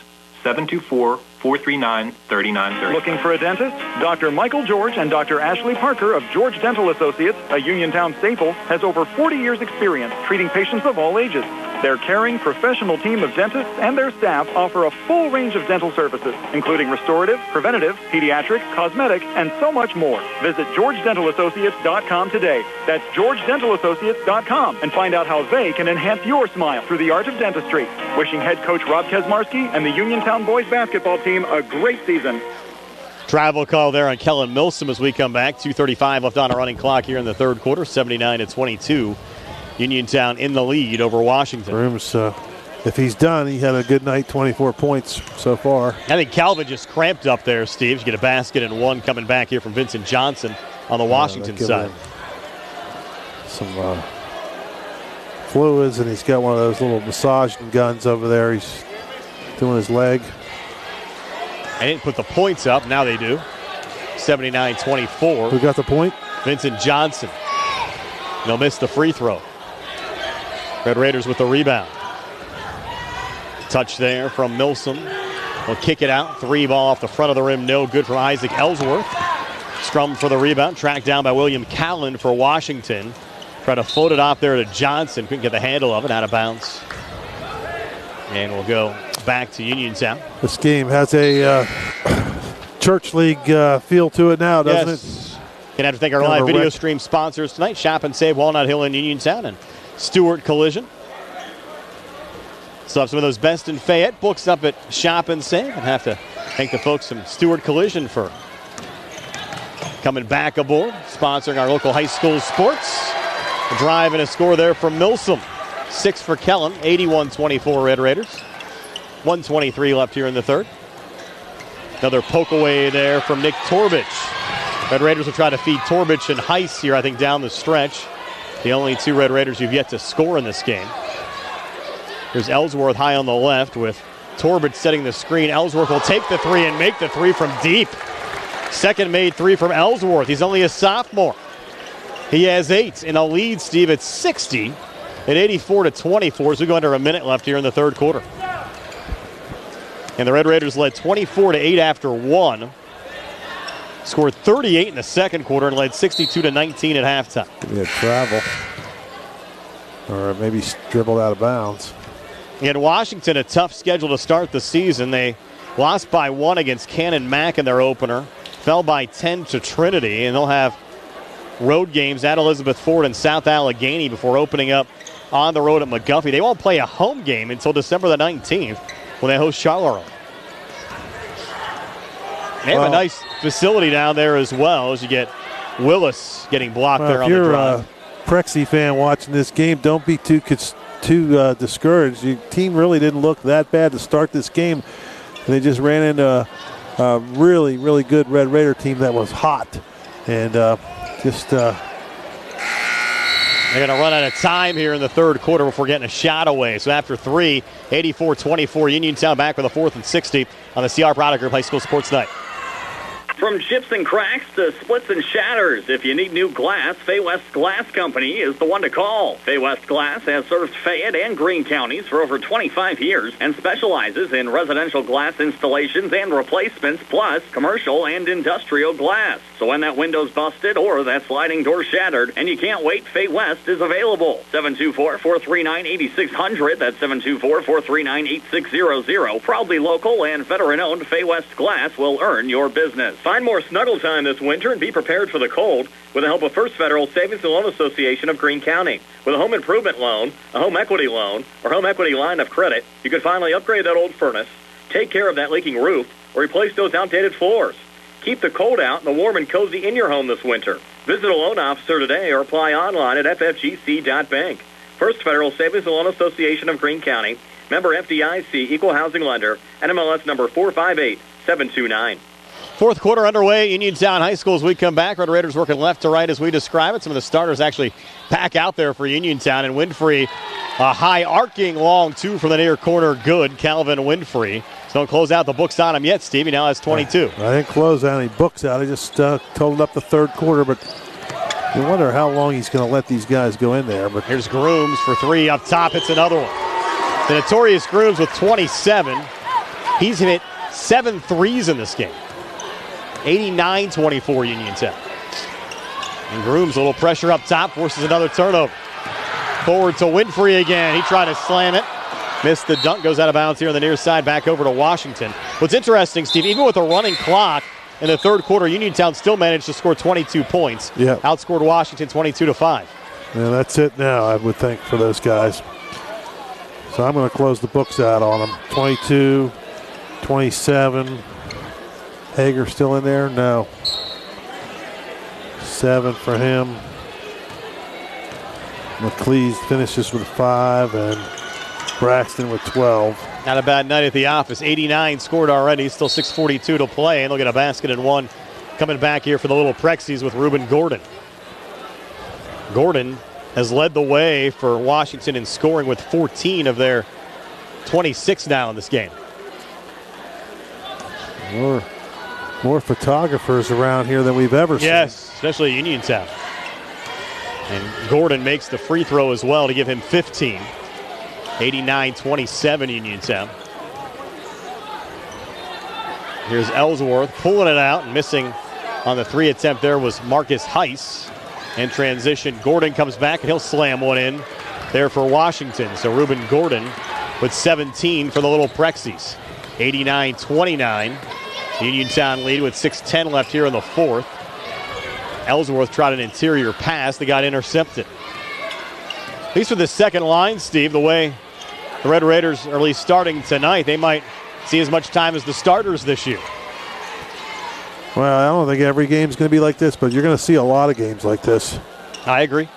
Speaker 2: 724-439-3930.
Speaker 19: Looking for a dentist? Dr. Michael George and Dr. Ashley Parker of George Dental Associates, a Uniontown staple, has over 40 years' experience treating patients of all ages. Their caring, professional team of dentists and their staff offer a full range of dental services, including restorative, preventative, pediatric, cosmetic, and so much more. Visit GeorgeDentalAssociates.com today. That's GeorgeDentalAssociates.com and find out how they can enhance your smile through the art of dentistry. Wishing head coach Rob Kesmarski and the Uniontown boys basketball team a great season.
Speaker 23: Travel call there on Kellen Milsom as we come back. 2:35 left on a running clock here in the third quarter. 79-22. Uniontown in the lead over Washington.
Speaker 24: Grooms, if he's done, he had a good night, 24 points so far.
Speaker 23: I think Calvin just cramped up there, Steve. You get a basket and one coming back here from Vincent Johnson on the Washington side.
Speaker 24: Some fluids, and he's got one of those little massaging guns over there. He's doing his leg.
Speaker 23: I didn't put the points up. Now they do. 79-24.
Speaker 24: Who got the point?
Speaker 23: Vincent Johnson. They'll miss the free throw. Red Raiders with the rebound. Touch there from Milsom. Will kick it out. Three ball off the front of the rim. No good from Isaac Ellsworth. Scrum for the rebound. Tracked down by William Callan for Washington. Tried to float it off there to Johnson. Couldn't get the handle of it. Out of bounds. And we'll go back to Uniontown.
Speaker 24: This game has a church league feel to it now, doesn't it?
Speaker 23: Going to have to thank our live video stream sponsors tonight. Shop and Save, Walnut Hill and Uniontown, and Stewart Collision. So have some of those best in Fayette books up at Shop and Save. And have to thank the folks from Stewart Collision for coming back aboard, sponsoring our local high school sports. A drive and a score there from Milsom. 6 for Kellen, 81-24 Red Raiders. 1:23 left here in the third. Another poke away there from Nick Torbich. Red Raiders will try to feed Torbich and Heiss here, I think, down the stretch. The only two Red Raiders who've yet to score in this game. Here's Ellsworth high on the left with Torbich setting the screen. Ellsworth will take the three and make the three from deep. Second made three from Ellsworth. He's only a sophomore. He has 8 in a lead, Steve, at 60 at 84-24 as we go under a minute left here in the third quarter. And the Red Raiders led 24-8 after one. Scored 38 in the second quarter and led 62-19 at halftime.
Speaker 24: He had travel. Or maybe dribbled out of bounds.
Speaker 23: In Washington, a tough schedule to start the season. They lost by 1 against Cannon Mac in their opener. Fell by 10 to Trinity. And they'll have road games at Elizabeth Ford and South Allegheny before opening up on the road at McGuffey. They won't play a home game until December the 19th when they host Charleroi. They have a nice facility down there as well as you get Willis getting blocked there on the drive.
Speaker 24: If you're a Prexy fan watching this game, don't be too discouraged. Your team really didn't look that bad to start this game. They just ran into a really, really good Red Raider team that was hot. And they're
Speaker 23: going to run out of time here in the third quarter before getting a shot away. So after 3, 84-24, Uniontown back with a 4th and 60 on the CR Product Group High School Sports Night.
Speaker 1: From chips and cracks to splits and shatters, if you need new glass, Fay West Glass Company is the one to call. Fay West Glass has served Fayette and Greene counties for over 25 years and specializes in residential glass installations and replacements, plus commercial and industrial glass. So when that window's busted or that sliding door shattered and you can't wait, Fay West is available. 724-439-8600. That's 724-439-8600. Proudly local and veteran-owned, Fay West Glass will earn your business. Find more snuggle time this winter and be prepared for the cold with the help of First Federal Savings and Loan Association of Greene County. With a home improvement loan, a home equity loan, or home equity line of credit, you can finally upgrade that old furnace, take care of that leaking roof, or replace those outdated floors. Keep the cold out and the warm and cozy in your home this winter. Visit a loan officer today or apply online at ffgc.bank. First Federal Savings and Loan Association of Greene County, member FDIC, equal housing lender, NMLS number 458729.
Speaker 23: Fourth quarter underway. Uniontown High School as we come back. Red Raiders working left to right as we describe it. Some of the starters actually pack out there for Uniontown. And Winfrey, a high arcing long 2 from the near corner. Good. Calvin Winfrey. So don't close out the books on him yet, Steve. He now has 22.
Speaker 24: I didn't close out any books out. I just totaled up the third quarter. But you wonder how long he's going to let these guys go in there. But
Speaker 23: here's Grooms for 3 up top. It's another one. The notorious Grooms with 27. He's hit 7 threes in this game. 89-24 Uniontown. And Grooms, a little pressure up top, forces another turnover. Forward to Winfrey again. He tried to slam it. Missed the dunk, goes out of bounds here on the near side, back over to Washington. What's interesting, Steve, even with a running clock in the third quarter, Uniontown still managed to score 22 points.
Speaker 24: Yeah.
Speaker 23: Outscored Washington 22-5.
Speaker 24: Yeah, that's it now, I would think, for those guys. So I'm going to close the books out on them. 22, 27. Hager still in there? No. 7 for him. McLeese finishes with 5, and Braxton with 12.
Speaker 23: Not a bad night at the office. 89 scored already. Still 6:42 to play, and they'll get a basket and 1 coming back here for the Little Prexies with Reuben Gordon. Gordon has led the way for Washington in scoring with 14 of their 26 now in this game.
Speaker 24: More photographers around here than we've ever seen.
Speaker 23: Yes, especially Uniontown. And Gordon makes the free throw as well to give him 15. 89-27 Uniontown. Here's Ellsworth pulling it out and missing on the 3 attempt there was Marcus Heiss. In transition, Gordon comes back and he'll slam one in there for Washington. So Reuben Gordon with 17 for the Little Prexies. 89-29. Uniontown lead with 6:10 left here in the fourth. Ellsworth tried an interior pass that got intercepted. At least for the second line, Steve, the way the Red Raiders are at least starting tonight, they might see as much time as the starters this year.
Speaker 24: Well, I don't think every game's going to be like this, but you're going to see a lot of games like this.
Speaker 23: I agree.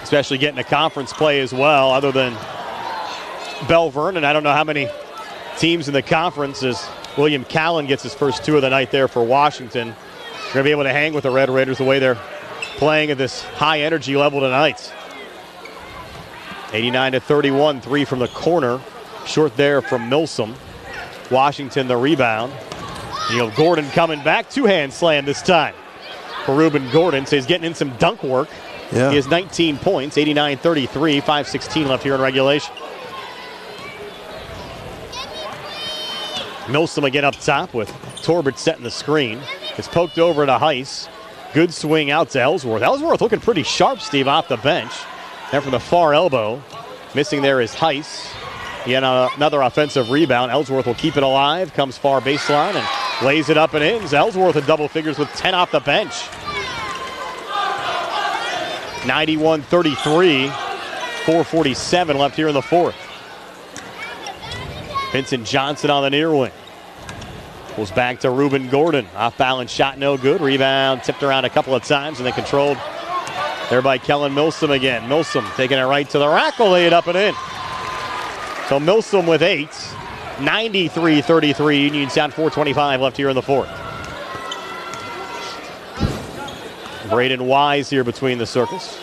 Speaker 23: Especially getting a conference play as well, other than Bell Vernon. I don't know how many teams in the conference as William Callan gets his first 2 of the night there for Washington. They're going to be able to hang with the Red Raiders the way they're playing at this high energy level tonight. 89-31, 3 from the corner. Short there from Milsom. Washington the rebound. You have Gordon coming back. 2-hand slam this time for Reuben Gordon. So he's getting in some dunk work. Yeah. He has 19 points, 89-33, 5:16 left here in regulation. Milsom again up top with Torbich setting the screen. It's poked over to Heiss. Good swing out to Ellsworth. Ellsworth looking pretty sharp, Steve, off the bench. Then from the far elbow. Missing there is Heiss. Again, another offensive rebound. Ellsworth will keep it alive. Comes far baseline and lays it up and in. Ellsworth in double figures with 10 off the bench. 91-33. 4:47 left here in the fourth. Vincent Johnson on the near wing. Pulls back to Reuben Gordon. Off balance shot, no good. Rebound tipped around a couple of times and then controlled there by Kellen Milsom again. Milsom taking it right to the rack. Will lay it up and in. So Milsom with 8. 93-33. Uniontown 4:25 left here in the fourth. Braden Wise here between the circles.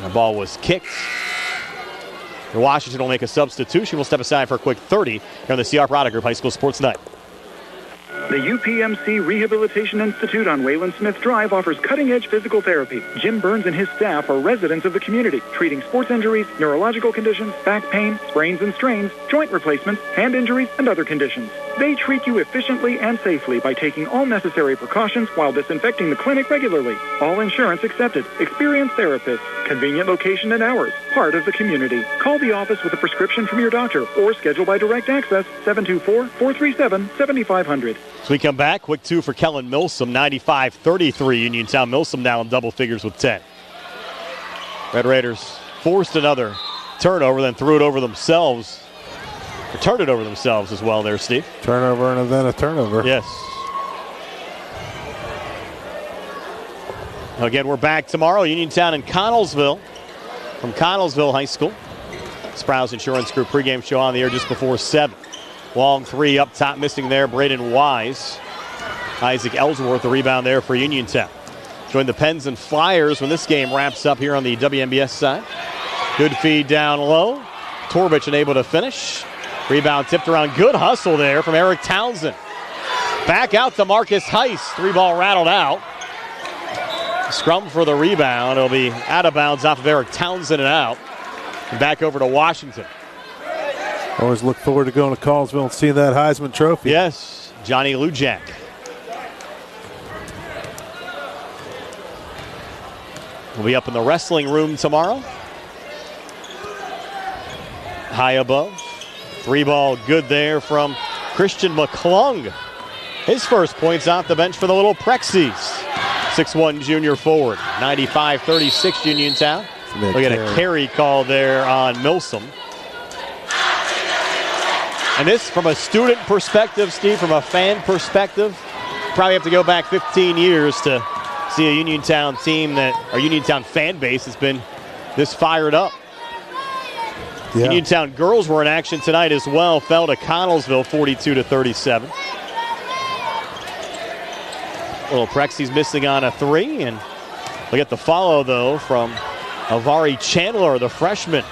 Speaker 23: The ball was kicked. Washington will make a substitution. We'll step aside for a quick 30 here on the CR Product Group High School Sports Night.
Speaker 19: The UPMC Rehabilitation Institute on Wayland Smith Drive offers cutting-edge physical therapy. Jim Burns and his staff are residents of the community, treating sports injuries, neurological conditions, back pain, sprains and strains, joint replacements, hand injuries, and other conditions. They treat you efficiently and safely by taking all necessary precautions while disinfecting the clinic regularly. All insurance accepted. Experienced therapists. Convenient location and hours. Part of the community. Call the office with a prescription from your doctor or schedule by direct access 724-437-7500.
Speaker 23: So we come back, quick 2 for Kellen Milsom, 95-33. Uniontown. Milsom now in double figures with 10. Red Raiders forced another turnover, then threw it over themselves. Or turned it over themselves as well there, Steve.
Speaker 24: Turnover and then a turnover.
Speaker 23: Yes. Again, we're back tomorrow. Uniontown and Connellsville from Connellsville High School. Sprouse Insurance Group pregame show on the air just before 7. Long three up top, missing there, Braden Wise. Isaac Ellsworth, the rebound there for Uniontown. Join the Pens and Flyers when this game wraps up here on the WMBS side. Good feed down low. Torbich unable to finish. Rebound tipped around. Good hustle there from Eric Townsend. Back out to Marcus Heiss. 3-ball rattled out. Scrum for the rebound. It'll be out of bounds off of Eric Townsend and out. And back over to Washington.
Speaker 24: Always look forward to going to Collinsville and seeing that Heisman Trophy.
Speaker 23: Yes, Johnny Lujak. We'll be up in the wrestling room tomorrow. High above. 3-ball good there from Christian McClung. His first points off the bench for the Little Prexies. 6'1" junior forward. 95-36 Uniontown. Look at a carry call there on Milsom. And this, from a student perspective, Steve, from a fan perspective, probably have to go back 15 years to see a Uniontown team that, or Uniontown fan base has been this fired up. Yeah. Uniontown girls were in action tonight as well. Fell to Connellsville 42-37. Little Prexies missing on a 3. And look at the follow, though, from Avari Chandler, the freshman.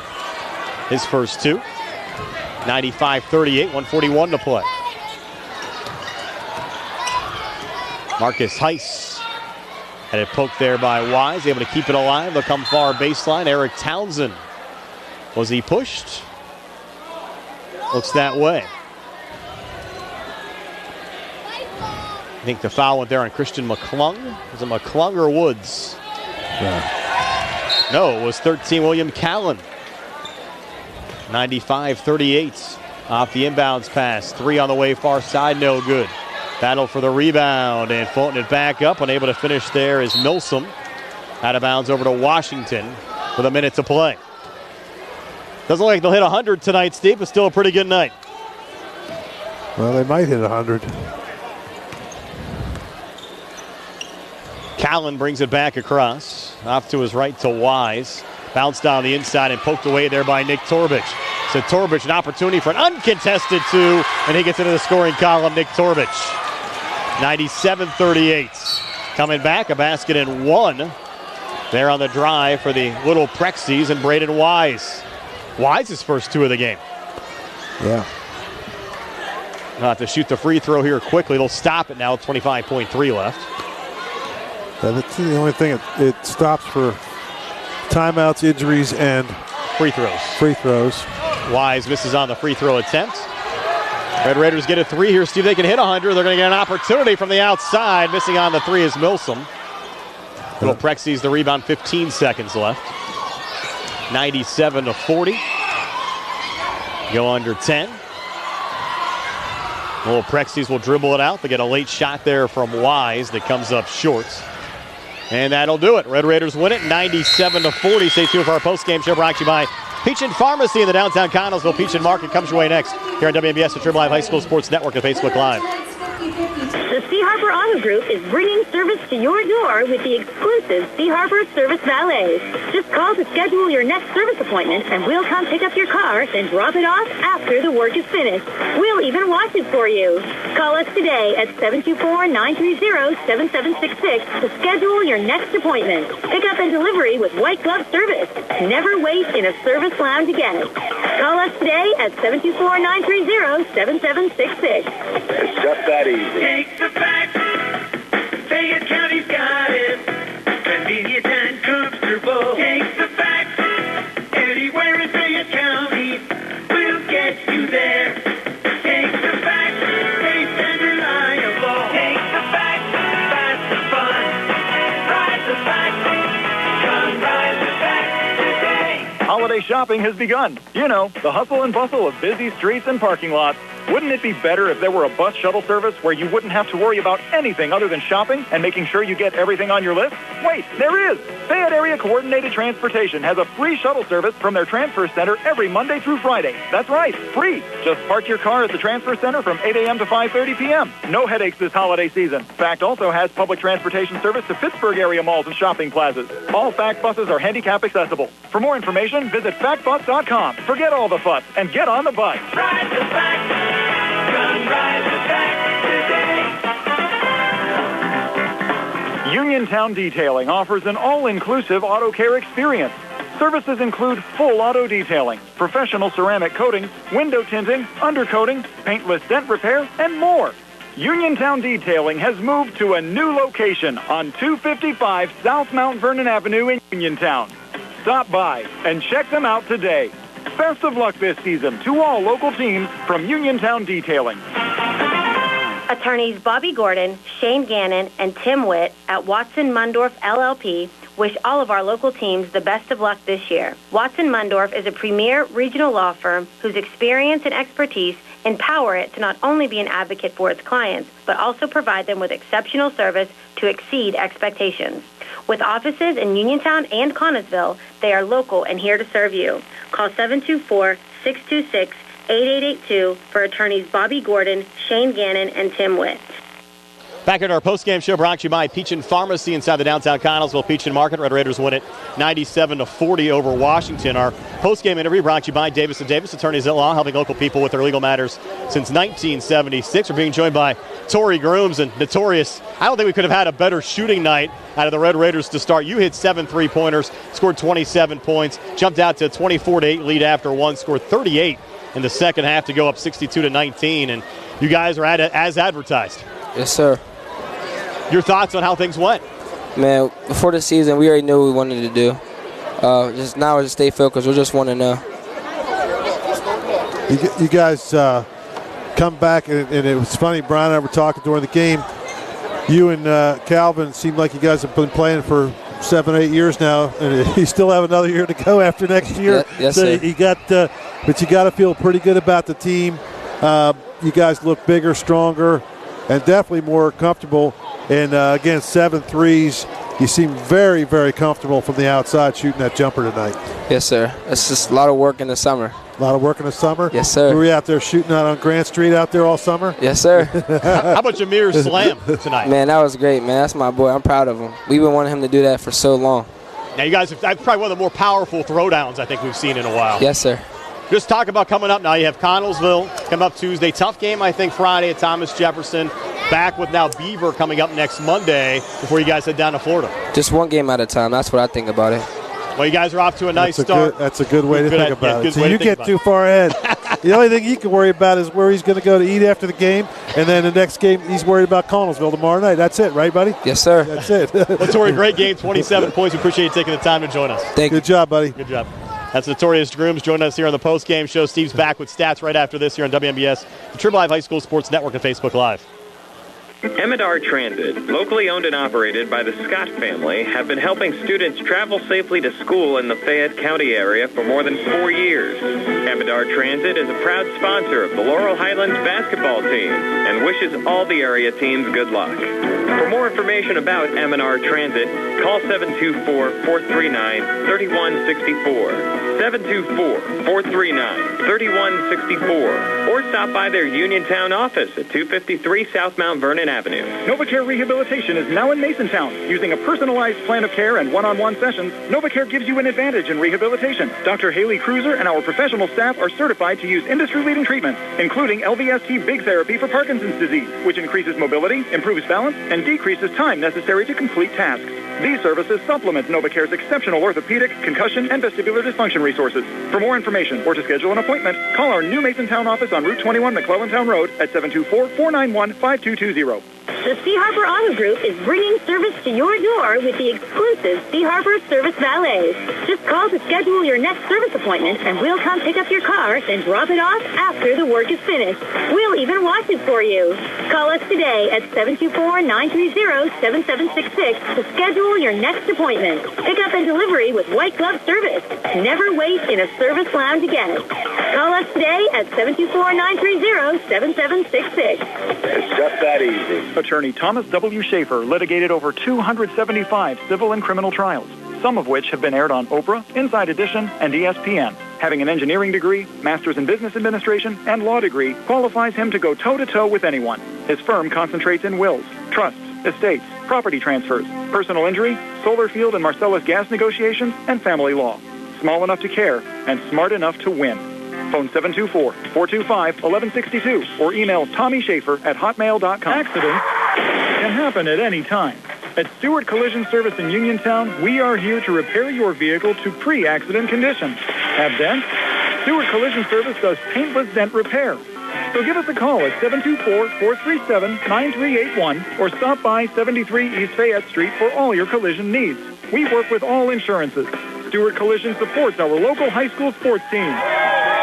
Speaker 23: His first 2. 95-38, 1:41 to play. Marcus Heiss had it poked there by Wise, able to keep it alive. They'll come far baseline. Eric Townsend. Was he pushed? Looks that way. I think the foul went there on Christian McClung. Was it McClung or Woods?
Speaker 24: Yeah.
Speaker 23: No, it was 13 William Callan. 95-38 off the inbounds pass. 3 on the way far side, no good. Battle for the rebound and floating it back up. Unable to finish there is Milsom. Out of bounds over to Washington with a minute to play. Doesn't look like they'll hit 100 tonight, Steve, but still a pretty good night.
Speaker 24: Well, they might hit 100.
Speaker 23: Callan brings it back across. Off to his right to Wise. Bounced down the inside and poked away there by Nick Torbich. So Torbich, an opportunity for an uncontested 2, and he gets into the scoring column, Nick Torbich. 97-38. Coming back, a basket and 1. There on the drive for the Little Prexies and Braden Wise. Wise's first 2 of the game.
Speaker 24: Yeah.
Speaker 23: They'll have to shoot the free throw here quickly. They'll stop it now with 25.3 left.
Speaker 24: That's the only thing it stops for timeouts, injuries, and
Speaker 23: free throws. Wise misses on the free throw attempt. Red Raiders get a 3 here. Steve, they can hit 100. They're going to get an opportunity from the outside. Missing on the 3 is Milsom. Little Prexy's the rebound, 15 seconds left. 97-40. Go under 10. Little Prexy's will dribble it out. They get a late shot there from Wise that comes up short. And that'll do it. Red Raiders win it, 97-40. Stay tuned for our post-game show brought to you by Peach and Pharmacy in the downtown Connellsville. Peach and Market comes your way next here on WMBS, the Triple Live High School Sports Network and Facebook Live.
Speaker 22: The Sea Harbor Auto Group is bringing service to your door with the exclusive Sea Harbor Service Valet. Just call to schedule your next service appointment, and we'll come pick up your car, then drop it off after the work is finished. We'll even wash it for you. Call us today at 724-930-7766 to schedule your next appointment. Pickup and delivery with white glove service. Never wait in a service lounge again. Call us today at 724-930-7766.
Speaker 4: It's just that easy.
Speaker 7: Take the facts. Fayette County's got it. Convenient and comfortable. Take the facts. Anywhere in Fayette County, we'll get you there. Take the facts. Safe and reliable. Take the facts. Fast and fun. Ride the facts. Come ride the facts today.
Speaker 19: Holiday shopping has begun. You know, the hustle and bustle of busy streets and parking lots. Wouldn't it be better if there were a bus shuttle service where you wouldn't have to worry about anything other than shopping and making sure you get everything on your list? Wait, there is! Fayette Area Coordinated Transportation has a free shuttle service from their transfer center every Monday through Friday. That's right, free! Just park your car at the transfer center from 8 a.m. to 5:30 p.m. No headaches this holiday season. FACT also has public transportation service to Pittsburgh area malls and shopping plazas. All FACT buses are handicap accessible. For more information, visit factbus.com. Forget all the fuss and get on the bus.
Speaker 7: Ride the facts. Come ride the facts today.
Speaker 19: Uniontown Detailing offers an all-inclusive auto care experience. Services include full auto detailing, professional ceramic coatings, window tinting, undercoating, paintless dent repair, and more. Uniontown Detailing has moved to a new location on 255 South Mount Vernon Avenue in Uniontown. Stop by and check them out today. Best of luck this season to all local teams from Uniontown Detailing.
Speaker 18: Attorneys Bobby Gordon, Shane Gannon, and Tim Witt at Watson Mundorf LLP wish all of our local teams the best of luck this year. Watson Mundorf is a premier regional law firm whose experience and expertise empower it to not only be an advocate for its clients, but also provide them with exceptional service to exceed expectations. With offices in Uniontown and Connellsville, they are local and here to serve you. Call 724-626-8882 for attorneys Bobby Gordon, Shane Gannon, and Tim Witt.
Speaker 23: Back at our postgame show brought to you by Peach and Pharmacy inside the downtown Connellsville Peach and Market. Red Raiders win it 97-40 over Washington. Our postgame interview brought to you by Davis & Davis, attorneys at law, helping local people with their legal matters since 1976. We're being joined by Torrey Grooms and Notorious. I don't think we could have had a better shooting night out of the Red Raiders to start. You hit 7 3-pointers, scored 27 points, jumped out to a 24-8 lead after one, scored 38 in the second half to go up 62-19, and you guys are at it as advertised.
Speaker 20: Yes, sir.
Speaker 23: Your thoughts on how things went?
Speaker 20: Man, before the season, we already knew what we wanted to do. Just now, just stay focused. We just want to know.
Speaker 24: You guys come back, and it was funny. Brian and I were talking during the game. You and Calvin seemed like you guys have been playing for 7-8 years now, and you still have another year to go after next year.
Speaker 20: Yes,
Speaker 24: so
Speaker 20: sir.
Speaker 24: you got, but you got to feel pretty good about the team. You guys look bigger, stronger, and definitely more comfortable. And, again, 7 threes. You seem very, very comfortable from the outside shooting that jumper tonight.
Speaker 20: Yes, sir. It's just a lot of work in the summer.
Speaker 24: A lot of work in the summer?
Speaker 20: Yes, sir.
Speaker 24: Were you out there shooting out on Grant Street out there all summer?
Speaker 20: Yes, sir.
Speaker 23: How about Jameer's slam tonight?
Speaker 20: Man, that was great, man. That's my boy. I'm proud of him. We've been wanting him to do that for so long.
Speaker 23: Now, you guys have probably one of the more powerful throwdowns I think we've seen in a while.
Speaker 20: Yes, sir.
Speaker 23: Just talk about coming up now. You have Connellsville come up Tuesday. Tough game, I think, Friday at Thomas Jefferson. Back with now Beaver coming up next Monday before you guys head down to Florida.
Speaker 20: Just one game at a time. That's what I think about it.
Speaker 23: Well, you guys are off to a nice start.
Speaker 24: That's a good way to think about it. So you get too far ahead. The only thing he can worry about is where he's going to go to eat after the game, and then the next game he's worried about Connellsville tomorrow night. That's it, right, buddy?
Speaker 20: Yes, sir.
Speaker 24: That's it.
Speaker 23: Notorious, great game, 27 points. We appreciate you taking the time to join us.
Speaker 20: Thank you.
Speaker 24: Good job, buddy.
Speaker 23: Good job. That's Notorious Grooms joining us here on the Postgame Show. Steve's back with stats right after this here on WMBS, the Triple Live High School Sports Network and Facebook Live.
Speaker 9: M&R Transit, locally owned and operated by the Scott family, have been helping students travel safely to school in the Fayette County area for more than 4 years. M&R Transit is a proud sponsor of the Laurel Highlands basketball team and wishes all the area teams good luck. For more information about M&R Transit, call 724-439-3164. 724-439-3164. Or stop by their Uniontown office at 253 South Mount Vernon Avenue.
Speaker 19: NovaCare Rehabilitation is now in Masontown. Using a personalized plan of care and one-on-one sessions, NovaCare gives you an advantage in rehabilitation. Dr. Haley Cruiser and our professional staff are certified to use industry-leading treatments, including LVST Big Therapy for Parkinson's disease, which increases mobility, improves balance, and decreases time necessary to complete tasks. These services supplement NovaCare's exceptional orthopedic, concussion, and vestibular dysfunction resources. For more information or to schedule an appointment, call our new Masontown office on Route 21 McClellantown Road at 724-491-5220.
Speaker 22: The Sea Harbor Auto Group is bringing service to your door with the exclusive Sea Harbor Service Valets. Just call to schedule your next service appointment, and we'll come pick up your car, then drop it off after the work is finished. We'll even wash it for you. Call us today at 724-930-7766 to schedule your next appointment. Pick up and delivery with white glove service. Never wait in a service lounge again. Call us today at 724-930-7766.
Speaker 4: It's just that easy.
Speaker 19: Attorney Thomas W. Schaefer litigated over 275 civil and criminal trials, some of which have been aired on Oprah, Inside Edition, and ESPN. Having an engineering degree, master's in business administration, and law degree qualifies him to go toe-to-toe with anyone. His firm concentrates in wills, trusts, estates, property transfers, personal injury, solar field and Marcellus gas negotiations, and family law. Small enough to care and smart enough to win. Phone 724-425-1162 or email TommySchaefer@hotmail.com. Accidents can happen at any time. At Stewart Collision Service in Uniontown, we are here to repair your vehicle to pre-accident condition. Have dents? Stewart Collision Service does paintless dent repair. So give us a call at 724-437-9381 or stop by 73 East Fayette Street for all your collision needs. We work with all insurances. Stewart Collision supports our local high school sports team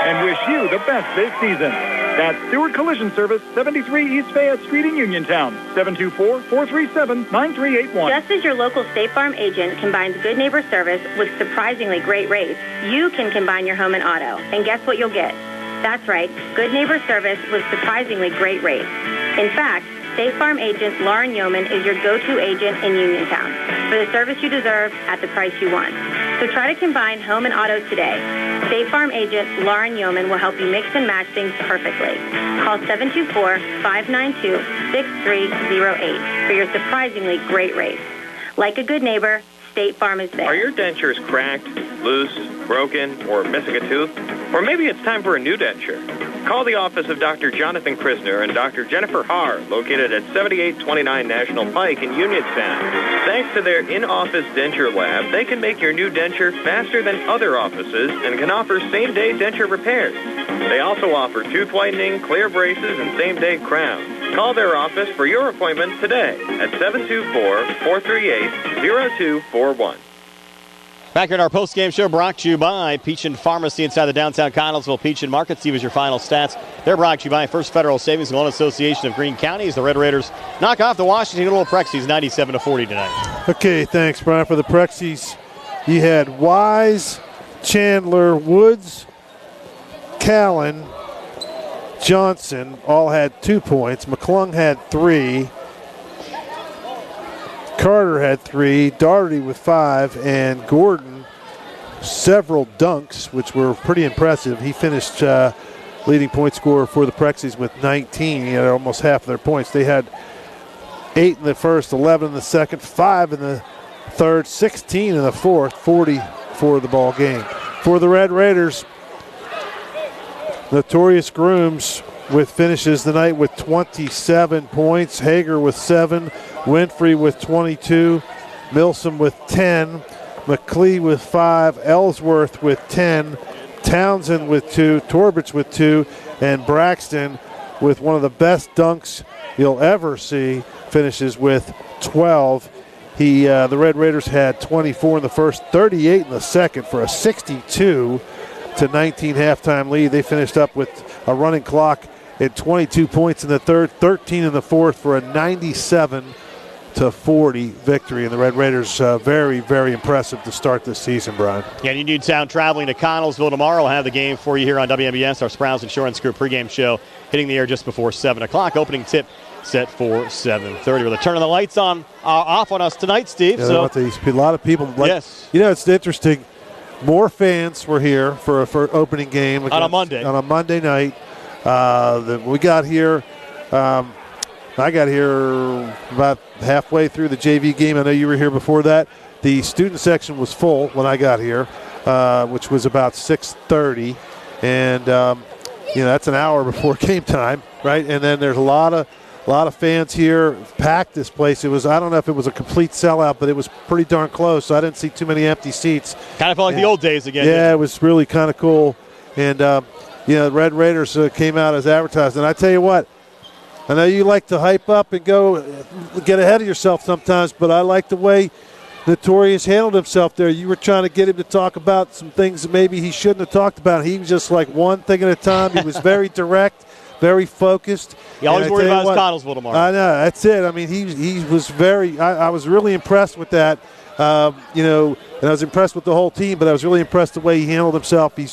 Speaker 19: and wish you the best this season. That's Stewart Collision Service, 73 East Fayette Street in Uniontown, 724-437-9381.
Speaker 18: Just as your local State Farm agent combines good neighbor service with surprisingly great rates, you can combine your home and auto. And guess what you'll get? That's right, good neighbor service with surprisingly great rates. In fact, State Farm agent Lauren Yeoman is your go-to agent in Uniontown for the service you deserve at the price you want. So try to combine home and auto today. State Farm agent Lauren Yeoman will help you mix and match things perfectly. Call 724-592-6308 for your surprisingly great rates. Like a good neighbor, State Farm is there.
Speaker 9: Are your dentures cracked, loose, broken, or missing a tooth? Or maybe it's time for a new denture. Call the office of Dr. Jonathan Krisner and Dr. Jennifer Haar, located at 7829 National Pike in Uniontown. Thanks to their in-office denture lab, they can make your new denture faster than other offices and can offer same-day denture repairs. They also offer tooth whitening, clear braces, and same-day crowns. Call their office for your appointment today at 724-438-0241.
Speaker 23: Back here in our post-game show, brought to you by Peach and Pharmacy inside the downtown Connellsville Peach and Market. Steve, is your final stats. They're brought to you by First Federal Savings and Loan Association of Greene County as the Red Raiders knock off the Washington Little Prexies 97-40 tonight.
Speaker 24: Okay, thanks, Brian. For the Prexies, you had Wise, Chandler, Woods, Callan, Johnson all had 2 points. McClung had 3. Carter had 3, Daugherty with 5, and Gordon several dunks, which were pretty impressive. He finished leading point scorer for the Prexies with 19. He had almost half of their points. They had 8 in the first, 11 in the second, 5 in the third, 16 in the fourth, 40 for the ball game. For the Red Raiders, Notorious Grooms with finishes tonight with 27 points. Hager with 7, Winfrey with 22, Milsom with 10, McClee with 5, Ellsworth with 10, Townsend with 2, Torbich with 2, and Braxton with one of the best dunks you'll ever see, finishes with 12. The Red Raiders had 24 in the first, 38 in the second for a 62-19 halftime lead. They finished up with a running clock at 22 points in the third, 13 in the fourth for a 97-40 victory. And the Red Raiders very, very impressive to start this season, Brian.
Speaker 23: Yeah, Uniontown traveling to Connellsville tomorrow. We'll have the game for you here on WMBS, our Sprouse Insurance Group pregame show, hitting the air just before 7 o'clock. Opening tip set for 7:30. With a turn of the lights off on us tonight, Steve.
Speaker 24: Yeah,
Speaker 23: so
Speaker 24: a lot of people.
Speaker 23: Yes.
Speaker 24: It's interesting. More fans were here for opening game
Speaker 23: on a Monday.
Speaker 24: On a Monday night. We got here. I got here about halfway through the JV game. I know you were here before that. The student section was full when I got here, which was about 6:30, and that's an hour before game time, right? And then there's a lot of fans here, packed this place. It was, I don't know if it was a complete sellout, but it was pretty darn close. So I didn't see too many empty seats.
Speaker 23: Kind of felt like the old days again.
Speaker 24: Yeah, it was really kind of cool. And the Red Raiders came out as advertised. And I tell you what, I know you like to hype up and go get ahead of yourself sometimes, but I like the way Notorious handled himself there. You were trying to get him to talk about some things that maybe he shouldn't have talked about. He was just like one thing at a time. He was very direct, very focused.
Speaker 23: He always worried about his Connellsville tomorrow.
Speaker 24: I know, that's it. I mean, he was very. I was really impressed with that. And I was impressed with the whole team, but I was really impressed the way he handled himself. They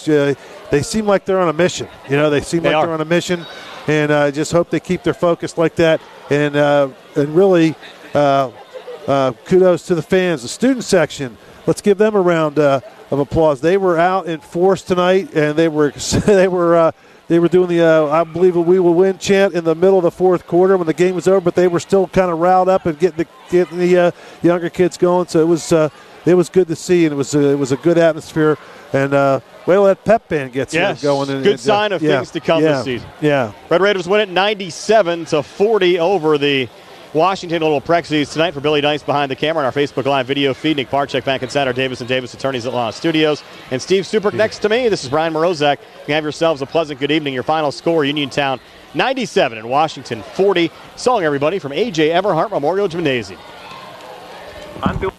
Speaker 24: seem like they're on a mission. They seem like they're on a mission, and I just hope they keep their focus like that. And really, kudos to the fans, the student section. Let's give them a round of applause. They were out in force tonight, and they were doing the I believe we will win chant in the middle of the fourth quarter when the game was over, but they were still kind of riled up and getting the younger kids going. So it was good to see, and it was a good atmosphere. And that pep band gets going.
Speaker 23: Good sign of things to come this season.
Speaker 24: Yeah.
Speaker 23: Red Raiders win it 97-40 over the Washington Little Prexies tonight. For Billy Dice behind the camera on our Facebook Live video feed. Nick Barczyk back inside our Davis & Davis Attorneys at Law Studios. And Steve Superick next to me. This is Brian Morozak. You have yourselves a pleasant good evening. Your final score, Uniontown 97 and Washington 40. Song, everybody, from A.J. Everhart Memorial Gymnasium.
Speaker 2: I'm Bill.